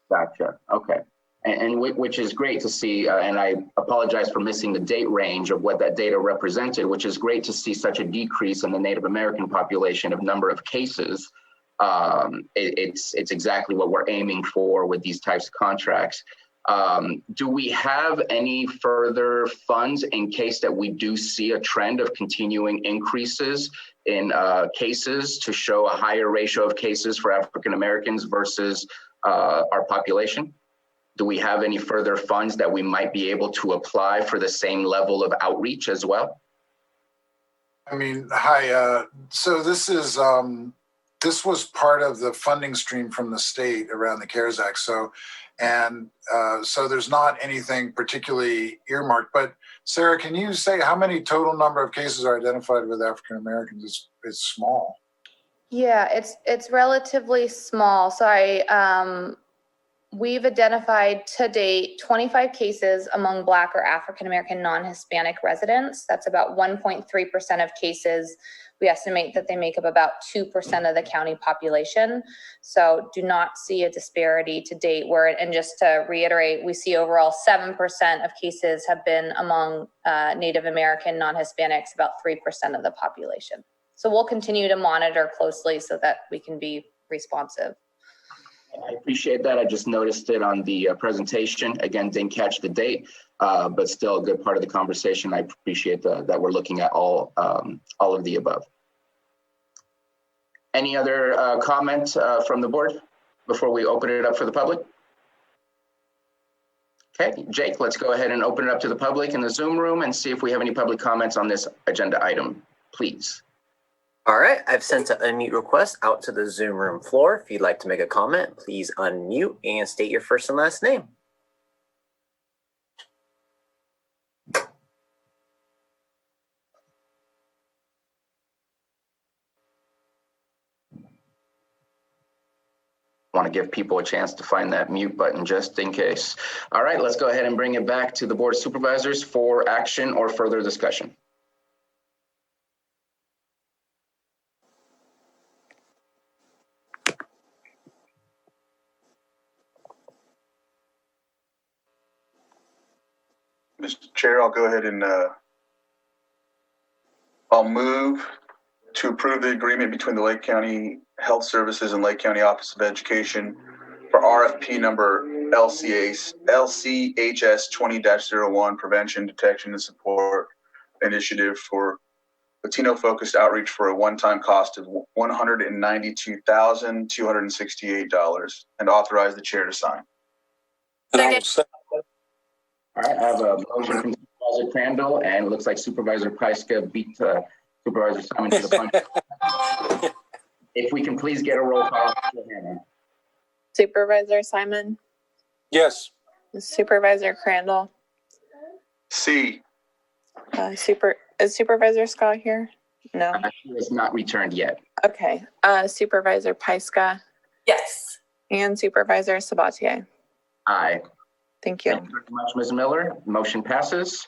Gotcha. Okay. And which is great to see, and I apologize for missing the date range of what that data represented, which is great to see such a decrease in the Native American population of number of cases. It's exactly what we're aiming for with these types of contracts. Do we have any further funds in case that we do see a trend of continuing increases in cases to show a higher ratio of cases for African Americans versus our population? Do we have any further funds that we might be able to apply for the same level of outreach as well? I mean, hi. So this was part of the funding stream from the state around the CARES Act. So there's not anything particularly earmarked. But Sarah, can you say how many total number of cases are identified with African Americans? It's small. Yeah, it's relatively small. So we've identified to date 25 cases among Black or African American non-Hispanic residents. That's about 1.3% of cases. We estimate that they make up about 2% of the county population. So do not see a disparity to date and just to reiterate, we see overall 7% of cases have been among Native American non-Hispanics, about 3% of the population. So we'll continue to monitor closely so that we can be responsive. I appreciate that. I just noticed it on the presentation. Again, didn't catch the date, but still a good part of the conversation. I appreciate that we're looking at all of the above. Any other comment from the board before we open it up for the public? Okay, Jake, let's go ahead and open it up to the public in the Zoom room and see if we have any public comments on this agenda item, please. All right, I've sent an unmute request out to the Zoom room floor. If you'd like to make a comment, please unmute and state your first and last name. Want to give people a chance to find that mute button just in case. All right, let's go ahead and bring it back to the Board of Supervisors for action or further discussion. Mr. Chair, I'll go ahead and I'll move to approve the agreement between the Lake County Health Services and Lake County Office of Education for RFP number LCHS 20-01 Prevention, Detection, and Support Initiative for Latino-focused outreach for a one-time cost of $192,268 and authorize the chair to sign. All right, I have a motion from Supervisor Crandall, and it looks like Supervisor Pyska beat Supervisor Simon to the punch. If we can please get a roll call. Supervisor Simon? Yes. Supervisor Crandall? C. Is Supervisor Scott here? No. He has not returned yet. Okay. Supervisor Pyska? Yes. And Supervisor Sabatier? Aye. Thank you. Thank you very much, Ms. Miller. Motion passes.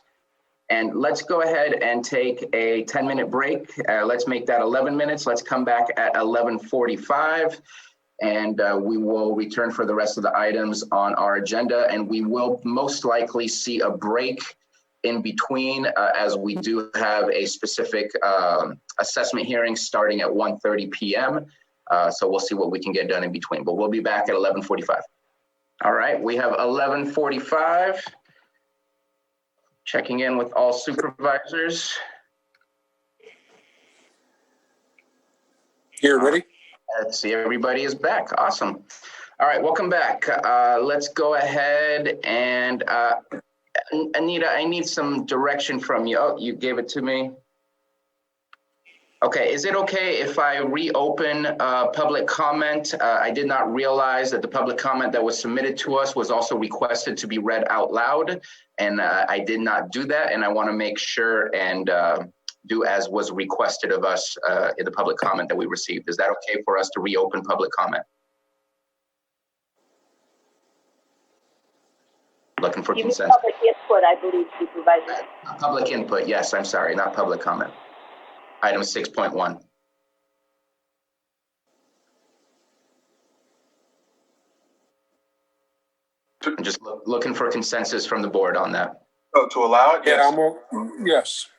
And let's go ahead and take a 10-minute break. Let's make that 11 minutes. Let's come back at 11:45, and we will return for the rest of the items on our agenda. And we will most likely see a break in between as we do have a specific assessment hearing starting at 1:30 p.m. So we'll see what we can get done in between, but we'll be back at 11:45. All right, we have 11:45. Checking in with all supervisors. Here, ready? Let's see, everybody is back. Awesome. All right, welcome back. Let's go ahead and Anita, I need some direction from you. Oh, you gave it to me. Okay, is it okay if I reopen public comment? I did not realize that the public comment that was submitted to us was also requested to be read out loud, and I did not do that, and I want to make sure and do as was requested of us in the public comment that we received. Is that okay for us to reopen public comment? Looking for consensus. Public input, I believe, Supervisor. Public input, yes, I'm sorry, not public comment. Item 6.1. I'm just looking for consensus from the board on that. Oh, to allow it? Yes. Yeah, yes.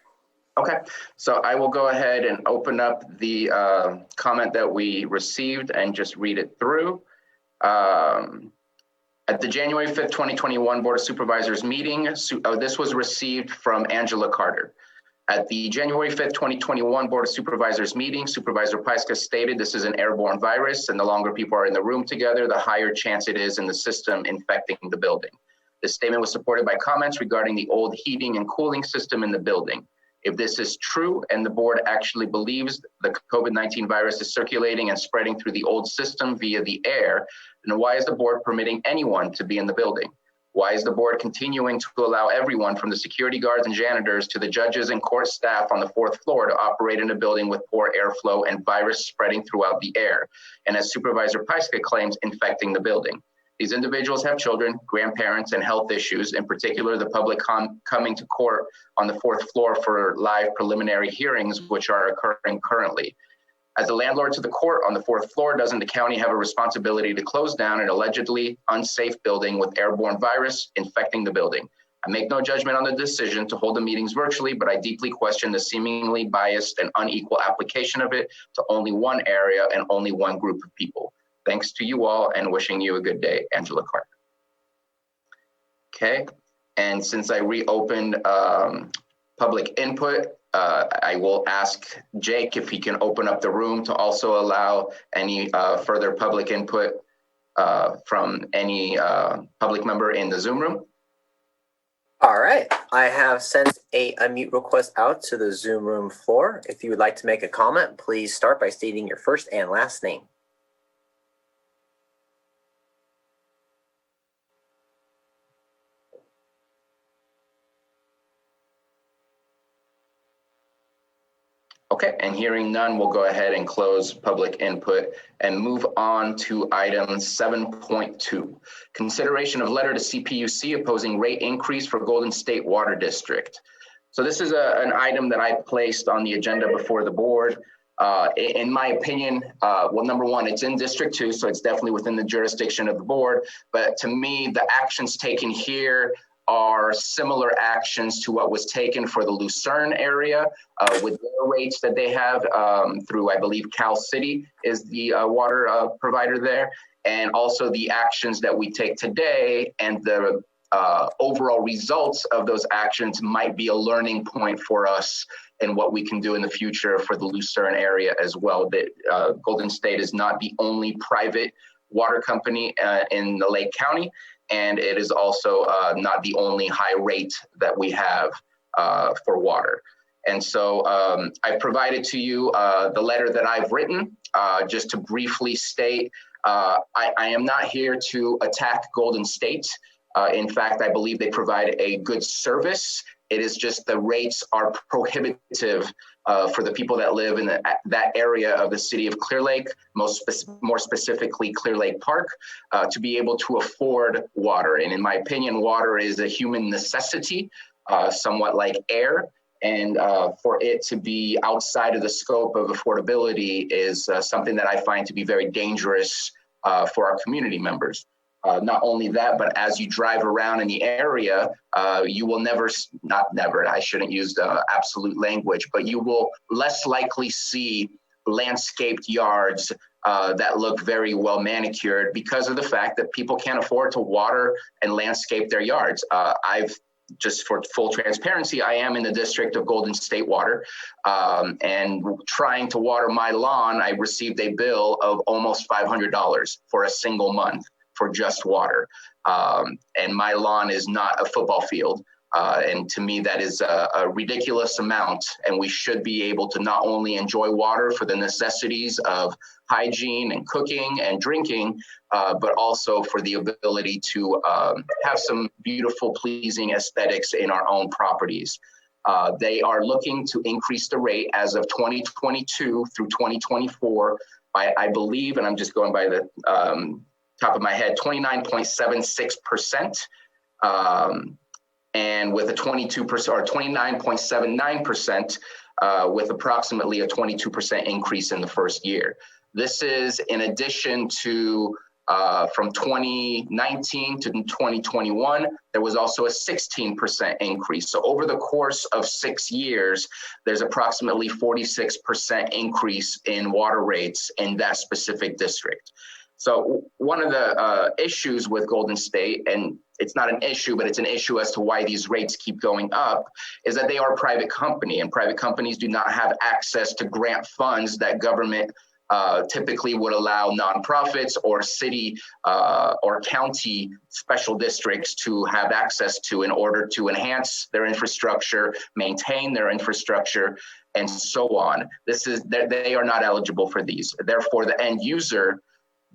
Okay, so I will go ahead and open up the comment that we received and just read it through. At the January 5th, 2021 Board of Supervisors meeting, this was received from Angela Carter. At the January 5th, 2021 Board of Supervisors meeting, Supervisor Pyska stated this is an airborne virus, and the longer people are in the room together, the higher chance it is in the system infecting the building. This statement was supported by comments regarding the old heating and cooling system in the building. If this is true and the board actually believes the COVID-19 virus is circulating and spreading through the old system via the air, then why is the board permitting anyone to be in the building? Why is the board continuing to allow everyone from the security guards and janitors to the judges and court staff on the 4th floor to operate in a building with poor airflow and virus spreading throughout the air? And as Supervisor Pyska claims, infecting the building. These individuals have children, grandparents, and health issues, in particular the public coming to court on the 4th floor for live preliminary hearings, which are occurring currently. As a landlord to the court on the 4th floor, doesn't the county have a responsibility to close down an allegedly unsafe building with airborne virus infecting the building? I make no judgment on the decision to hold the meetings virtually, but I deeply question the seemingly biased and unequal application of it to only one area and only one group of people. Thanks to you all and wishing you a good day, Angela Clark. Okay, and since I reopened public input, I will ask Jake if he can open up the room to also allow any further public input from any public member in the Zoom room. All right, I have sent a unmute request out to the Zoom room floor. If you would like to make a comment, please start by stating your first and last name. Okay, and hearing none, we'll go ahead and close public input and move on to item 7.2. Consideration of letter to CPUC opposing rate increase for Golden State Water District. So this is an item that I placed on the agenda before the board. In my opinion, well, number one, it's in District 2, so it's definitely within the jurisdiction of the board. But to me, the actions taken here are similar actions to what was taken for the Lucerne area with their rates that they have through, I believe, Cal City is the water provider there. And also the actions that we take today and the overall results of those actions might be a learning point for us and what we can do in the future for the Lucerne area as well. That Golden State is not the only private water company in the Lake County. And it is also not the only high rate that we have for water. And so I've provided to you the letter that I've written, just to briefly state, I am not here to attack Golden State. In fact, I believe they provide a good service. It is just the rates are prohibitive for the people that live in that area of the city of Clear Lake, more specifically Clear Lake Park, to be able to afford water. And in my opinion, water is a human necessity, somewhat like air. And for it to be outside of the scope of affordability is something that I find to be very dangerous for our community members. Not only that, but as you drive around in the area, you will I shouldn't use the absolute language, but you will less likely see landscaped yards that look very well manicured because of the fact that people can't afford to water and landscape their yards. Just for full transparency, I am in the district of Golden State Water, and trying to water my lawn, I received a bill of almost $500 for a single month for just water. And my lawn is not a football field. And to me, that is a ridiculous amount. And we should be able to not only enjoy water for the necessities of hygiene and cooking and drinking, but also for the ability to have some beautiful, pleasing aesthetics in our own properties. They are looking to increase the rate as of 2022 through 2024 by, I believe, and I'm just going by the top of my head, 29.76%, and with a 22% or 29.79% with approximately a 22% increase in the first year. This is in addition to from 2019 to 2021, there was also a 16% increase. So over the course of 6 years, there's approximately 46% increase in water rates in that specific district. So one of the issues with Golden State, and it's not an issue, but it's an issue as to why these rates keep going up, is that they are a private company, and private companies do not have access to grant funds that government typically would allow nonprofits or city or county special districts to have access to in order to enhance their infrastructure, maintain their infrastructure, and so on. They are not eligible for these. Therefore, the end user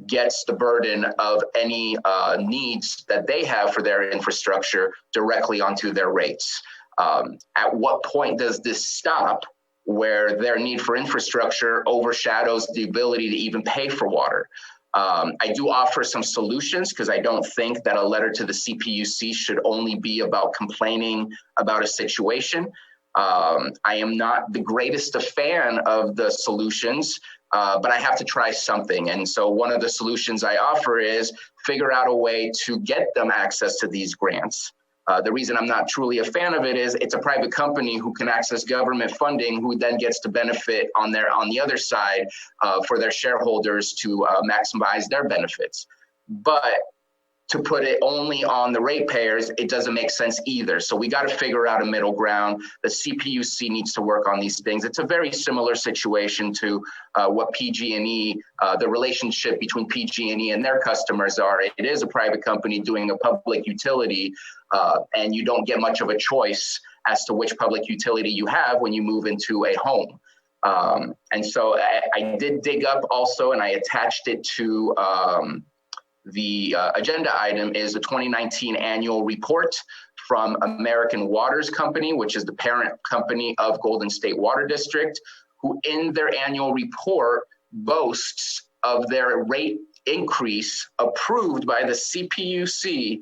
gets the burden of any needs that they have for their infrastructure directly onto their rates. At what point does this stop where their need for infrastructure overshadows the ability to even pay for water? I do offer some solutions because I don't think that a letter to the CPUC should only be about complaining about a situation. I am not the greatest fan of the solutions, but I have to try something. And so one of the solutions I offer is figure out a way to get them access to these grants The reason I'm not truly a fan of it is it's a private company who can access government funding, who then gets to benefit on the other side for their shareholders to maximize their benefits. But to put it only on the ratepayers, it doesn't make sense either. So we got to figure out a middle ground. The CPUC needs to work on these things. It's a very similar situation to what PG&E, the relationship between PG&E and their customers are. It is a private company doing a public utility, and you don't get much of a choice as to which public utility you have when you move into a home. And so I did dig up also, and I attached it to the agenda item is the 2019 annual report from American Waters Company, which is the parent company of Golden State Water District, who in their annual report boasts of their rate increase approved by the CPUC,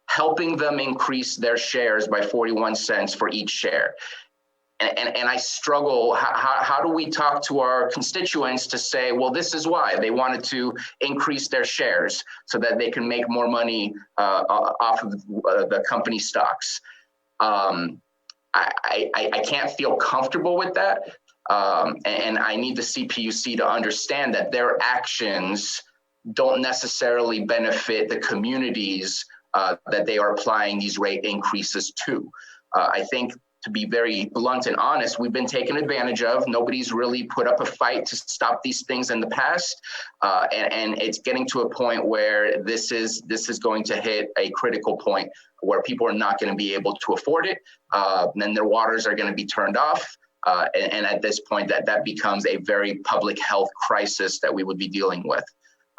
helping them increase their shares by 41 cents for each share. And I struggle, how do we talk to our constituents to say, well, this is why they wanted to increase their shares so that they can make more money off of the company stocks. I can't feel comfortable with that. And I need the CPUC to understand that their actions don't necessarily benefit the communities that they are applying these rate increases to. I think, to be very blunt and honest, we've been taken advantage of. Nobody's really put up a fight to stop these things in the past. And it's getting to a point where this is going to hit a critical point where people are not going to be able to afford it. Then their waters are going to be turned off. And at this point, that becomes a very public health crisis that we would be dealing with.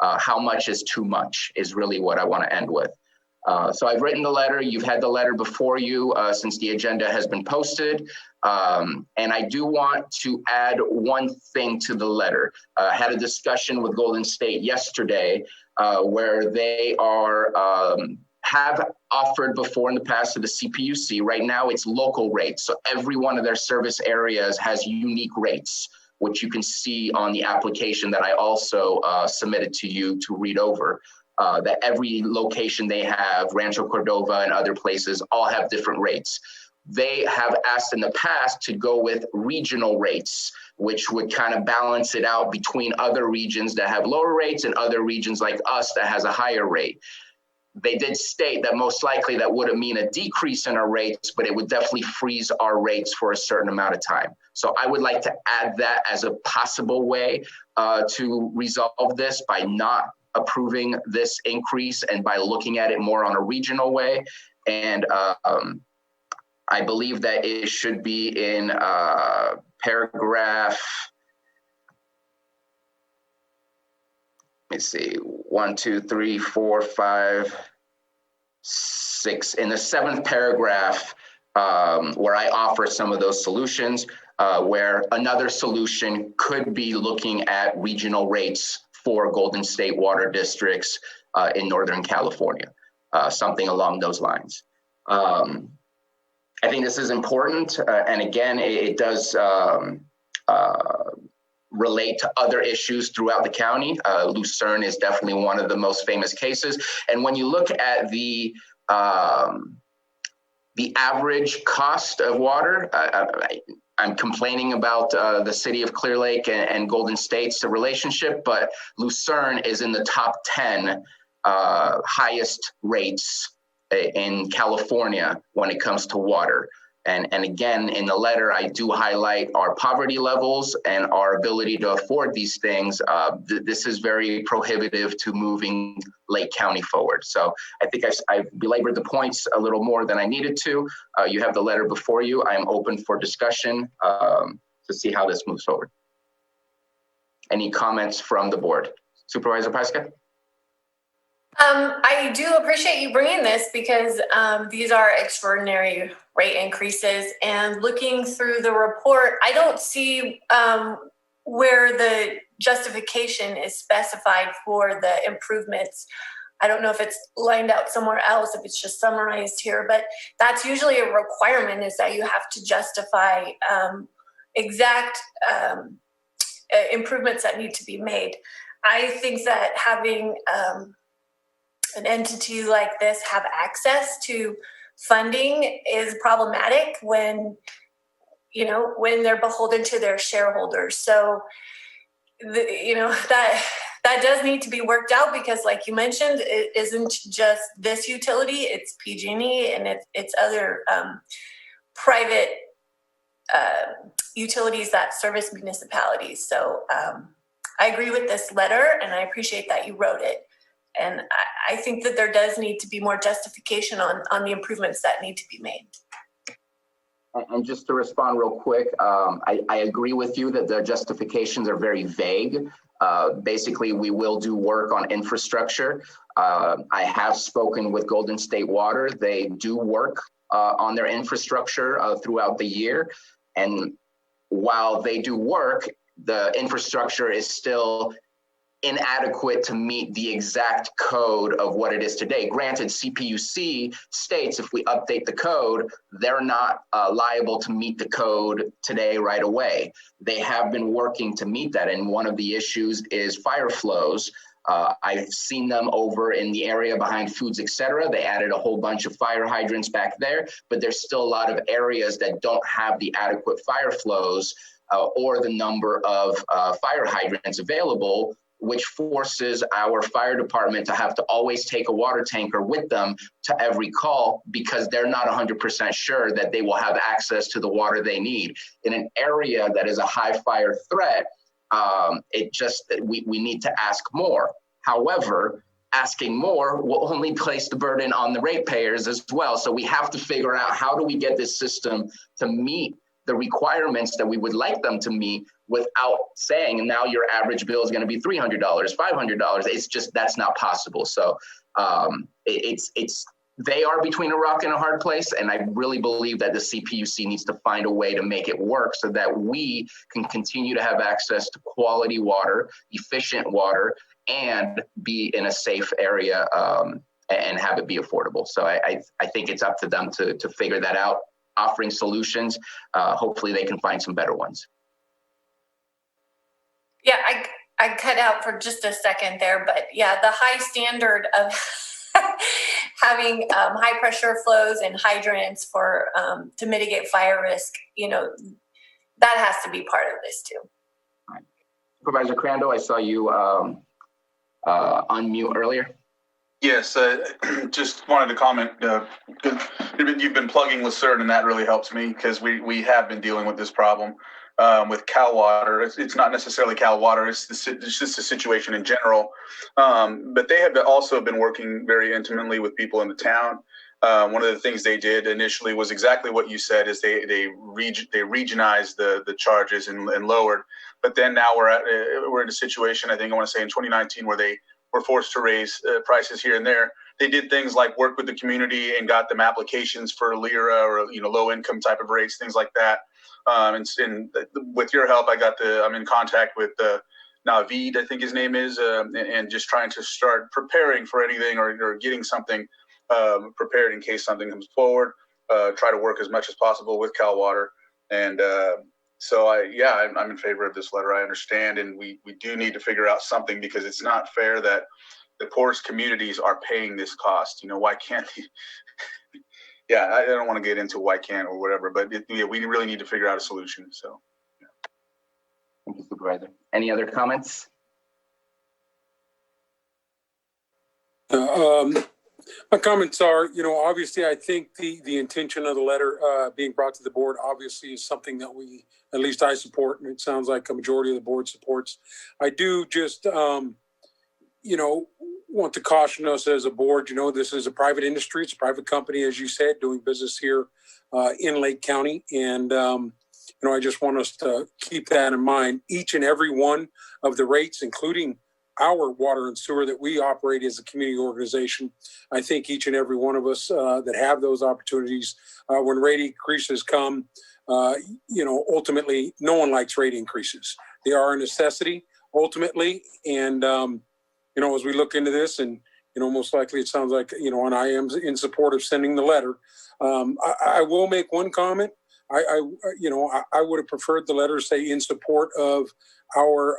How much is too much is really what I want to end with. So I've written the letter. You've had the letter before you since the agenda has been posted. And I do want to add one thing to the letter. I had a discussion with Golden State yesterday where they have offered before in the past to the CPUC. Right now it's local rates. So every one of their service areas has unique rates, which you can see on the application that I also submitted to you to read over. That every location they have, Rancho Cordova and other places, all have different rates. They have asked in the past to go with regional rates, which would kind of balance it out between other regions that have lower rates and other regions like us that has a higher rate. They did state that most likely that wouldn't mean a decrease in our rates, but it would definitely freeze our rates for a certain amount of time. So I would like to add that as a possible way to resolve this by not approving this increase and by looking at it more on a regional way. And I believe that it should be in paragraph, let me see, 1, 2, 3, 4, 5, 6. In the 7th paragraph, where I offer some of those solutions, where another solution could be looking at regional rates for Golden State Water Districts in Northern California, something along those lines. I think this is important, and again, it does relate to other issues throughout the county. Lucerne is definitely one of the most famous cases, and when you look at the average cost of water, I'm complaining about the city of Clear Lake and Golden State's relationship, but Lucerne is in the top 10 highest rates in California when it comes to water. And again, in the letter, I do highlight our poverty levels and our ability to afford these things. This is very prohibitive to moving Lake County forward. So I think I've belabored the points a little more than I needed to. You have the letter before you. I am open for discussion to see how this moves forward. Any comments from the board? Supervisor Pyska? I do appreciate you bringing this because these are extraordinary rate increases, and looking through the report, I don't see where the justification is specified for the improvements. I don't know if it's lined out somewhere else, if it's just summarized here, but that's usually a requirement, is that you have to justify exact improvements that need to be made. I think that having an entity like this have access to funding is problematic when, you know, when they're beholden to their shareholders. So, you know, that does need to be worked out, because like you mentioned, it isn't just this utility, it's PG&E and it's other private utilities that service municipalities. So I agree with this letter, and I appreciate that you wrote it. And I think that there does need to be more justification on the improvements that need to be made. And just to respond real quick, I agree with you that the justifications are very vague. Basically, we will do work on infrastructure. I have spoken with Golden State Water. They do work on their infrastructure throughout the year. And while they do work, the infrastructure is still inadequate to meet the exact code of what it is today. Granted, CPUC states if we update the code, they're not liable to meet the code today right away. They have been working to meet that, and one of the issues is fire flows. I've seen them over in the area behind Foods, etc. They added a whole bunch of fire hydrants back there, but there's still a lot of areas that don't have the adequate fire flows or the number of fire hydrants available, which forces our fire department to have to always take a water tanker with them to every call, because they're not 100% sure that they will have access to the water they need. In an area that is a high fire threat, we need to ask more. However, asking more will only place the burden on the ratepayers as well. So we have to figure out, how do we get this system to meet the requirements that we would like them to meet without saying, and now your average bill is going to be $300, $500. It's just, that's not possible. So they are between a rock and a hard place. And I really believe that the CPUC needs to find a way to make it work so that we can continue to have access to quality water, efficient water, and be in a safe area and have it be affordable. So I think it's up to them to figure that out, offering solutions. Hopefully they can find some better ones. Yeah, I cut out for just a second there, but yeah, the high standard of having high pressure flows and hydrants for to mitigate fire risk, you know, that has to be part of this too. Right. Supervisor Crandall, I saw you unmute earlier. Yes, just wanted to comment. You've been plugging Lucerne, and that really helps me, because we have been dealing with this problem with Cal Water. It's not necessarily Cal Water; it's just a situation in general. But they have also been working very intimately with people in the town. One of the things they did initially was exactly what you said: is they regionalized the charges and lowered. But then now we're in a situation, I think I want to say in 2019, where they were forced to raise prices here and there. They did things like work with the community and got them applications for LIRA or low income type of rates, things like that. And with your help, I'm in contact with Navid, I think his name is, and just trying to start preparing for anything or getting something prepared in case something comes forward. Try to work as much as possible with Cal Water. And so I'm in favor of this letter. I understand, and we do need to figure out something, because it's not fair that the poorest communities are paying this cost. Why can't they? Yeah, I don't want to get into why can't or whatever, but we really need to figure out a solution. So, yeah. Thank you, Supervisor. Any other comments? My comments are, obviously, I think the intention of the letter being brought to the board obviously is something that at least I support, and it sounds like a majority of the board supports. I do just, want to caution us as a board. This is a private industry. It's a private company, as you said, doing business here in Lake County. And, I just want us to keep that in mind. Each and every one of the rates, including our water and sewer that we operate as a community organization, I think each and every one of us that have those opportunities, when rate increases come, ultimately, no one likes rate increases. They are a necessity, ultimately. And, as we look into this, and, most likely it sounds like, and I am in support of sending the letter. I will make one comment. I would have preferred the letter say in support of our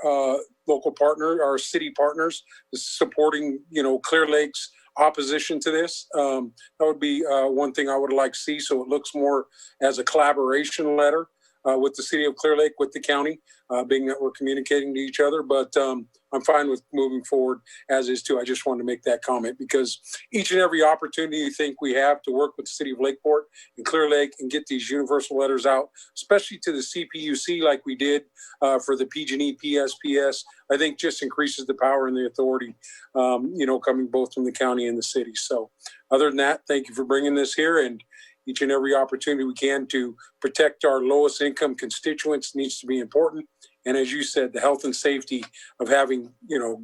local partner, our city partners, supporting, Clear Lake's opposition to this. That would be one thing I would like to see. So it looks more as a collaboration letter with the city of Clear Lake, with the county, being that we're communicating to each other. But I'm fine with moving forward as is too. I just wanted to make that comment because each and every opportunity you think we have to work with the city of Lakeport and Clear Lake and get these universal letters out, especially to the CPUC like we did for the PG&E, PSPS, I think just increases the power and the authority, coming both from the county and the city. So other than that, thank you for bringing this here, and each and every opportunity we can to protect our lowest income constituents needs to be important. And as you said, the health and safety of having,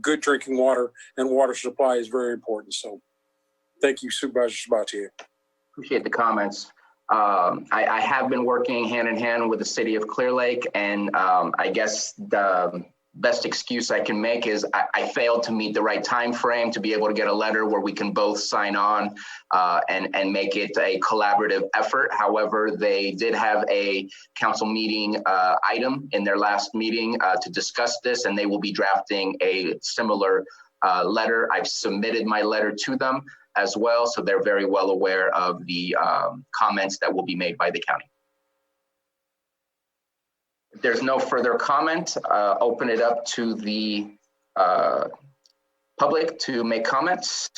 good drinking water and water supply is very important. So thank you, Supervisor Sabatier. Appreciate the comments. I have been working hand in hand with the city of Clear Lake, and I guess the best excuse I can make is I failed to meet the right time frame to be able to get a letter where we can both sign on and make it a collaborative effort. However, they did have a council meeting item in their last meeting to discuss this, and they will be drafting a similar letter. I've submitted my letter to them as well, so they're very well aware of the comments that will be made by the county. If there's no further comment, open it up to the public to make comments.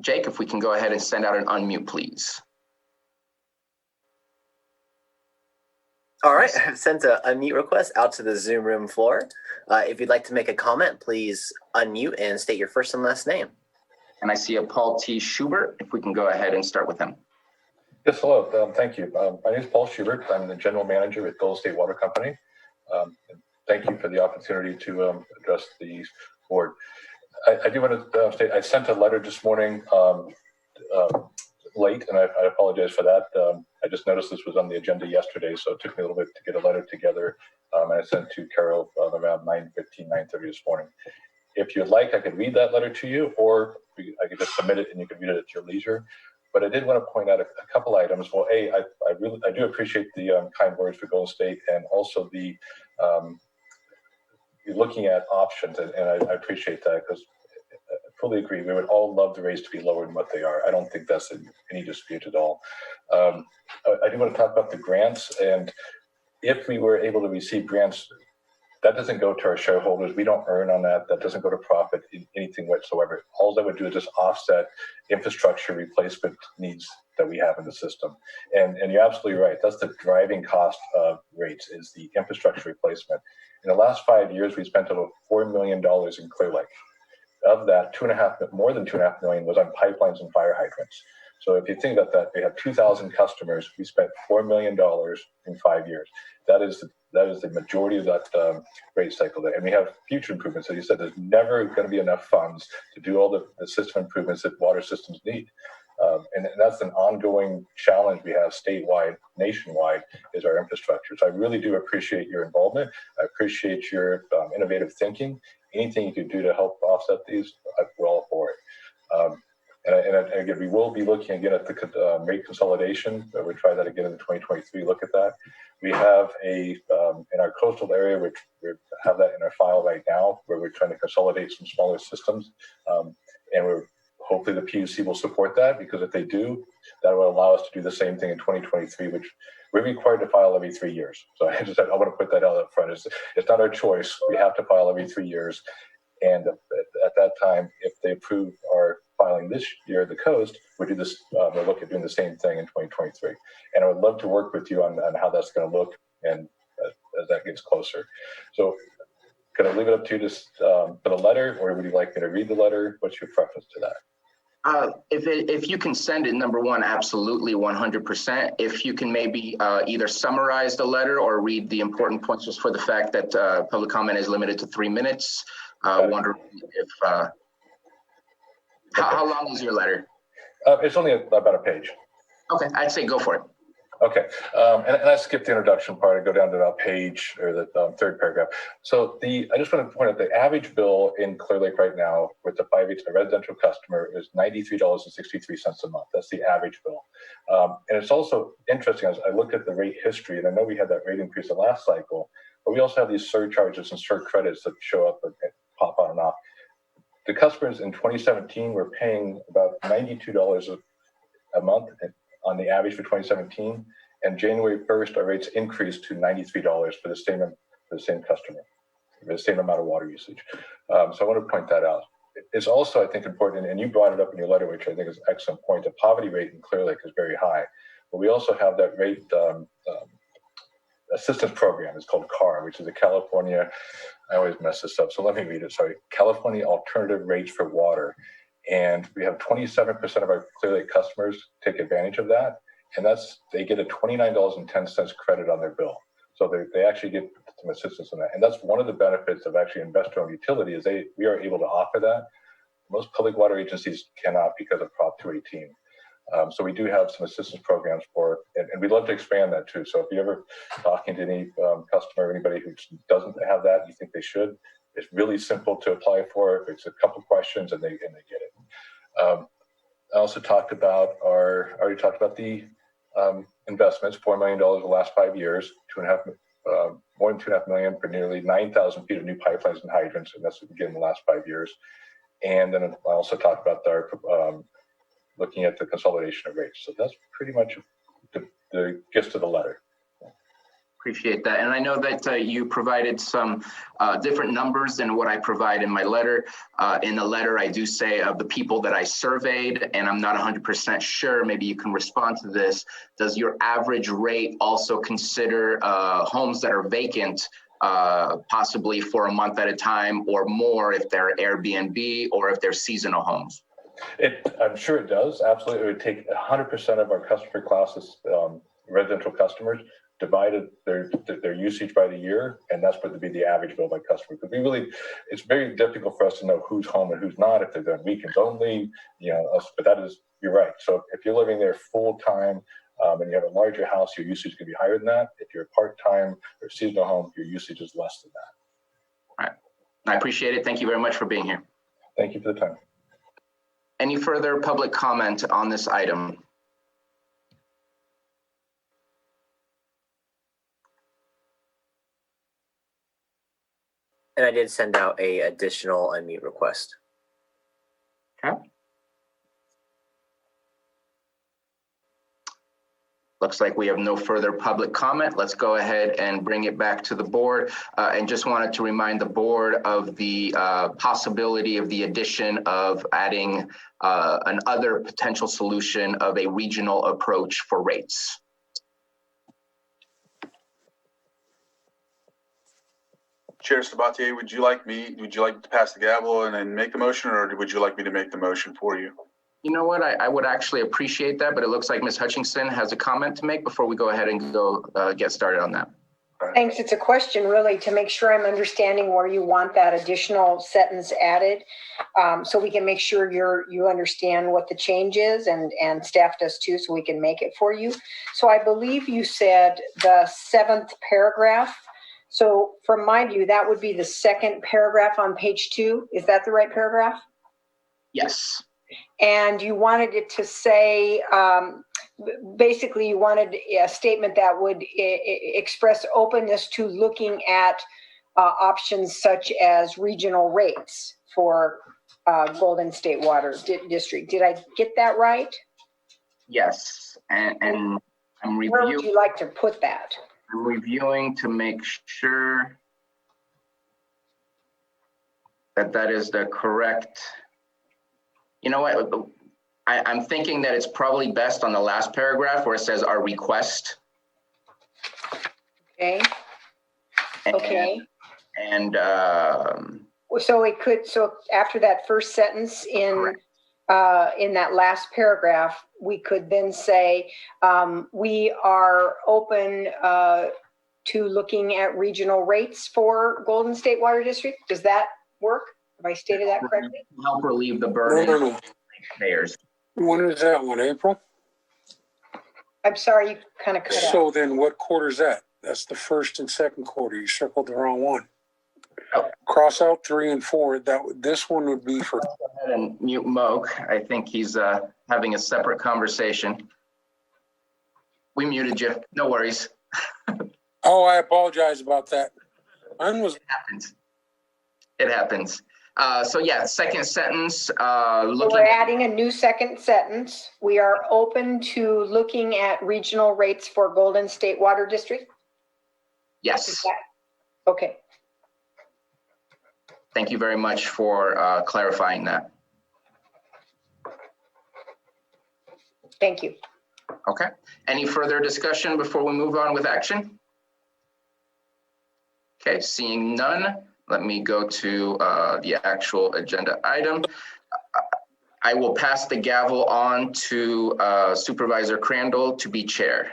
Jake, if we can go ahead and send out an unmute, please. All right, I've sent an unmute request out to the Zoom room floor. If you'd like to make a comment, please unmute and state your first and last name. And I see a Paul T. Schubert. If we can go ahead and start with him. Yes, hello. Thank you. My name is Paul Schubert. I'm the general manager at Gold State Water Company. Thank you for the opportunity to address the board. I do want to state I sent a letter this morning late, and I apologize for that. I just noticed this was on the agenda yesterday, so it took me a little bit to get a letter together. And I sent to Carol around 9:15, 9:30 this morning. If you'd like, I could read that letter to you, or I could just submit it and you could read it at your leisure. But I did want to point out a couple items. Well, I do appreciate the kind words for Golden State, and also the looking at options, and I appreciate that, because I fully agree. We would all love the rates to be lower than what they are. I don't think that's any dispute at all. I do want to talk about the grants, and if we were able to receive grants, that doesn't go to our shareholders. We don't earn on that. That doesn't go to profit in anything whatsoever. All that would do is just offset infrastructure replacement needs that we have in the system. And you're absolutely right. That's the driving cost of rates, is the infrastructure replacement. In the last 5 years, we spent over $4 million in Clear Lake. Of that, more than $2.5 million was on pipelines and fire hydrants. So if you think about that, we have 2,000 customers. We spent $4 million in 5 years. That is the majority of that rate cycle there. And we have future improvements. As you said, there's never going to be enough funds to do all the system improvements that water systems need. And that's an ongoing challenge we have statewide, nationwide, is our infrastructure. So I really do appreciate your involvement. I appreciate your innovative thinking. Anything you could do to help offset these, we're all for it. And again, we will be looking again at the rate consolidation. We'll try that again in 2023, look at that. We have in our coastal area, we have that in our file right now, where we're trying to consolidate some smaller systems. And hopefully the PUC will support that, because if they do, that will allow us to do the same thing in 2023, which we're required to file every 3 years. So I want to put that out up front. It's not our choice. We have to file every 3 years. And at that time, if they approve our filing this year, the coast, we'll look at doing the same thing in 2023. And I would love to work with you on how that's going to look, and as that gets closer. So can I leave it up to you just for the letter, or would you like me to read the letter? What's your preference to that? If you can send it, number one, absolutely 100%. If you can maybe either summarize the letter or read the important points, just for the fact that public comment is limited to 3 minutes. Wondering if, how long is your letter? It's only about a page. Okay, I'd say go for it. Okay, and I skipped the introduction part. I go down to that page, or the third paragraph. So I just want to point out the average bill in Clear Lake right now with the 5H, a residential customer, is $93.63 a month. That's the average bill. And it's also interesting, as I looked at the rate history, and I know we had that rate increase the last cycle, but we also have these surcharges and cert credits that show up and pop on and off. the customers in 2017 were paying about $92 a month on the average for 2017, and January 1st, our rates increased to $93 for the same customer, the same amount of water usage. So I want to point that out. It's also, I think, important, and you brought it up in your letter, which I think is an excellent point. The poverty rate in Clear Lake is very high, but we also have that rate assistance program. It's called CAR, which is a California, I always mess this up, so let me read it, sorry. California Alternative Rates for Water. And we have 27% of our Clear Lake customers take advantage of that. And they get a $29.10 credit on their bill. So they actually get some assistance on that. And that's one of the benefits of actually investor-owned utility is we are able to offer that. Most public water agencies cannot because of Prop 218. So we do have some assistance programs for it, and we'd love to expand that too. So if you're ever talking to any customer or anybody who doesn't have that, you think they should, it's really simple to apply for. It's a couple questions and they get it. I also talked about already talked about the investments, $4 million the last 5 years, more than $2.5 million for nearly 9,000 feet of new pipelines and hydrants, and that's again the last 5 years. And then I also talked about our looking at the consolidation of rates. So that's pretty much the gist of the letter. Appreciate that. And I know that you provided some different numbers than what I provide in my letter. In the letter, I do say of the people that I surveyed, and I'm not 100% sure, maybe you can respond to this. Does your average rate also consider homes that are vacant, possibly for a month at a time or more if they're Airbnb or if they're seasonal homes? I'm sure it does. Absolutely. It would take 100% of our customer classes, residential customers, divided their usage by the year, and that's what would be the average bill by customer. Because it's very difficult for us to know who's home and who's not, if they're on weekends only, but that is, you're right. So if you're living there full time and you have a larger house, your usage can be higher than that. If you're part-time or seasonal home, your usage is less than that. All right. I appreciate it. Thank you very much for being here. Thank you for the time. Any further public comment on this item? And I did send out a additional unmute request. Okay. Looks like we have no further public comment. Let's go ahead and bring it back to the board. And just wanted to remind the board of the possibility of the addition of adding another potential solution of a regional approach for rates. Chair Sabatier, would you like to pass the gavel and then make the motion, or would you like me to make the motion for you? You know what, I would actually appreciate that, but it looks like Ms. Hutchinson has a comment to make before we go ahead and get started on that. Thanks. It's a question really to make sure I'm understanding where you want that additional sentence added, so we can make sure you understand what the change is, and staff does too, so we can make it for you. So I believe you said the 7th paragraph. So from my view, that would be the 2nd paragraph on page 2. Is that the right paragraph? Yes. And you wanted it to say, basically you wanted a statement that would express openness to looking at options such as regional rates for Golden State Water District. Did I get that right? Yes, and I'm reviewing. Where would you like to put that? I'm reviewing to make sure that is the correct. You know what? I'm thinking that it's probably best on the last paragraph where it says our request. Okay. Okay. And so it could. So after that first sentence in that last paragraph, we could then say we are open to looking at regional rates for Golden State Water District. Does that work? Have I stated that correctly? Help relieve the burden. No. Payers. When is that one, April? I'm sorry, you kind of cut out. So then what quarter is that? That's the 1st and 2nd quarter. You circled the wrong one. Oh. Cross out 3 and 4. This one would be for. Go ahead and mute Moak. I think he's having a separate conversation. We muted you. No worries. Oh, I apologize about that. Mine was. It happens. So yeah, second sentence, So looking. we're adding a new second sentence. We are open to looking at regional rates for Golden State Water District? Yes. Okay. Thank you very much for clarifying that. Thank you. Okay. Any further discussion before we move on with action? Okay, seeing none, let me go to the actual agenda item. I will pass the gavel on to Supervisor Crandall to be chair.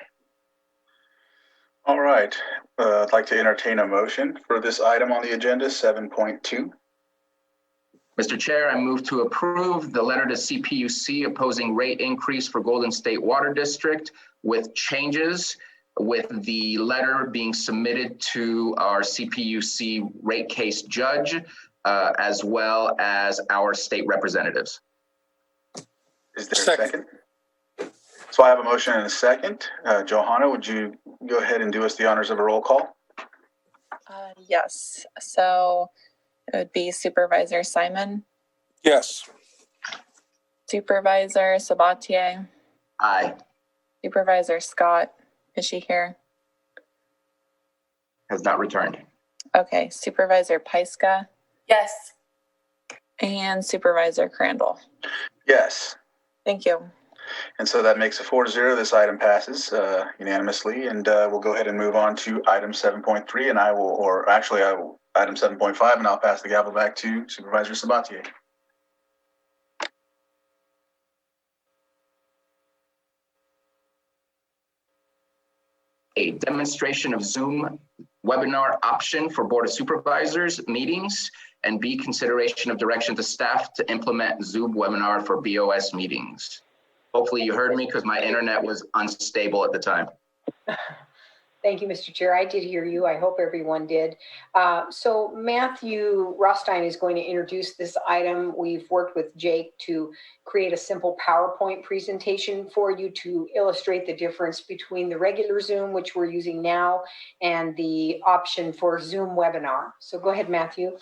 All right. I'd like to entertain a motion for this item on the agenda, 7.2. Mr. Chair, I move to approve the letter to CPUC opposing rate increase for Golden State Water District with changes, with the letter being submitted to our CPUC rate case judge, as well as our state representatives. Is there a second? So I have a motion and a second. Johanna, would you go ahead and do us the honors of a roll call? Yes. So it would be Supervisor Simon, Yes. Supervisor Sabatier, Aye. Supervisor Scott. Is she here? Has not returned. Okay. Supervisor Pyska Yes. and Supervisor Crandall. Yes. Thank you. And so that makes a 4-0. This item passes unanimously, and we'll go ahead and move on to item 7.3. And I will item 7.5, and I'll pass the gavel back to Supervisor Sabatier. A demonstration of Zoom webinar option for Board of Supervisors meetings, and B, consideration of direction to staff to implement Zoom webinar for BOS meetings. Hopefully you heard me because my internet was unstable at the time. Thank you, Mr. Chair. I did hear you. I hope everyone did. So Matthew Rothstein is going to introduce this item. We've worked with Jake to create a simple PowerPoint presentation for you to illustrate the difference between the regular Zoom, which we're using now, and the option for Zoom webinar. So go ahead, Matthew.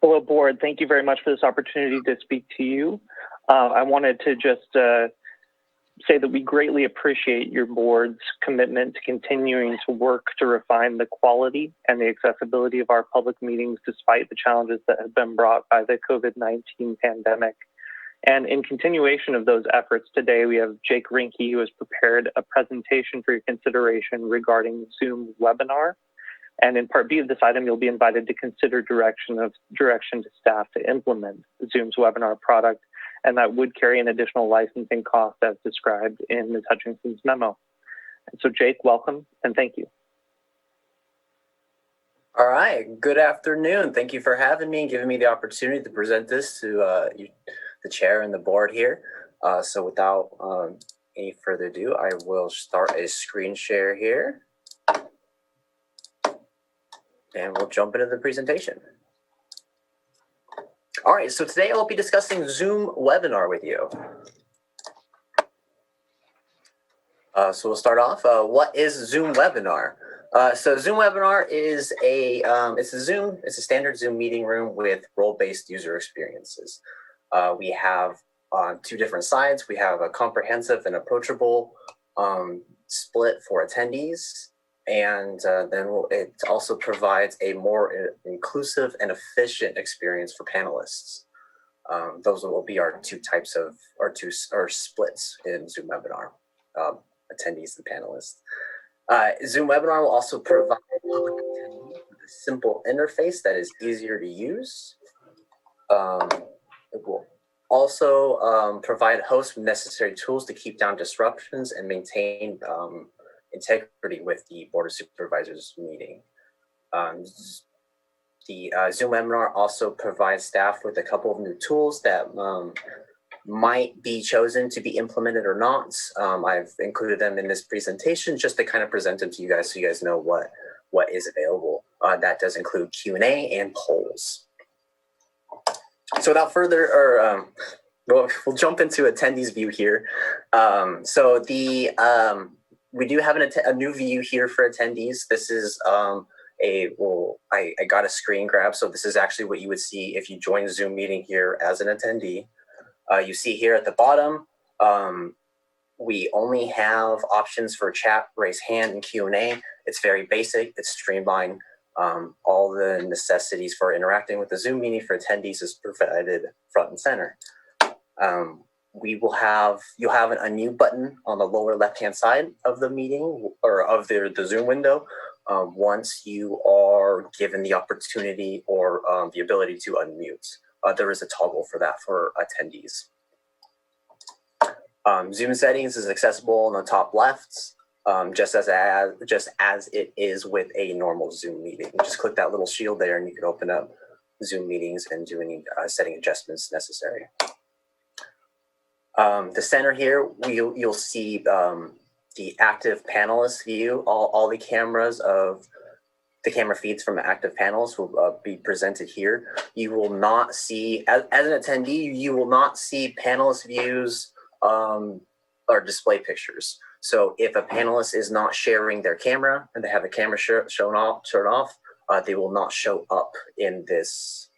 Hello, board. Thank you very much for this opportunity to speak to you. I wanted to just say that we greatly appreciate your board's commitment to continuing to work to refine the quality and the accessibility of our public meetings despite the challenges that have been brought by the COVID-19 pandemic. And in continuation of those efforts, today we have Jake Rinke, who has prepared a presentation for your consideration regarding Zoom webinar. And in Part B of this item, you'll be invited to consider direction to staff to implement Zoom's webinar product, and that would carry an additional licensing cost as described in Ms. Hutchinson's memo. And so Jake, welcome, and thank you. All right, good afternoon. Thank you for having me and giving me the opportunity to present this to the chair and the board here. So without any further ado, I will start a screen share here. And we'll jump into the presentation. All right, so today I'll be discussing Zoom webinar with you. So we'll start off. What is Zoom webinar? So Zoom webinar is it's a standard Zoom meeting room with role-based user experiences. We have on two different sides. We have a comprehensive and approachable split for attendees. And then it also provides a more inclusive and efficient experience for panelists. Those will be our two types of, our splits in Zoom webinar, attendees and panelists. Zoom webinar will also provide public attendees with a simple interface that is easier to use. It will also provide hosts with necessary tools to keep down disruptions and maintain integrity with the Board of Supervisors meeting. The Zoom webinar also provides staff with a couple of new tools that might be chosen to be implemented or not. I've included them in this presentation just to kind of present them to you guys so you guys know what is available. That does include Q&A and polls. So without further, we'll jump into attendees view here. We do have a new view here for attendees. This is I got a screen grab. So this is actually what you would see if you join a Zoom meeting here as an attendee. You see here at the bottom, we only have options for chat, raise hand, and Q&A. It's very basic. It's streamlined. All the necessities for interacting with the Zoom meeting for attendees is provided front and center. You'll have an unmute button on the lower left-hand side of the meeting or of the Zoom window once you are given the opportunity or the ability to unmute. There is a toggle for that for attendees. Zoom settings is accessible on the top left, just as it is with a normal Zoom meeting. Just click that little shield there and you can open up Zoom meetings and do any setting adjustments necessary. The center here, you'll see the active panelist view. All the cameras of the camera feeds from the active panelists will be presented here. You will not see, as an attendee, you will not see panelist views or display pictures. So if a panelist is not sharing their camera and they have a camera turned off, they will not show up in this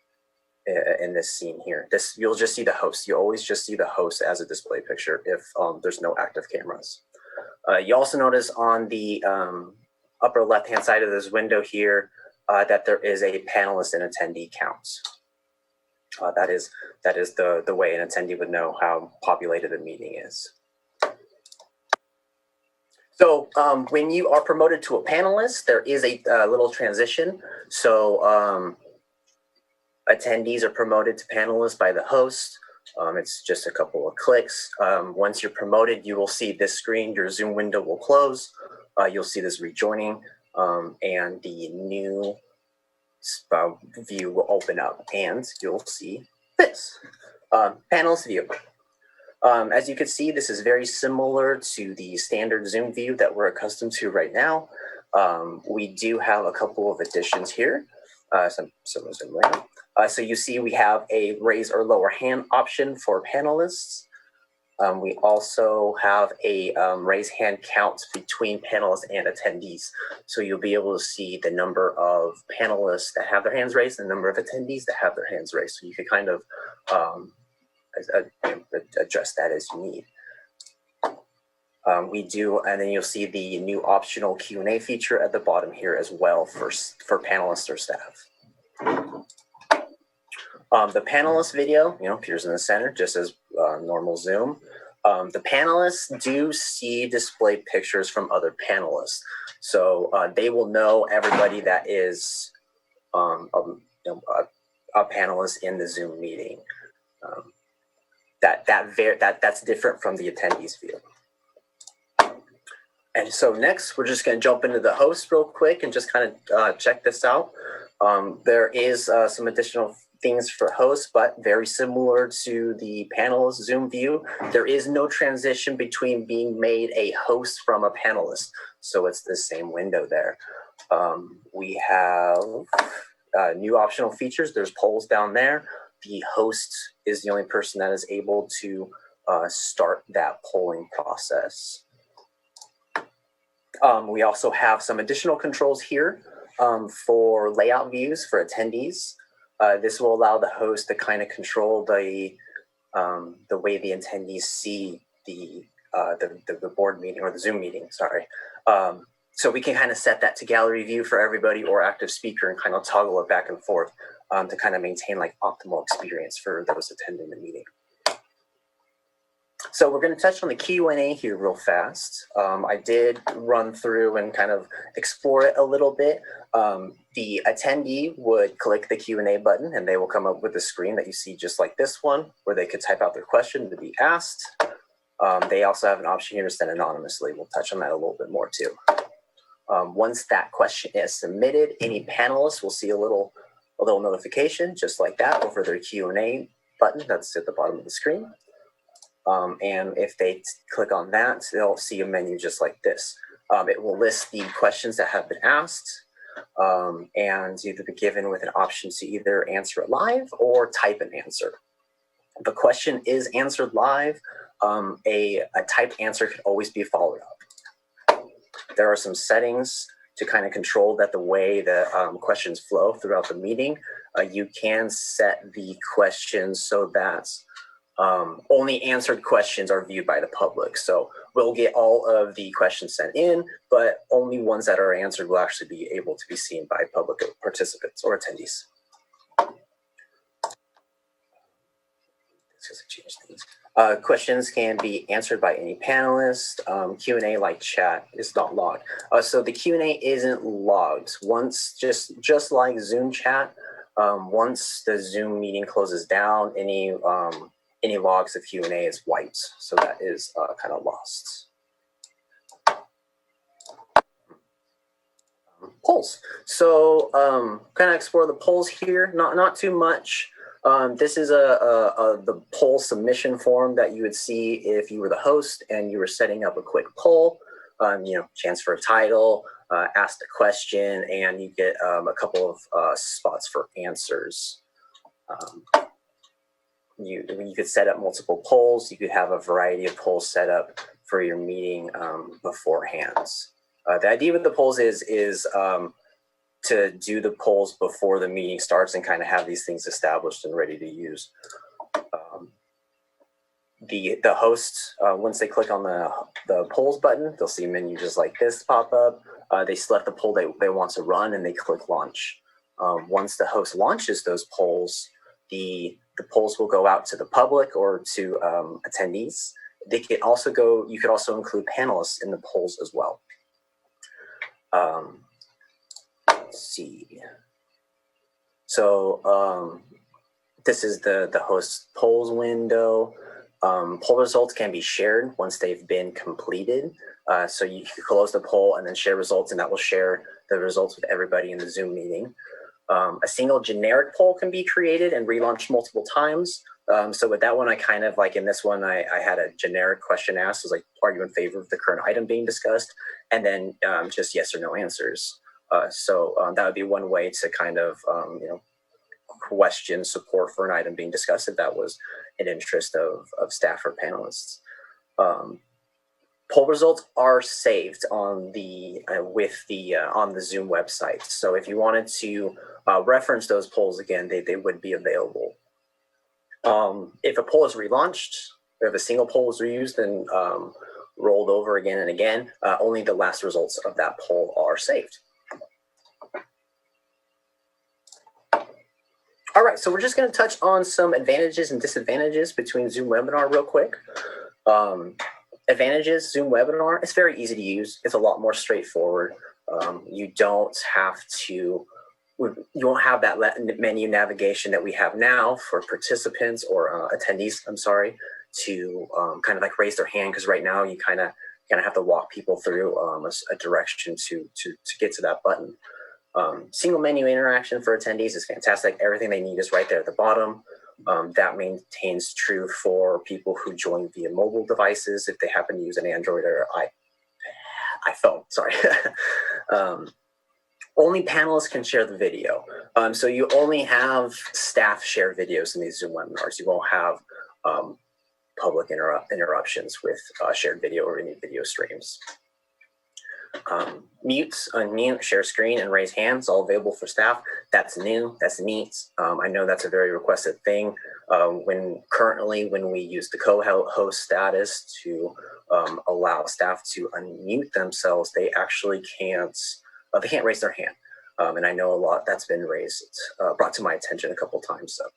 scene here. You'll just see the host. You always just see the host as a display picture if there's no active cameras. You also notice on the upper left-hand side of this window here that there is a panelist and attendee count. That is the way an attendee would know how populated a meeting is. So when you are promoted to a panelist, there is a little transition. So attendees are promoted to panelists by the host. It's just a couple of clicks. Once you're promoted, you will see this screen. Your Zoom window will close. You'll see this rejoining, and the new view will open up, and you'll see this panelist view. As you can see, this is very similar to the standard Zoom view that we're accustomed to right now. We do have a couple of additions here. So you see we have a raise or lower hand option for panelists. We also have a raise hand count between panelists and attendees. So you'll be able to see the number of panelists that have their hands raised and the number of attendees that have their hands raised. So you can kind of adjust that as you need. And then you'll see the new optional Q&A feature at the bottom here as well for panelists or staff. The panelist video, appears in the center just as normal Zoom. The panelists do see display pictures from other panelists. So they will know everybody that is a panelist in the Zoom meeting. That's different from the attendees view. And so next, we're just going to jump into the host real quick and just kind of check this out. There is some additional things for hosts, but very similar to the panelist Zoom view, there is no transition between being made a host from a panelist. So it's the same window there. We have new optional features. There's polls down there. The host is the only person that is able to start that polling process. We also have some additional controls here for layout views for attendees. This will allow the host to kind of control the way the attendees see the board meeting or the Zoom meeting, sorry. So we can kind of set that to gallery view for everybody or active speaker and kind of toggle it back and forth to kind of maintain like optimal experience for those attending the meeting. So we're going to touch on the Q&A here real fast. I did run through and kind of explore it a little bit. The attendee would click the Q&A button and they will come up with a screen that you see just like this one, where they could type out their question to be asked. They also have an option here to send anonymously. We'll touch on that a little bit more too. Once that question is submitted, any panelist will see a little notification just like that over their Q&A button that's at the bottom of the screen. And if they click on that, they'll see a menu just like this. It will list the questions that have been asked, and you'll be given with an option to either answer it live or type an answer. If a question is answered live, a typed answer can always be followed up. There are some settings to kind of control that the way the questions flow throughout the meeting, you can set the questions so that only answered questions are viewed by the public. So we'll get all of the questions sent in, but only ones that are answered will actually be able to be seen by public participants or attendees. Questions can be answered by any panelist. Q&A like chat is not logged. So the Q&A isn't logged. Once, just like Zoom chat, once the Zoom meeting closes down, any logs of Q&A is wiped. So that is kind of lost. Polls. So kind of explore the polls here. Not too much. This is the poll submission form that you would see if you were the host and you were setting up a quick poll. Chance for a title, ask a question, and you get a couple of spots for answers. You could set up multiple polls. You could have a variety of polls set up for your meeting beforehand. The idea with the polls is to do the polls before the meeting starts and kind of have these things established and ready to use. The hosts, once they click on the polls button, they'll see a menu just like this pop up. They select the poll they want to run and they click launch. Once the host launches those polls, the polls will go out to the public or to attendees. You could also include panelists in the polls as well. Let's see. So this is the host polls window. Poll results can be shared once they've been completed. So you can close the poll and then share results, and that will share the results with everybody in the Zoom meeting. A single generic poll can be created and relaunched multiple times. So with that one, I kind of like in this one, I had a generic question asked. It was like, are you in favor of the current item being discussed? And then just yes or no answers. So that would be one way to kind of, question support for an item being discussed if that was an interest of staff or panelists. Poll results are saved on the on the Zoom website. So if you wanted to reference those polls again, they would be available. If a poll is relaunched, or if a single poll is reused and rolled over again and again, only the last results of that poll are saved. All right, so we're just going to touch on some advantages and disadvantages between Zoom Webinar real quick. Advantages, Zoom Webinar, it's very easy to use. It's a lot more straightforward. You don't have that menu navigation that we have now for participants or attendees, to kind of like raise their hand, because right now you kind of have to walk people through a direction to get to that button. Single menu interaction for attendees is fantastic. Everything they need is right there at the bottom. That maintains true for people who join via mobile devices if they happen to use an Android or iPhone. Sorry. Only panelists can share the video. So you only have staff share videos in these Zoom webinars. You won't have public interruptions with shared video or any video streams. Mute, unmute, share screen, and raise hands, all available for staff. That's new, that's neat. I know that's a very requested thing. When we use the co-host status to allow staff to unmute themselves, they actually can't raise their hand. And I know a lot that's been brought to my attention a couple times. So.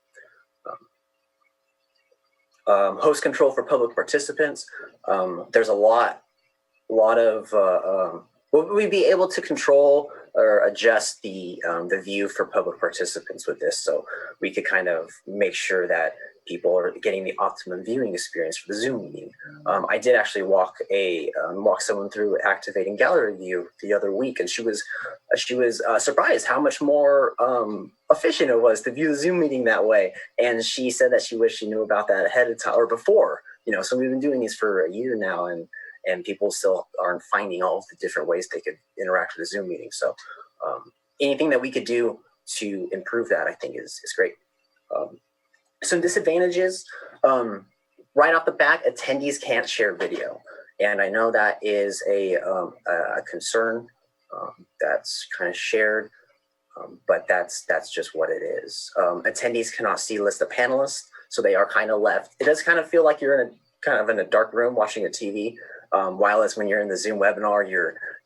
Host control for public participants. There's a lot of will we be able to control or adjust the view for public participants with this, so we could kind of make sure that people are getting the optimum viewing experience for the Zoom meeting. I did actually walk someone through activating gallery view the other week, and she was surprised how much more efficient it was to view the Zoom meeting that way. And she said that she wished she knew about that ahead of time or before. So we've been doing these for a year now, and people still aren't finding all of the different ways they could interact with the Zoom meeting. So anything that we could do to improve that, I think is great. Some disadvantages, right off the bat, attendees can't share video. And I know that is a concern that's kind of shared, but that's just what it is. Attendees cannot see list of panelists, so they are kind of left. It does kind of feel like you're in a dark room watching a TV. While as when you're in the Zoom webinar,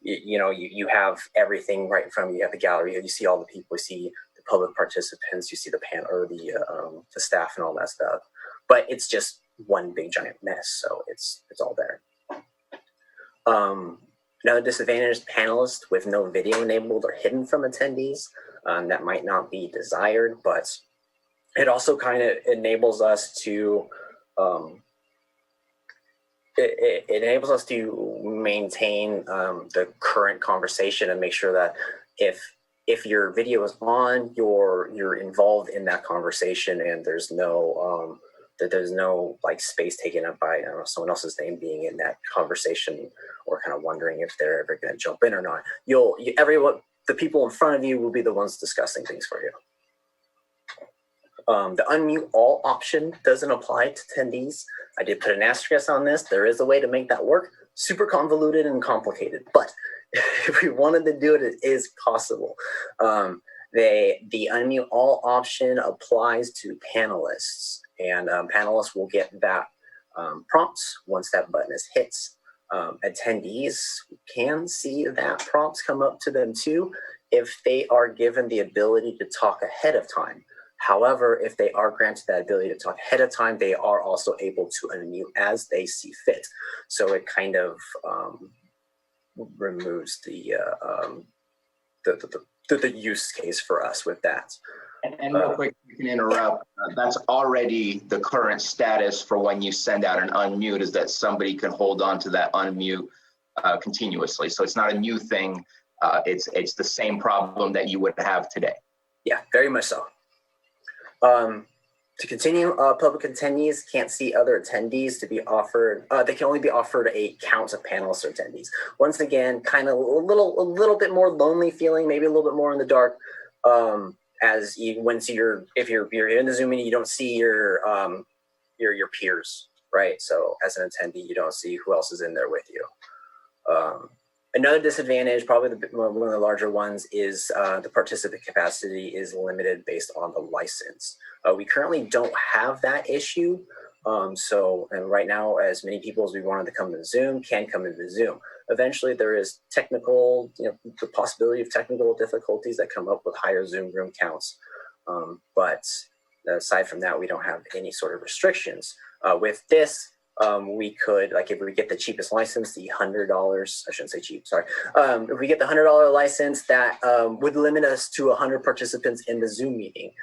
you have everything right in front of you. You have the gallery, you see all the people, you see the public participants, you see the panel or the staff and all that stuff. But it's just one big giant mess, so it's all there. Another disadvantage: panelists with no video enabled or hidden from attendees. That might not be desired, but it also kind of enables us to it enables us to maintain the current conversation and make sure that if your video is on, you're involved in that conversation, and there's no like space taken up by someone else's name being in that conversation, or kind of wondering if they're ever going to jump in or not. The people in front of you will be the ones discussing things for you. The unmute all option doesn't apply to attendees. I did put an asterisk on this. There is a way to make that work. Super convoluted and complicated, but if we wanted to do it, it is possible. The unmute all option applies to panelists, and panelists will get that prompt once that button is hit. Attendees can see that prompts come up to them too if they are given the ability to talk ahead of time. However, if they are granted that ability to talk ahead of time, they are also able to unmute as they see fit. So it kind of removes the use case for us with that. And real quick, you can interrupt. That's already the current status for when you send out an unmute, is that somebody can hold on to that unmute continuously. So it's not a new thing. It's the same problem that you would have today. Yeah, very much so. To continue, public attendees can't see other attendees to be offered. They can only be offered a count of panelists or attendees. Once again, kind of a little bit more lonely feeling, maybe a little bit more in the dark. If you're in the Zoom meeting, you don't see your peers, right? So as an attendee, you don't see who else is in there with you. Another disadvantage, probably one of the larger ones, is the participant capacity is limited based on the license. We currently don't have that issue. And right now, as many people as we wanted to come to Zoom can come into Zoom. Eventually, there is the possibility of technical difficulties that come up with higher Zoom room counts. But aside from that, we don't have any sort of restrictions. With this, we could, like, if we get the cheapest license, the $100, I shouldn't say cheap, sorry. If we get the $100 license, that would limit us to 100 participants in the Zoom meeting.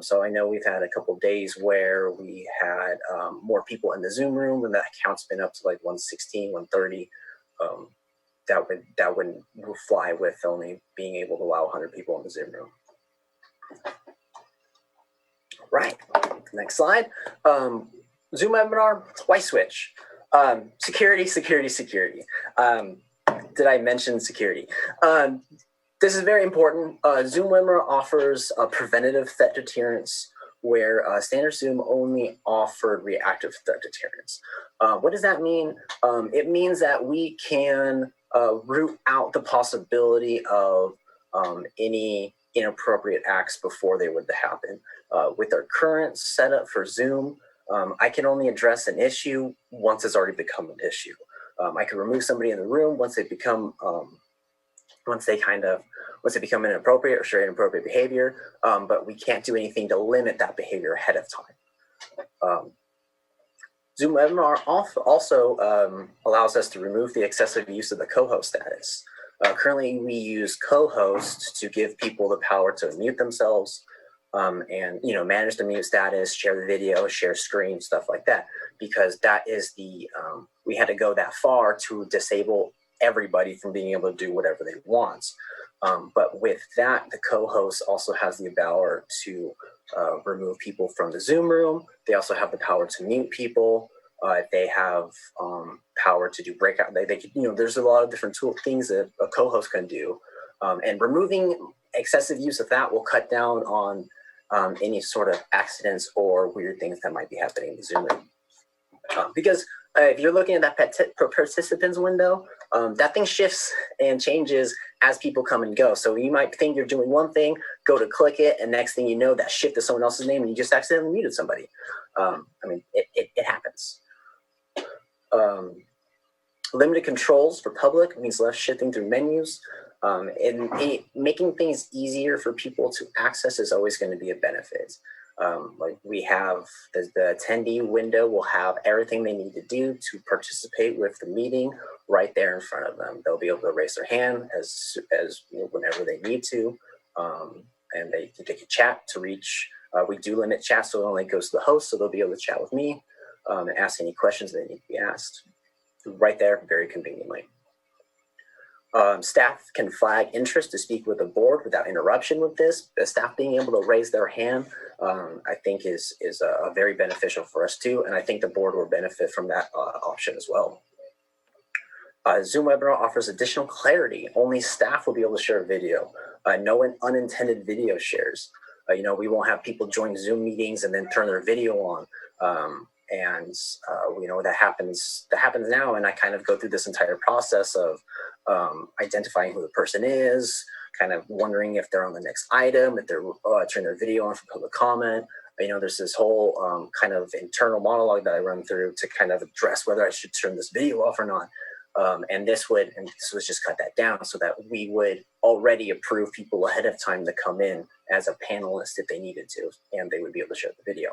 So I know we've had a couple of days where we had more people in the Zoom room, and that count's been up to like 116, 130. That wouldn't fly with only being able to allow 100 people in the Zoom room. Right, next slide. Zoom webinar, why switch? Security. Did I mention security? This is very important. Zoom webinar offers a preventative threat deterrence, where standard Zoom only offered reactive threat deterrence. What does that mean? It means that we can root out the possibility of any inappropriate acts before they would happen. With our current setup for Zoom, I can only address an issue once it's already become an issue. I can remove somebody in the room once they become inappropriate or show inappropriate behavior, but we can't do anything to limit that behavior ahead of time. Zoom webinar also allows us to remove the excessive use of the co-host status. Currently, we use co-host to give people the power to mute themselves, and manage the mute status, share the video, share screen, stuff like that, because that is we had to go that far to disable everybody from being able to do whatever they want. But with that, the co-host also has the power to remove people from the Zoom room. They also have the power to mute people. They have power to do breakout. They can, there's a lot of different things that a co-host can do. And removing excessive use of that will cut down on any sort of accidents or weird things that might be happening in the Zoom room. Because if you're looking at that participants window, that thing shifts and changes as people come and go. So you might think you're doing one thing, go to click it, and next thing you know, that shift to someone else's name and you just accidentally muted somebody. I mean, it happens. Limited controls for public means less shifting through menus. And making things easier for people to access is always going to be a benefit. Like we have the attendee window will have everything they need to do to participate with the meeting right there in front of them. They'll be able to raise their hand as you know, whenever they need to, and they can chat to reach. We do limit chat, so it only goes to the host, so they'll be able to chat with me and ask any questions they need to be asked right there, very conveniently. Staff can flag interest to speak with the board without interruption with this. The staff being able to raise their hand, I think is very beneficial for us too. And I think the board will benefit from that option as well. Zoom webinar offers additional clarity. Only staff will be able to share a video. No unintended video shares. You know, we won't have people join Zoom meetings and then turn their video on. You know, that happens now. And I kind of go through this entire process of identifying who the person is, kind of wondering if they're on the next item, if they're turning their video on for public comment. You know, there's this whole kind of internal monologue that I run through to kind of address whether I should turn this video off or not. And this was just cut that down so that we would already approve people ahead of time to come in as a panelist if they needed to, and they would be able to share the video.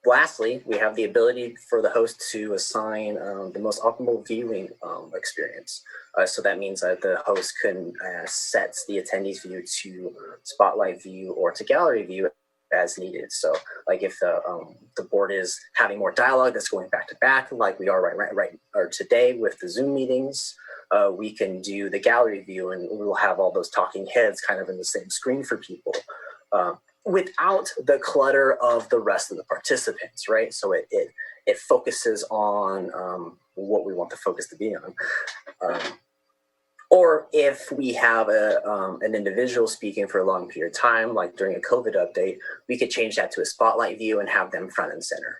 Lastly, we have the ability for the host to assign the most optimal viewing experience. So that means that the host can set the attendee's view to spotlight view or to gallery view as needed. So like if the board is having more dialogue that's going back to back, like we are right today with the Zoom meetings, we can do the gallery view and we will have all those talking heads kind of in the same screen for people. Without the clutter of the rest of the participants, right? So it focuses on what we want the focus to be on. Or if we have an individual speaking for a long period of time, like during a COVID update, we could change that to a spotlight view and have them front and center.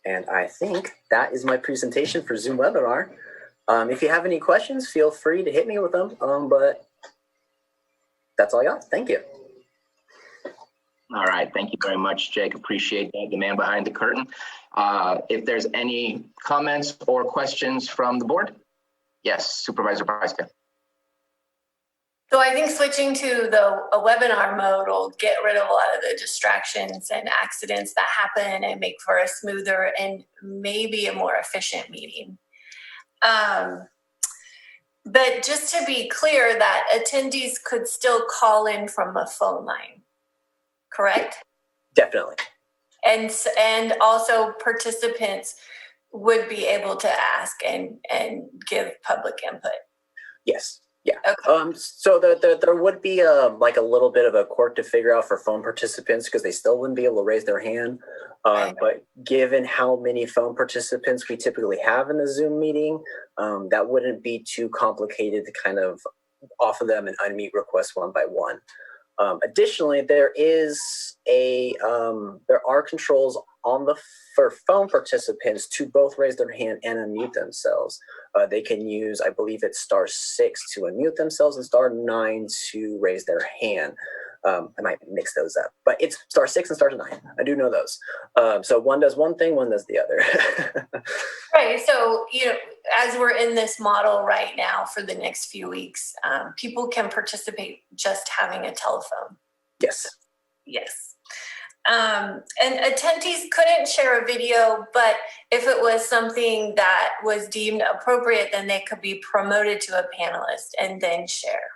And I think that is my presentation for Zoom webinar. If you have any questions, feel free to hit me with them, but that's all I got. Thank you. All right, thank you very much, Jake. Appreciate that, the man behind the curtain. If there's any comments or questions from the board? Yes, Supervisor Pryska. So I think switching to a webinar mode will get rid of a lot of the distractions and accidents that happen and make for a smoother and maybe a more efficient meeting. But just to be clear, that attendees could still call in from a phone line, correct? Definitely. And also participants would be able to ask and give public input. Yes. Yeah. Okay. So there would be like a little bit of a quirk to figure out for phone participants because they still wouldn't be able to raise their hand. But given how many phone participants we typically have in the Zoom meeting, that wouldn't be too complicated to kind of offer them an unmute request one by one. Additionally, there are controls for phone participants to both raise their hand and unmute themselves. They can use, I believe it's *6 to unmute themselves and *9 to raise their hand. I might mix those up, but it's *6 and *9. I do know those. So one does one thing, one does the other. Right. So, you know, as we're in this model right now for the next few weeks, people can participate just having a telephone. Yes. Yes. And attendees couldn't share a video, but if it was something that was deemed appropriate, then they could be promoted to a panelist and then share.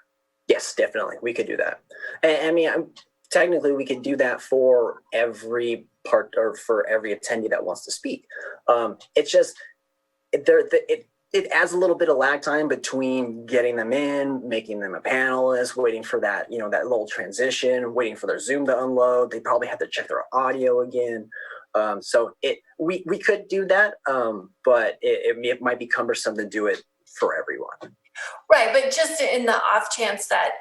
Yes, definitely. We could do that. And I mean, technically we could do that for every part or for every attendee that wants to speak. It's just, it adds a little bit of lag time between getting them in, making them a panelist, waiting for that, you know, that little transition, waiting for their Zoom to unload. They probably have to check their audio again. So we could do that, but it might be cumbersome to do it for everyone. Right, but just in the off chance that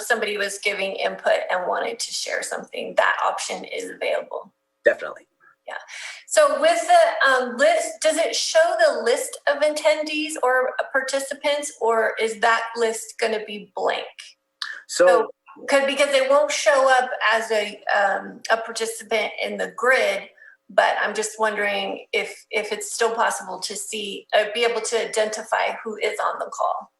somebody was giving input and wanted to share something, that option is available. Definitely. Yeah. So with the list, does it show the list of attendees or participants, or is that list going to be blank? So because it won't show up as a participant in the grid, but I'm just wondering if it's still possible to see, be able to identify who is on the call.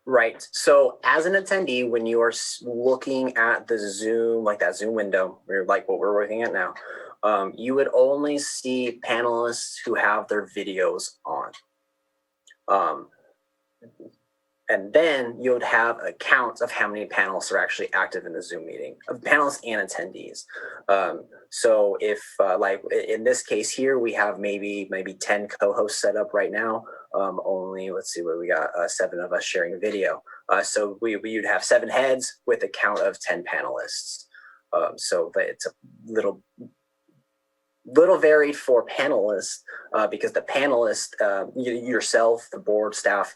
Right. So as an attendee, when you are looking at the Zoom, like that Zoom window, or like what we're looking at now, you would only see panelists who have their videos on. And then you would have a count of how many panelists are actually active in the Zoom meeting, of panelists and attendees. So if like in this case here, we have maybe 10 co-hosts set up right now. Only, let's see what we got, 7 of us sharing video. So we'd have 7 heads with a count of 10 panelists. So it's a little varied for panelists because the panelists, yourself, the board staff,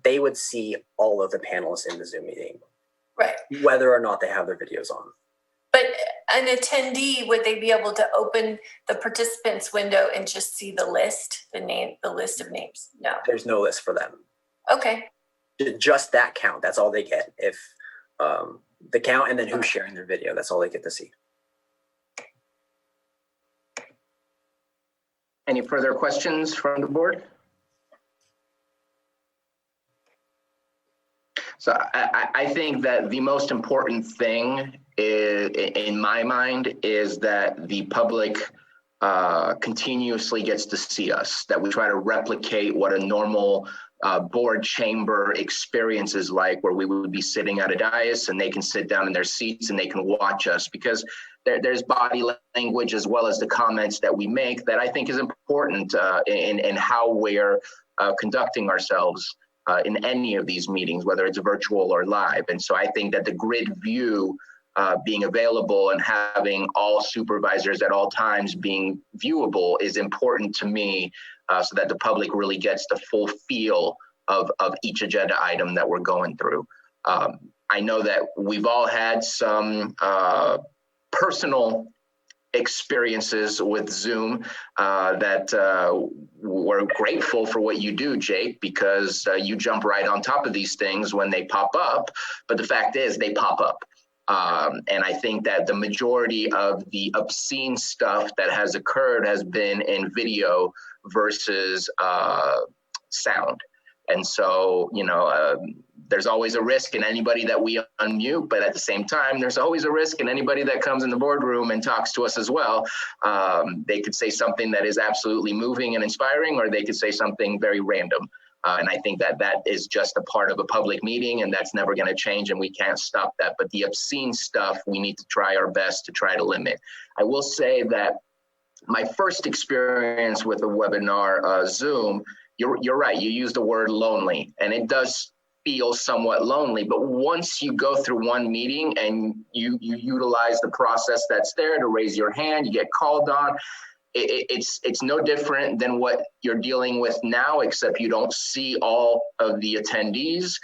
they would see all of the panelists in the Zoom meeting, right? Whether or not they have their videos on. But an attendee, would they be able to open the participants window and just see the list, the list of names? No. There's no list for them. Okay. Just that count. That's all they get. If the count and then who's sharing their video, that's all they get to see. Any further questions from the board? So I think that the most important thing is, in my mind, is that the public continuously gets to see us, that we try to replicate what a normal board chamber experience is like, where we would be sitting at a dais and they can sit down in their seats and they can watch us, because there's body language as well as the comments that we make that I think is important in how we're conducting ourselves in any of these meetings, whether it's virtual or live. And so I think that the grid view being available and having all supervisors at all times being viewable is important to me, so that the public really gets the full feel of each agenda item that we're going through. I know that we've all had some personal experiences with Zoom that we're grateful for what you do, Jake, because you jump right on top of these things when they pop up. But the fact is they pop up. And I think that the majority of the obscene stuff that has occurred has been in video versus sound. And so, there's always a risk in anybody that we unmute, but at the same time, there's always a risk in anybody that comes in the boardroom and talks to us as well. They could say something that is absolutely moving and inspiring, or they could say something very random. And I think that that is just a part of a public meeting, and that's never going to change, and we can't stop that. But the obscene stuff, we need to try our best to try to limit. I will say that my first experience with a webinar, Zoom, you're right, you used the word lonely, and it does feel somewhat lonely. But once you go through one meeting and you utilize the process that's there to raise your hand, you get called on, it's no different than what you're dealing with now, except you don't see all of the attendees.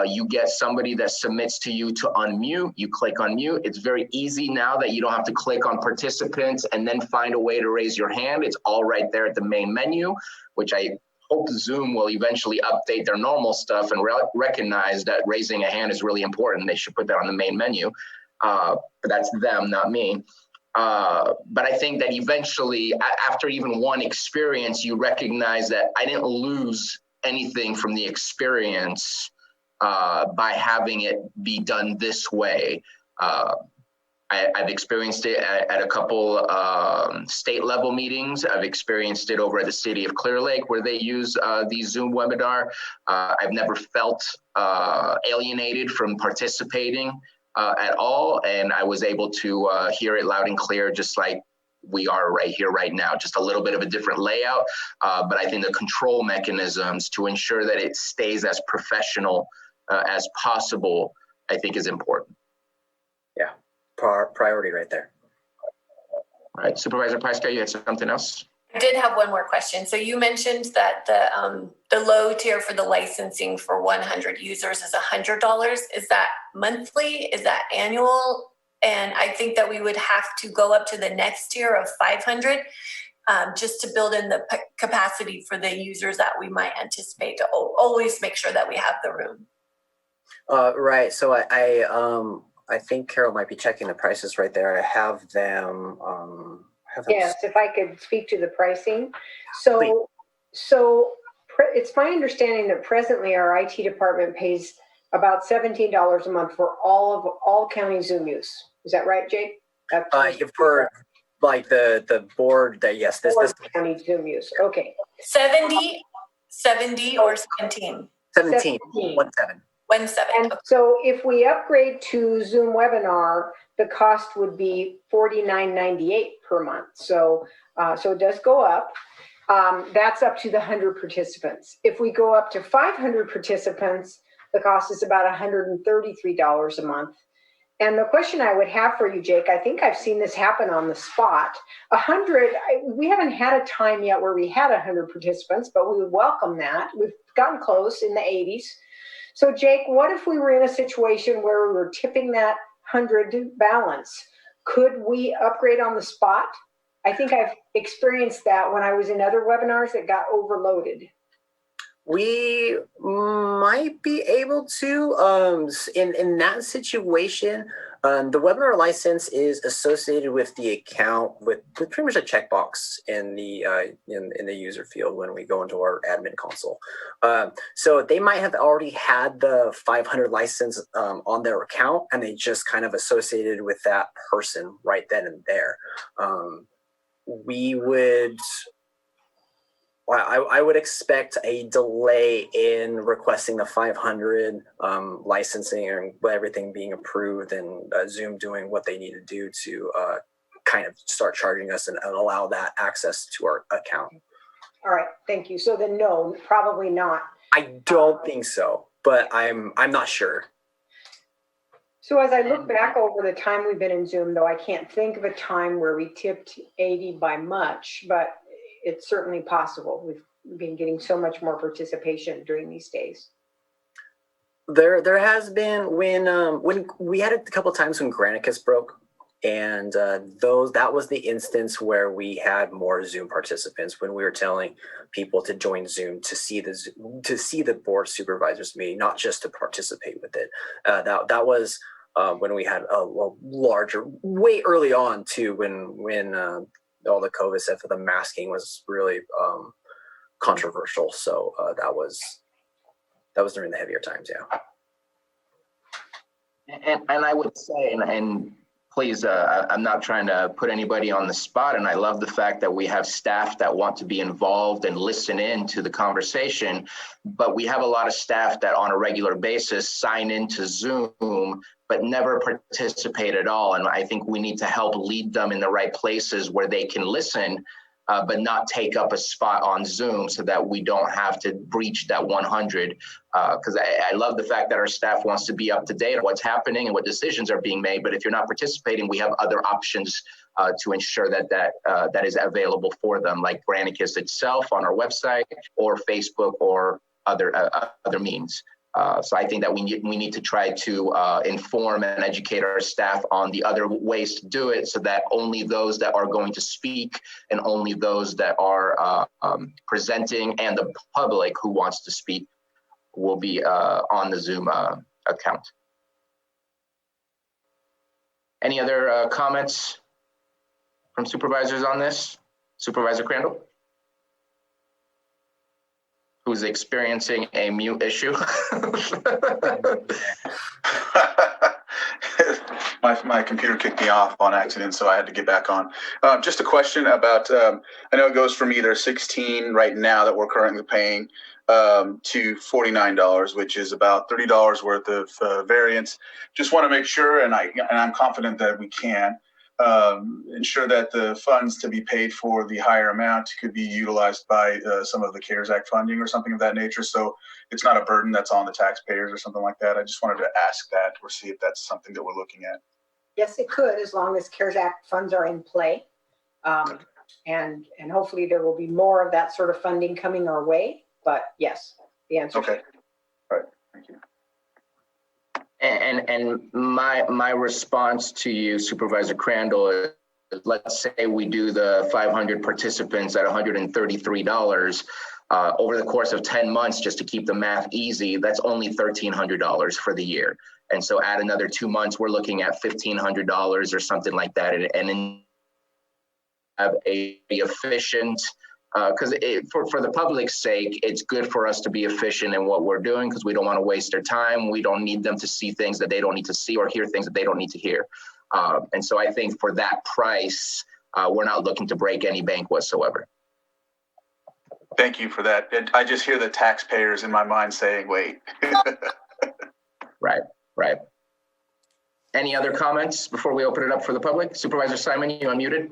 You get somebody that submits to you to unmute, you click unmute. It's very easy now that you don't have to click on participants and then find a way to raise your hand. It's all right there at the main menu, which I hope Zoom will eventually update their normal stuff and recognize that raising a hand is really important. They should put that on the main menu, but that's them, not me. But I think that eventually, after even one experience, you recognize that I didn't lose anything from the experience by having it be done this way. I've experienced it at a couple state level meetings. I've experienced it over at the city of Clear Lake where they use the Zoom webinar. I've never felt alienated from participating at all. And I was able to hear it loud and clear, just like we are right here, right now, just a little bit of a different layout. But I think the control mechanisms to ensure that it stays as professional as possible, I think is important. Yeah, priority right there. All right, Supervisor Pyska, you had something else? I did have one more question. So you mentioned that the low tier for the licensing for 100 users is $100. Is that monthly? Is that annual? And I think that we would have to go up to the next tier of 500 just to build in the capacity for the users that we might anticipate to always make sure that we have the room. Right. So I think Carol might be checking the prices right there. I have them. Yes, if I could speak to the pricing. So it's my understanding that presently our IT department pays about $17 a month for all county Zoom use. Is that right, Jake? For like the board that yes, this county Zoom use. Okay. 70 or 17? 17. 17. And so if we upgrade to Zoom Webinar, the cost would be $49.98 per month. So it does go up. That's up to the 100 participants. If we go up to 500 participants, the cost is about $133 a month. And the question I would have for you, Jake, I think I've seen this happen on the spot. 100, we haven't had a time yet where we had 100 participants, but we would welcome that. We've gotten close in the 80s. So Jake, what if we were in a situation where we were tipping that 100 balance? Could we upgrade on the spot? I think I've experienced that when I was in other webinars that got overloaded. We might be able to, in that situation, the webinar license is associated with the account with pretty much a checkbox in the user field when we go into our admin console. So they might have already had the 500 license on their account, and they just kind of associated with that person right then and there. I would expect a delay in requesting the 500 licensing and everything being approved and Zoom doing what they need to do to kind of start charging us and allow that access to our account. All right, thank you. So then no, probably not. I don't think so, but I'm not sure. So as I look back over the time we've been in Zoom, though, I can't think of a time where we tipped 80 by much, but it's certainly possible. We've been getting so much more participation during these days. There has been when we had it a couple of times when Granicus broke, and that was the instance where we had more Zoom participants when we were telling people to join Zoom to see the board supervisors meeting, not just to participate with it. That was when we had a larger, way early on too, when all the COVID stuff for the masking was really controversial. So that was during the heavier times, yeah. And I would say, and please, I'm not trying to put anybody on the spot, and I love the fact that we have staff that want to be involved and listen in to the conversation, but we have a lot of staff that on a regular basis sign into Zoom but never participate at all. And I think we need to help lead them in the right places where they can listen, but not take up a spot on Zoom so that we don't have to breach that 100. Because I love the fact that our staff wants to be up to date on what's happening and what decisions are being made. But if you're not participating, we have other options to ensure that is available for them, like Granicus itself on our website or Facebook or other means. So I think that we need to try to inform and educate our staff on the other ways to do it so that only those that are going to speak and only those that are presenting and the public who wants to speak will be on the Zoom account. Any other comments from supervisors on this? Supervisor Crandall? Who's experiencing a mute issue? My computer kicked me off on accident, so I had to get back on. Just a question about, I know it goes from either $16 right now that we're currently paying to $49, which is about $30 worth of variance. Just want to make sure, and I'm confident that we can, ensure that the funds to be paid for the higher amount could be utilized by some of the CARES Act funding or something of that nature. So it's not a burden that's on the taxpayers or something like that. I just wanted to ask that or see if that's something that we're looking at. Yes, it could, as long as CARES Act funds are in play. And hopefully there will be more of that sort of funding coming our way. But yes, the answer. Okay. All right. Thank you. And my response to you, Supervisor Crandall, is let's say we do the 500 participants at $133 over the course of 10 months, just to keep the math easy, that's only $1,300 for the year. And so add another 2 months, we're looking at $1,500 or something like that. And then have a efficient, because for the public's sake, it's good for us to be efficient in what we're doing because we don't want to waste their time. We don't need them to see things that they don't need to see or hear things that they don't need to hear. And so I think for that price, we're not looking to break any bank whatsoever. Thank you for that. I just hear the taxpayers in my mind saying, wait. Right. Any other comments before we open it up for the public? Supervisor Simon, you unmuted?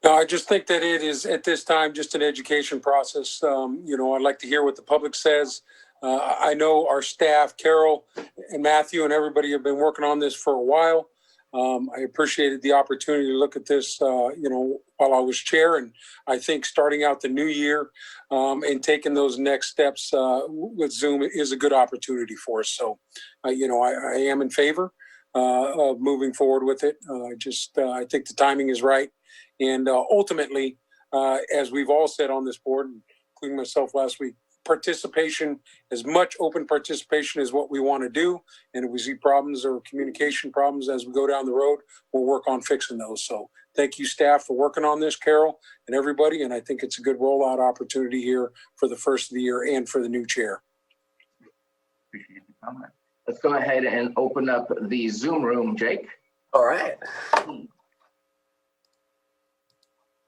No, I just think that it is at this time just an education process. I'd like to hear what the public says. I know our staff, Carol and Matthew and everybody have been working on this for a while. I appreciated the opportunity to look at this, while I was chair. And I think starting out the new year and taking those next steps with Zoom is a good opportunity for us. So, I am in favor of moving forward with it. I think the timing is right. And ultimately, as we've all said on this board, including myself last week, participation, as much open participation is what we want to do. And if we see problems or communication problems as we go down the road, we'll work on fixing those. So thank you, staff, for working on this, Carol, and everybody. And I think it's a good rollout opportunity here for the first of the year and for the new chair. Appreciate the comment. Let's go ahead and open up the Zoom room, Jake. All right.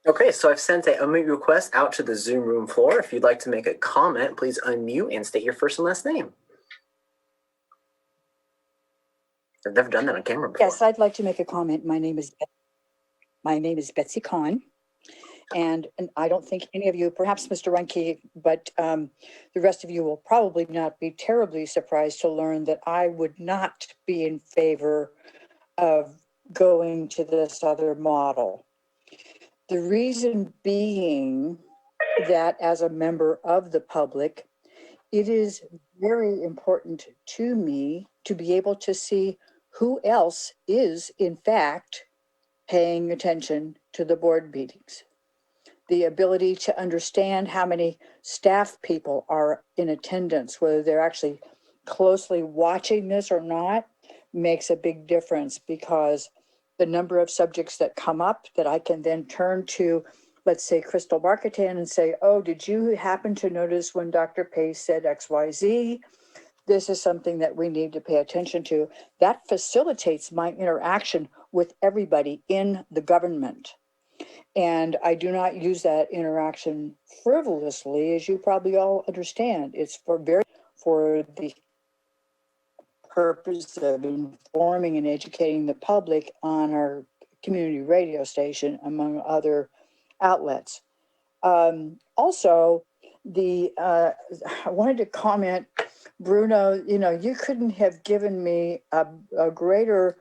Okay, so I've sent a unmute request out to the Zoom room floor. If you'd like to make a comment, please unmute and state your first and last name. I've never done that on camera before. Yes, I'd like to make a comment. My name is Betsy Kahn. And I don't think any of you, perhaps Mr. Runke, but the rest of you will probably not be terribly surprised to learn that I would not be in favor of going to this other model. The reason being that as a member of the public, it is very important to me to be able to see who else is in fact paying attention to the board meetings. The ability to understand how many staff people are in attendance, whether they're actually closely watching this or not, makes a big difference, because the number of subjects that come up that I can then turn to, let's say, Crystal Barkatan and say, oh, did you happen to notice when Dr. Pace said XYZ? This is something that we need to pay attention to. That facilitates my interaction with everybody in the government. And I do not use that interaction frivolously, as you probably all understand. It's for the purpose of informing and educating the public on our community radio station, among other outlets. Also, I wanted to comment, Bruno, you couldn't have given me a greater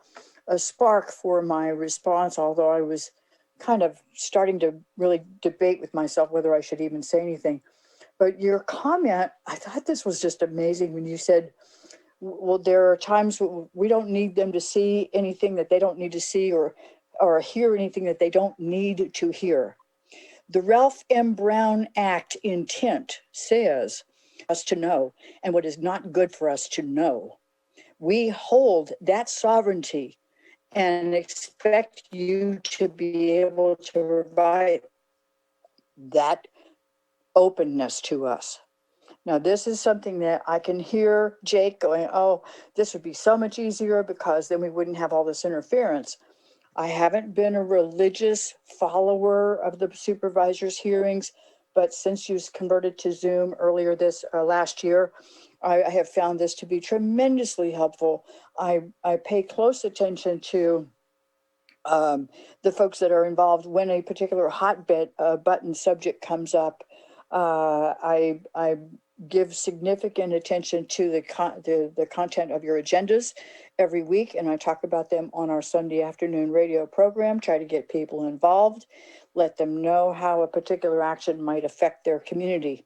spark for my response, although I was kind of starting to really debate with myself whether I should even say anything. But your comment, I thought this was just amazing when you said, well, there are times we don't need them to see anything that they don't need to see, or hear anything that they don't need to hear. The Ralph M. Brown Act intent says us to know, and what is not good for us to know. We hold that sovereignty and expect you to be able to provide that openness to us. Now, this is something that I can hear Jake going, oh, this would be so much easier because then we wouldn't have all this interference. I haven't been a religious follower of the supervisors' hearings, but since you converted to Zoom earlier this last year, I have found this to be tremendously helpful. I pay close attention to the folks that are involved when a particular button subject comes up. I give significant attention to the content of your agendas every week, and I talk about them on our Sunday afternoon radio program, try to get people involved, let them know how a particular action might affect their community.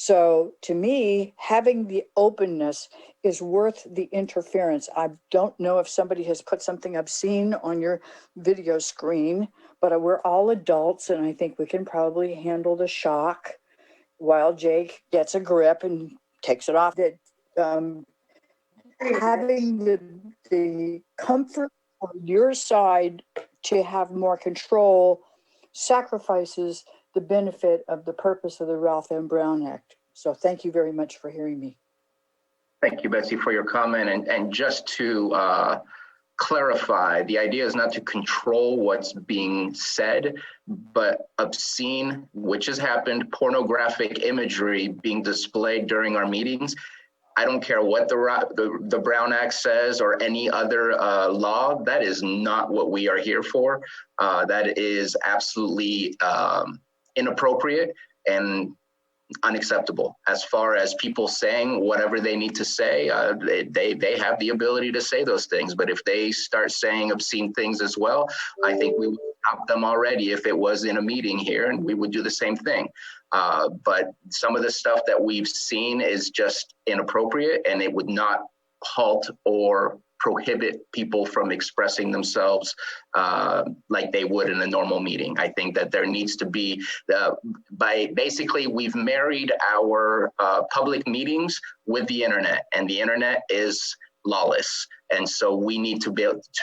So to me, having the openness is worth the interference. I don't know if somebody has put something obscene on your video screen, but we're all adults and I think we can probably handle the shock while Jake gets a grip and takes it off. That having the comfort on your side to have more control sacrifices the benefit of the purpose of the Ralph M. Brown Act. So thank you very much for hearing me. Thank you, Betsy, for your comment. And just to clarify, the idea is not to control what's being said, but obscene, which has happened, pornographic imagery being displayed during our meetings. I don't care what the Brown Act says or any other law. That is not what we are here for. That is absolutely inappropriate and unacceptable. As far as people saying whatever they need to say, they have the ability to say those things. But if they start saying obscene things as well, I think we would stop them already if it was in a meeting here, and we would do the same thing. But some of the stuff that we've seen is just inappropriate, and it would not halt or prohibit people from expressing themselves like they would in a normal meeting. I think that there needs to be, basically we've married our public meetings with the internet, and the internet is lawless. And so we need to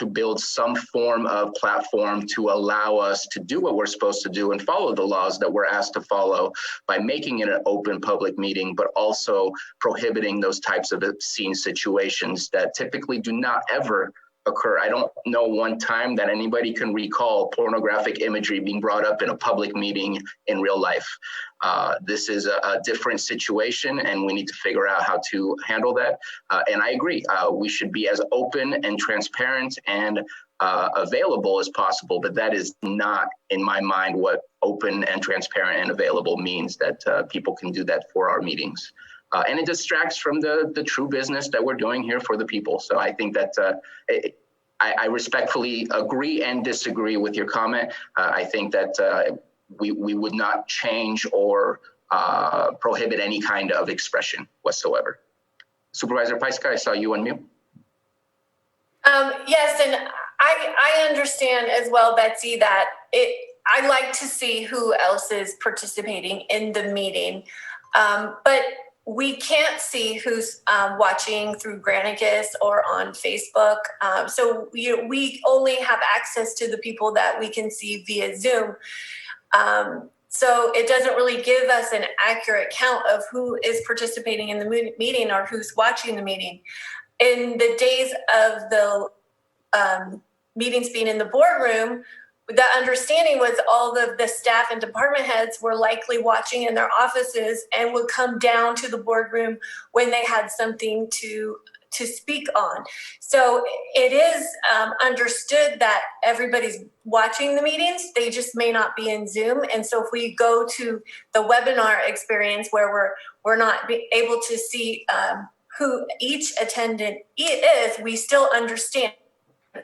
build some form of platform to allow us to do what we're supposed to do and follow the laws that we're asked to follow by making it an open public meeting, but also prohibiting those types of obscene situations that typically do not ever occur. I don't know one time that anybody can recall pornographic imagery being brought up in a public meeting in real life. This is a different situation, and we need to figure out how to handle that. And I agree, we should be as open and transparent and available as possible, but that is not, in my mind, what open and transparent and available means, that people can do that for our meetings. And it distracts from the true business that we're doing here for the people. So I think that I respectfully agree and disagree with your comment. I think that we would not change or prohibit any kind of expression whatsoever. Supervisor Pyska, I saw you unmute. Yes, and I understand as well, Betsy, that I like to see who else is participating in the meeting, but we can't see who's watching through Granicus or on Facebook. So we only have access to the people that we can see via Zoom. So it doesn't really give us an accurate count of who is participating in the meeting or who's watching the meeting. In the days of the meetings being in the boardroom, the understanding was all of the staff and department heads were likely watching in their offices and would come down to the boardroom when they had something to speak on. So it is understood that everybody's watching the meetings, they just may not be in Zoom. And so if we go to the webinar experience where we're not able to see who each attendant is, we still understand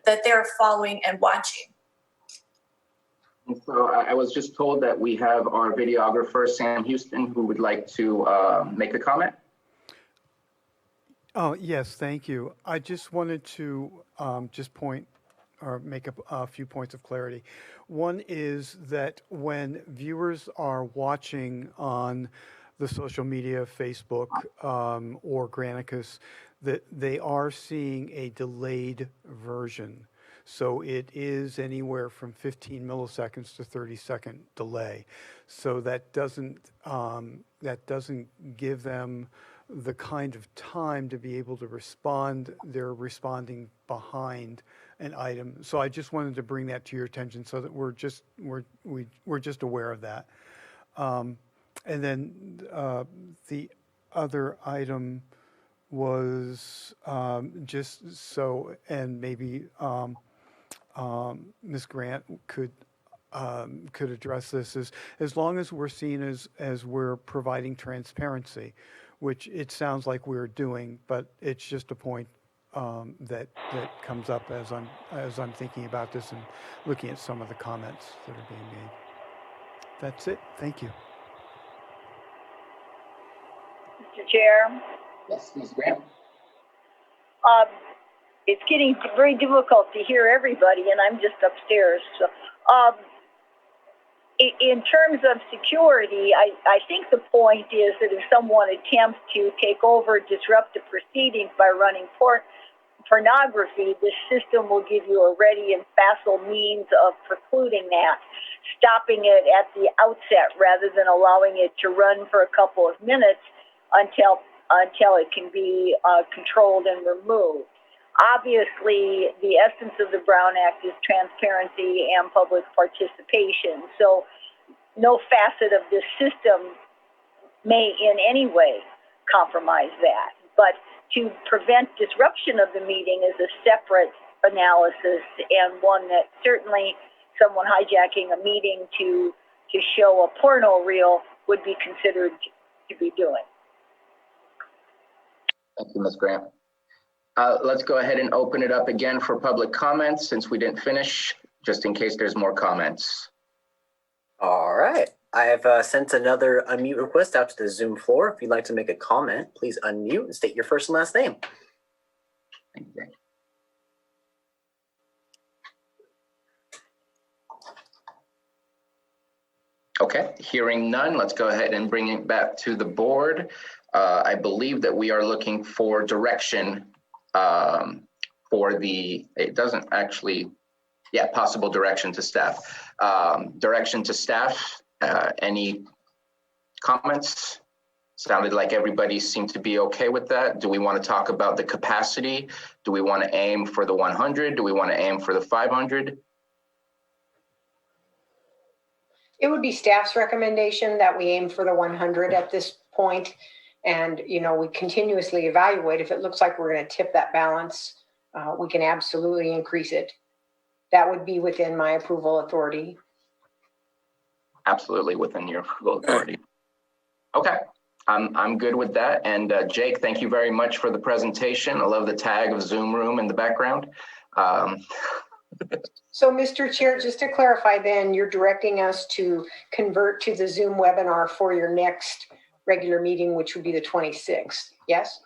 that they're following and watching. And so I was just told that we have our videographer, Sam Houston, who would like to make a comment. Oh, yes, thank you. I just wanted to just point or make a few points of clarity. One is that when viewers are watching on the social media, Facebook or Granicus, that they are seeing a delayed version. So it is anywhere from 15 milliseconds to 30-second delay. So that doesn't give them the kind of time to be able to respond. They're responding behind an item. So I just wanted to bring that to your attention so that we're just aware of that. And then the other item was just so, and maybe Ms. Grant could address this, as long as we're seen as we're providing transparency, which it sounds like we're doing, but it's just a point that comes up as I'm thinking about this and looking at some of the comments that are being made. That's it. Thank you. Mr. Chair. Yes, Ms. Graham. It's getting very difficult to hear everybody, and I'm just upstairs. So, in terms of security, I think the point is that if someone attempts to take over, disrupt the proceedings by running pornography, this system will give you a ready and facile means of precluding that, stopping it at the outset rather than allowing it to run for a couple of minutes until it can be controlled and removed. Obviously, the essence of the Brown Act is transparency and public participation. So no facet of this system may in any way compromise that. But to prevent disruption of the meeting is a separate analysis, and one that certainly someone hijacking a meeting to show a porno reel would be considered to be doing. Thank you, Ms. Graham. Let's go ahead and open it up again for public comments since we didn't finish, just in case there's more comments. All right. I have sent another unmute request out to the Zoom floor. If you'd like to make a comment, please unmute and state your first and last name. Thank you. Okay, hearing none, let's go ahead and bring it back to the board. I believe that we are looking for direction for the, it doesn't actually, yeah, possible direction to staff. Direction to staff, any comments? Sounded like everybody seemed to be okay with that. Do we want to talk about the capacity? Do we want to aim for the 100? Do we want to aim for the 500? It would be staff's recommendation that we aim for the 100 at this point. And, you know, we continuously evaluate. If it looks like we're going to tip that balance, we can absolutely increase it. That would be within my approval authority. Absolutely within your approval authority. Okay, I'm good with that. And Jake, thank you very much for the presentation. I love the tag of Zoom room in the background. So, Mr. Chair, just to clarify then, you're directing us to convert to the Zoom webinar for your next regular meeting, which would be the 26th, yes?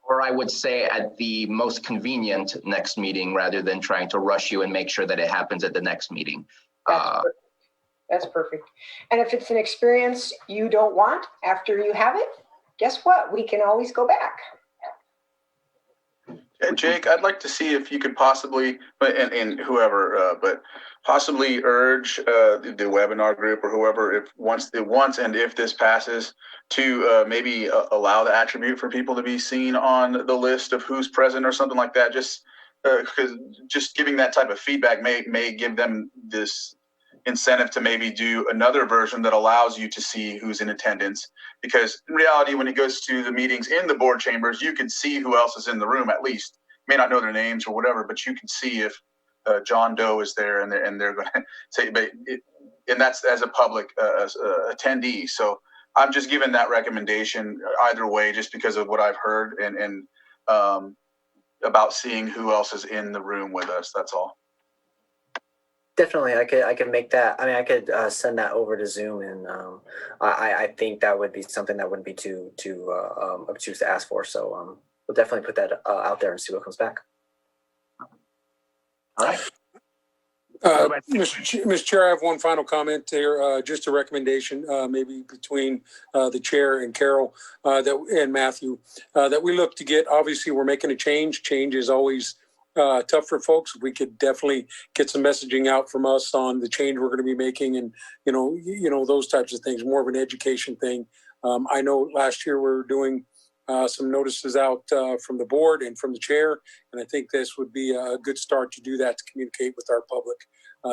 Or I would say at the most convenient next meeting rather than trying to rush you and make sure that it happens at the next meeting. That's perfect. And if it's an experience you don't want after you have it, guess what? We can always go back. And Jake, I'd like to see if you could possibly, and whoever, but possibly urge the webinar group or whoever, if once and if this passes, to maybe allow the attribute for people to be seen on the list of who's present or something like that. Just because just giving that type of feedback may give them this incentive to maybe do another version that allows you to see who's in attendance. Because in reality, when it goes to the meetings in the board chambers, you can see who else is in the room at least. You may not know their names or whatever, but you can see if John Doe is there and they're going to say, and that's as a public attendee. So I'm just giving that recommendation either way, just because of what I've heard and about seeing who else is in the room with us. That's all. Definitely, I could make that. I mean, I could send that over to Zoom, and I think that would be something that wouldn't be too obtuse to ask for. So we'll definitely put that out there and see what comes back. All right. Mr. Chair, I have one final comment here, just a recommendation, maybe between the chair and Carol and Matthew, that we look to get. Obviously, we're making a change. Change is always tough for folks. We could definitely get some messaging out from us on the change we're going to be making, and you know those types of things. More of an education thing. I know last year we were doing some notices out from the board and from the chair, and I think this would be a good start to do that, to communicate with our public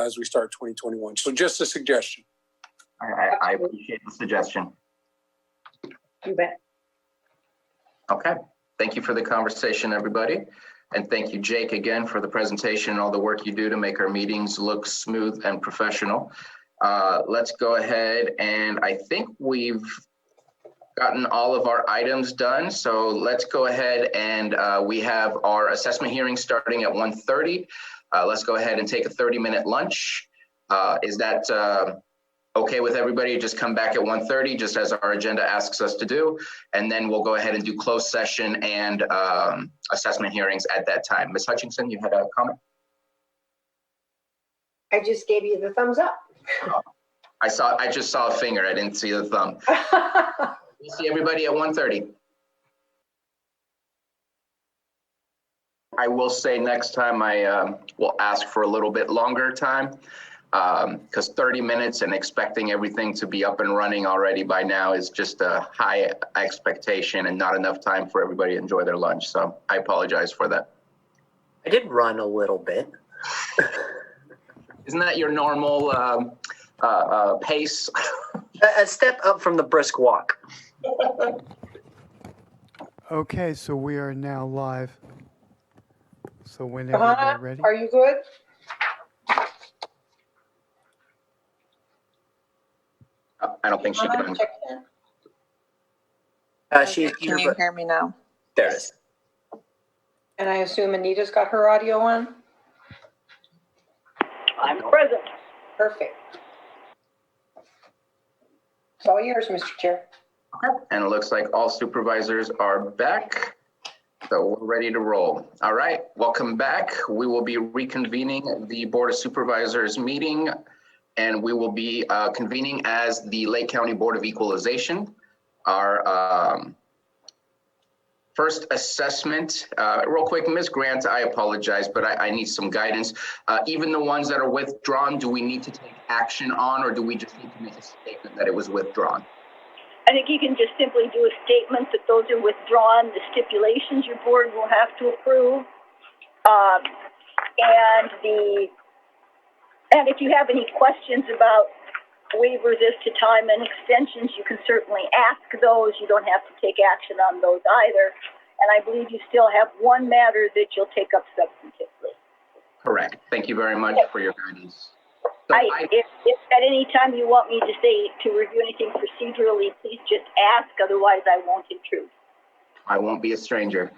as we start 2021. So just a suggestion. I appreciate the suggestion. You bet. Okay, thank you for the conversation, everybody. And thank you, Jake, again for the presentation and all the work you do to make our meetings look smooth and professional. Let's go ahead, and I think we've gotten all of our items done. So let's go ahead, and we have our assessment hearing starting at 1:30. Let's go ahead and take a 30-minute lunch. Is that okay with everybody, just come back at 1:30, just as our agenda asks us to do. And then we'll go ahead and do closed session and assessment hearings at that time. Ms. Hutchinson, you had a comment? I just gave you the thumbs up. I just saw a finger. I didn't see the thumb. We'll see everybody at 1:30. I will say next time I will ask for a little bit longer time, because 30 minutes and expecting everything to be up and running already by now is just a high expectation and not enough time for everybody to enjoy their lunch. So I apologize for that. I did run a little bit. Isn't that your normal pace? A step up from the brisk walk. Okay, so we are now live. So whenever you're ready. Are you good? I don't think she can. She's Can here, you but hear me now? there it is. And I assume Anita's got her audio on? I'm present. Perfect. It's all yours, Mr. Chair. And it looks like all supervisors are back. So we're ready to roll. All right, welcome back. We will be reconvening the Board of Supervisors meeting, and we will be convening as the Lake County Board of Equalization. Our first assessment, real quick, Ms. Grant, I apologize, but I need some guidance. Even the ones that are withdrawn, do we need to take action on, or do we just need to make a statement that it was withdrawn? I think you can just simply do a statement that those are withdrawn. The stipulations your board will have to approve. And if you have any questions about waivers as to time and extensions, you can certainly ask those. You don't have to take action on those either. And I believe you still have one matter that you'll take up substantively. Correct. Thank you very much for your guidance. So If at any time you want me to review anything procedurally, please just ask. Otherwise, I won't intrude. I won't be a stranger.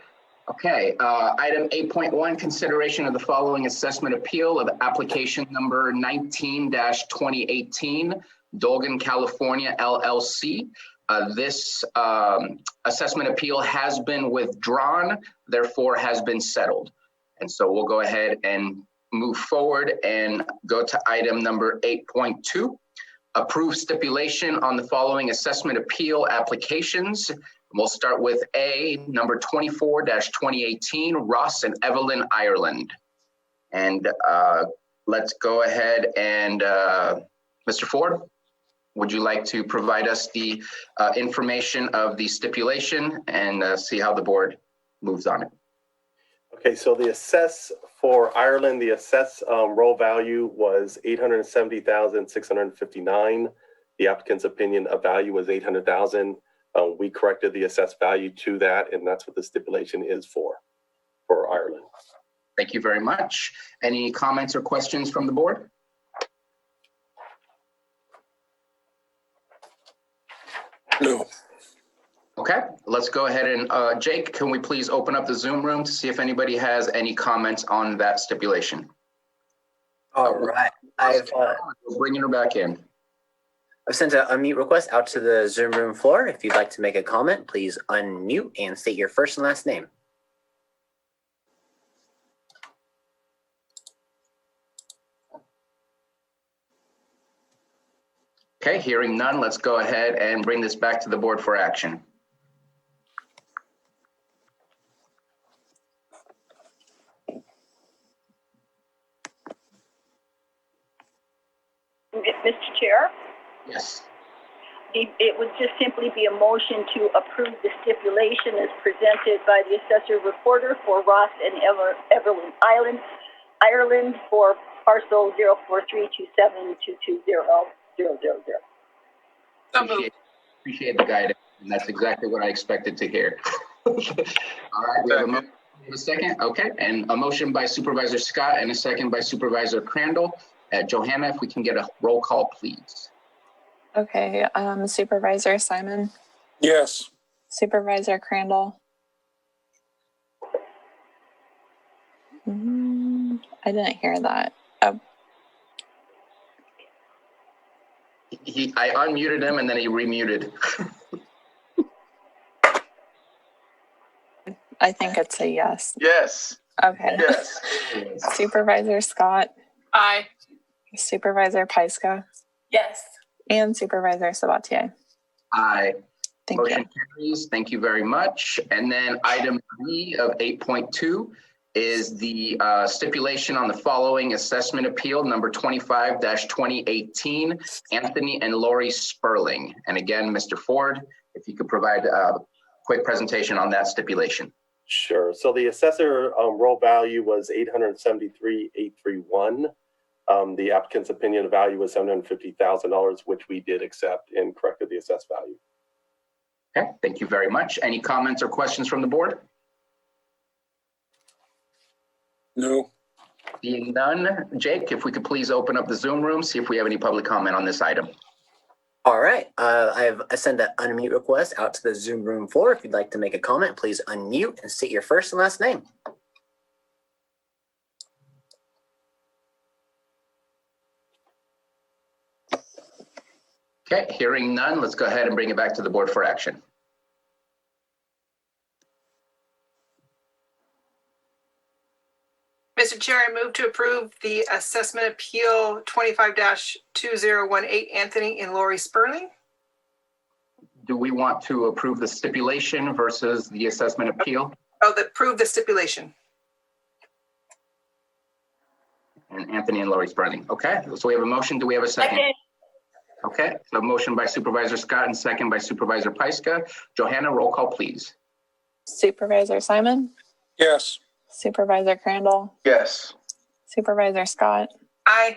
Okay, item 8.1, consideration of the following assessment appeal of application number 19-2018, Dolgan, California, LLC. This assessment appeal has been withdrawn, therefore has been settled. And so we'll go ahead and move forward and go to item number 8.2, approve stipulation on the following assessment appeal applications. We'll start with A, number 24-2018, Ross and Evelyn, Ireland. And let's go ahead and, Mr. Ford, would you like to provide us the information of the stipulation and see how the board moves on it? Okay, so the assess for Ireland, the assess roll value was $870,659. The applicant's opinion of value was $800,000. We corrected the assessed value to that, and that's what the stipulation is for Ireland. Thank you very much. Any comments or questions from the board? No. Okay, let's go ahead and Jake, can we please open up the Zoom room to see if anybody has any comments on that stipulation? All right. We're bringing her back in. I've sent an unmute request out to the Zoom room floor. If you'd like to make a comment, please unmute and state your first and last name. Okay, hearing none, let's go ahead and bring this back to the board for action. Mr. Chair? Yes. It would just simply be a motion to approve the stipulation as presented by the assessor recorder for Ross and Evelyn Ireland for parcel 04327220000. Appreciate the guidance, and that's exactly what I expected to hear. All right, we have a second. Okay, and a motion by Supervisor Scott and a second by Supervisor Crandall. Johanna, if we can get a roll call, please. Okay, Supervisor Simon? Yes. Supervisor Crandall? I didn't hear that. Oh. I unmuted him and then he remuted. I think it's a yes. Yes. Okay. Yes. Supervisor Scott, Aye. Supervisor Pyska, Yes. and Supervisor Sabatier. Aye. Thank Motion you. carries. Thank you very much. And then item B of 8.2 is the stipulation on the following assessment appeal number 25-2018, Anthony and Lori Sperling. And again, Mr. Ford, if you could provide a quick presentation on that stipulation. Sure. So the assessor roll value was $873,831. The applicant's opinion value was $750,000, which we did accept and corrected the assessed value. Okay, thank you very much. Any comments or questions from the board? No. Being none, Jake, if we could please open up the Zoom room, see if we have any public comment on this item. All right, I sent an unmute request out to the Zoom room floor. If you'd like to make a comment, please unmute and state your first and last name. Okay, hearing none, let's go ahead and bring it back to the board for action. Mr. Chair, I move to approve the assessment appeal 25-2018, Anthony and Lori Sperling. Do we want to approve the stipulation versus the assessment appeal? Oh, approve the stipulation. And Anthony and Lori Sperling. Okay, so we have a motion. Do we have a second? Okay, so motion by Supervisor Scott and second by Supervisor Pyska. Johanna, roll call, please. Supervisor Simon, Yes. Supervisor Crandall, Yes. Supervisor Scott, Aye.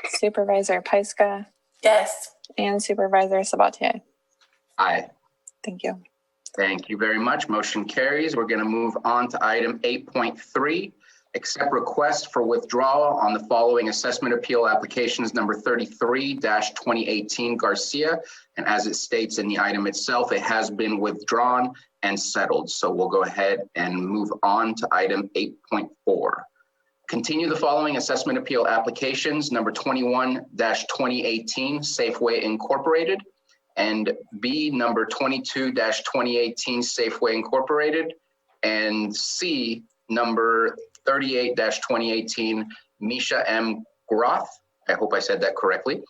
Supervisor Pyska, Yes. and Supervisor Sabatier. Aye. Thank you. Thank you very much. Motion carries. We're going to move on to item 8.3. Accept request for withdrawal on the following assessment appeal applications number 33-2018 Garcia. And as it states in the item itself, it has been withdrawn and settled. So we'll go ahead and move on to item 8.4. Continue the following assessment appeal applications number 21-2018 Safeway Incorporated and B number 22-2018 Safeway Incorporated and C number 38-2018 Misha M. Groth. I hope I said that correctly.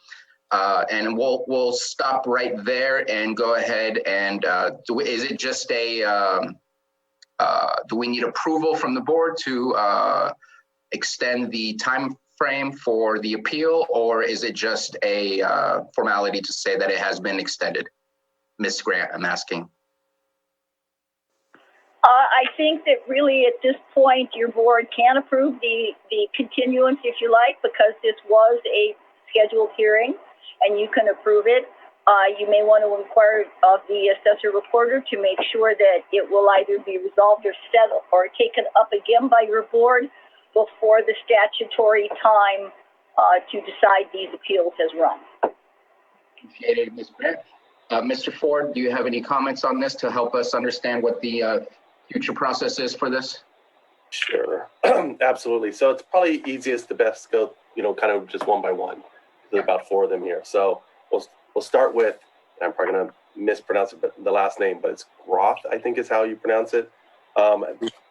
And we'll stop right there and go ahead and is it just a, do we need approval from the board to extend the time frame for the appeal, or is it just a formality to say that it has been extended? Ms. Grant, I'm asking. I think that really at this point, your board can approve the continuance if you like, because this was a scheduled hearing and you can approve it. You may want to inquire of the assessor recorder to make sure that it will either be resolved or settled or taken up again by your board before the statutory time to decide these appeals has run. Appreciate it, Ms. Grant. Mr. Ford, do you have any comments on this to help us understand what the future process is for this? Sure, absolutely. So it's probably easiest to best go, kind of just one by one. There's about 4 of them here. So we'll start with, I'm probably going to mispronounce the last name, but it's Groth, I think is how you pronounce it.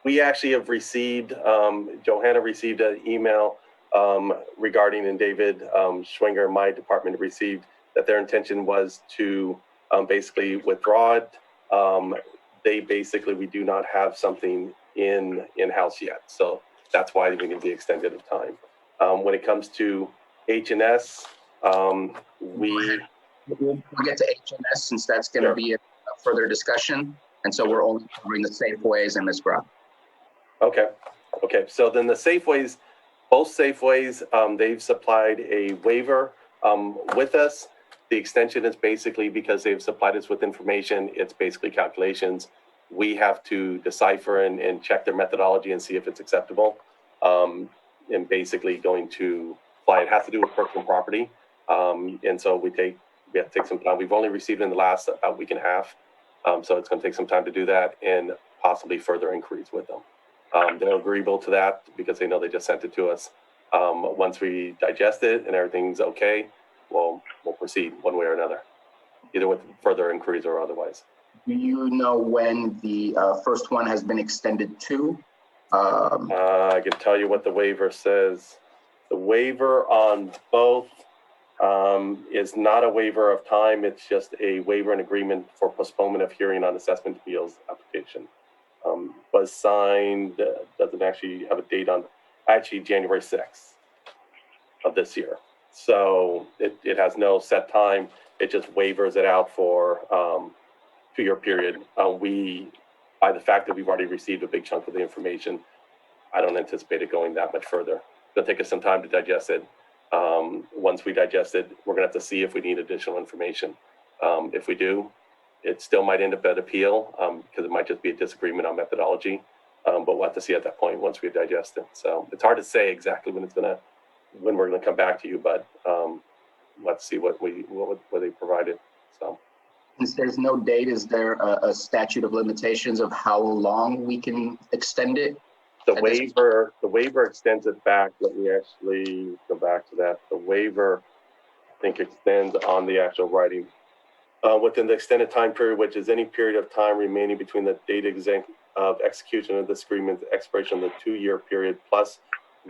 We actually have received, Johanna received an email regarding, and David Schwinger, my department, received that their intention was to basically withdraw it. We do not have something in-house yet. So that's why we need the extended of time. When it comes to H&S, we'll get to H&S since that's going to be a further discussion. And so we're only covering the Safeways and Ms. Groth. Okay. So then the Safeways, both Safeways, they've supplied a waiver with us. The extension is basically because they've supplied us with information. It's basically calculations. We have to decipher and check their methodology and see if it's acceptable. And basically going to apply. It has to do with personal property. And so we have to take some time. We've only received it in the last about week and a half. So it's going to take some time to do that and possibly further inquiries with them. They're agreeable to that because they know they just sent it to us. Once we digest it and everything's okay, we'll proceed one way or another, either with further inquiries or otherwise. Do you know when the first one has been extended to? I can tell you what the waiver says. The waiver on both is not a waiver of time. It's just a waiver and agreement for postponement of hearing on assessment appeals application. Was signed, doesn't actually have a date on, actually January 6th of this year. So it has no set time. It just waivers it out for 2-year period. By the fact that we've already received a big chunk of the information, I don't anticipate it going that much further. It'll take us some time to digest it. Once we digest it, we're gonna have to see if we need additional information. If we do, it still might end up at appeal because it might just be a disagreement on methodology. But we'll have to see at that point once we digest it. So it's hard to say exactly when we're gonna come back to you, but let's see what they provided. So. Since there's no date, is there a statute of limitations of how long we can extend it? The waiver extends it back. Let me actually go back to that. The waiver, I think, extends on the actual writing within the extended time period, which is any period of time remaining between the date of execution of this agreement, the expiration of the 2-year period, plus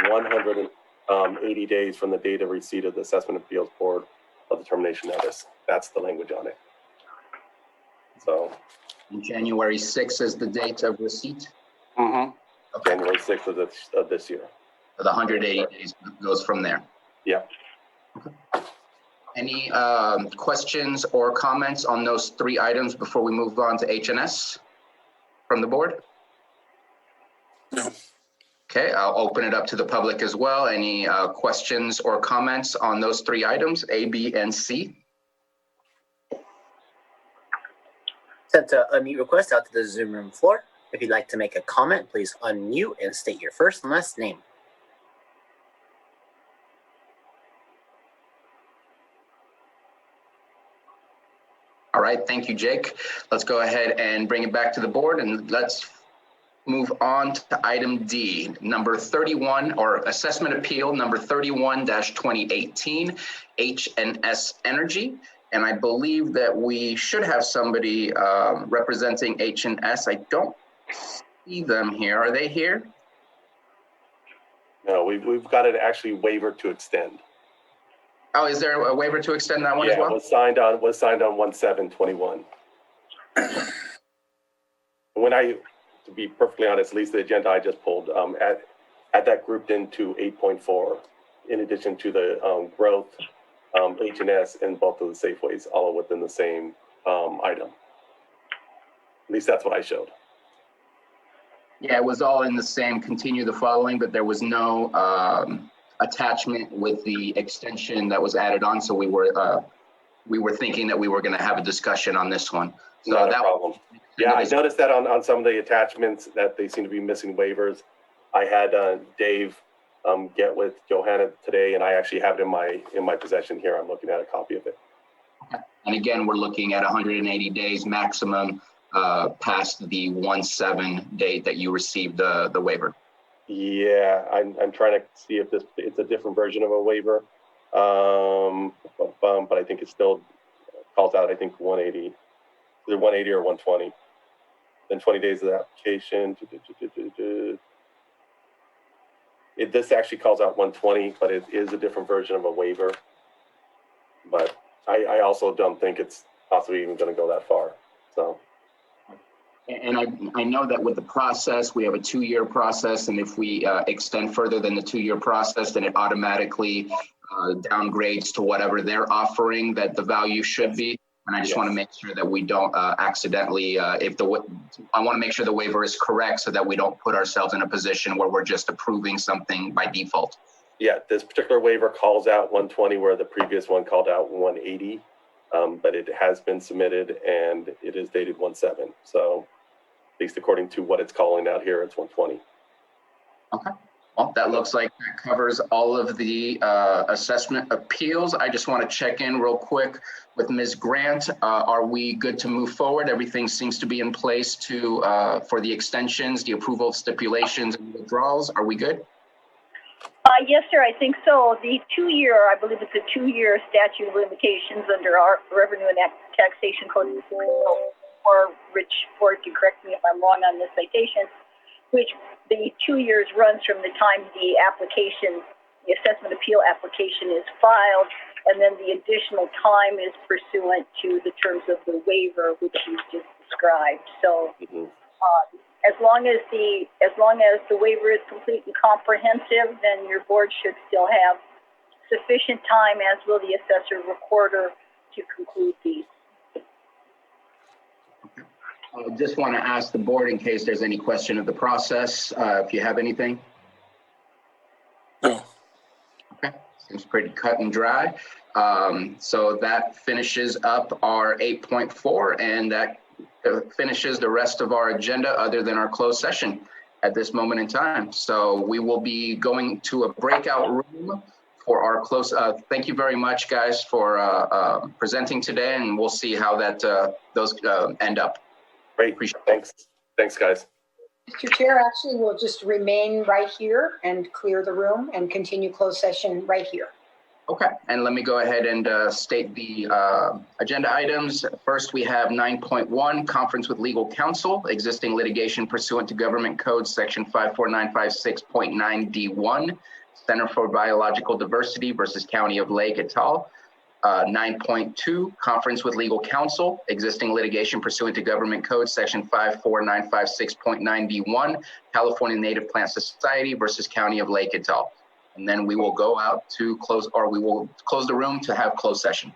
180 days from the date of receipt of the Assessment Appeals Board of the termination notice. That's the language on it. So. January 6th is the date of receipt? Mm-hmm. Okay. January 6th of this year. The 180 days goes from there. Yeah. Okay. Any questions or comments on those 3 items before we move on to H&S from the board? No. Okay, I'll open it up to the public as well. Any questions or comments on those 3 items, A, B, and C? Sent a unmute request out to the Zoom room floor. If you'd like to make a comment, please unmute and state your first and last name. All right, thank you, Jake. Let's go ahead and bring it back to the board and let's move on to item D, number 31, or assessment appeal number 31-2018, H&S Energy. And I believe that we should have somebody representing H&S. I don't see them here. Are they here? No, we've got it actually waiver to extend. Oh, is there a waiver to extend that one as well? Yeah, was signed on 1/7/21. To be perfectly honest, at least the agenda I just pulled, at that grouped into 8.4, in addition to the growth, H&S, and both of the Safeways, all within the same item. At least that's what I showed. Yeah, it was all in the same continue the following, but there was no attachment with the extension that was added on. So we were thinking that we were going to have a discussion on this one. So Not a problem. Yeah, I noticed that on some of the attachments that they seem to be missing waivers. I had Dave get with Johanna today, and I actually have it in my possession here. I'm looking at a copy of it. And again, we're looking at 180 days maximum past the 1/7 date that you received the waiver. Yeah, I'm trying to see if it's a different version of a waiver, but I think it still calls out, I think 180, either 180 or 120. Then 20 days of the application. This actually calls out 120, but it is a different version of a waiver. But I also don't think it's possibly even going to go that far. So. And I know that with the process, we have a 2-year process, and if we extend further than the 2-year process, then it automatically downgrades to whatever they're offering that the value should be. And I just want to make sure that we don't accidentally, I want to make sure the waiver is correct so that we don't put ourselves in a position where we're just approving something by default. Yeah, this particular waiver calls out 120 where the previous one called out 180, but it has been submitted and it is dated 1/7. So at least according to what it's calling out here, it's 120. Okay. Well, that looks like that covers all of the assessment appeals. I just want to check in real quick with Ms. Grant. Are we good to move forward? Everything seems to be in place for the extensions, the approval of stipulations and withdrawals. Are we good? Yes, sir, I think so. The 2-year, I believe it's a 2-year statute of limitations under our Revenue and Taxation Code, or Rich Ford can correct me if I'm wrong on this citation, which the 2 years runs from the time the application, the assessment appeal application is filed, and then the additional time is pursuant to the terms of the waiver, which you just described. So, as long as the waiver is complete and comprehensive, then your board should still have sufficient time, as will the assessor recorder, to conclude these. I just want to ask the board in case there's any question of the process, if you have anything. No. Okay, seems pretty cut and dry. So that finishes up our 8.4, and that finishes the rest of our agenda other than our closed session at this moment in time. So we will be going to a breakout room for our close. Thank you very much, guys, for presenting today, and we'll see how that those end up. Great. Thanks, guys. Mr. Chair, actually, we'll just remain right here and clear the room and continue closed session right here. Okay, and let me go ahead and state the agenda items. First, we have 9.1, conference with legal counsel, existing litigation pursuant to Government Code Section 54956.9D1, Center for Biological Diversity versus County of Lake et al. 9.2, conference with legal counsel, existing litigation pursuant to Government Code Section 54956.9D1, California Native Plant Society versus County of Lake et al. And then we will go out to close, or we will close the room to have closed session.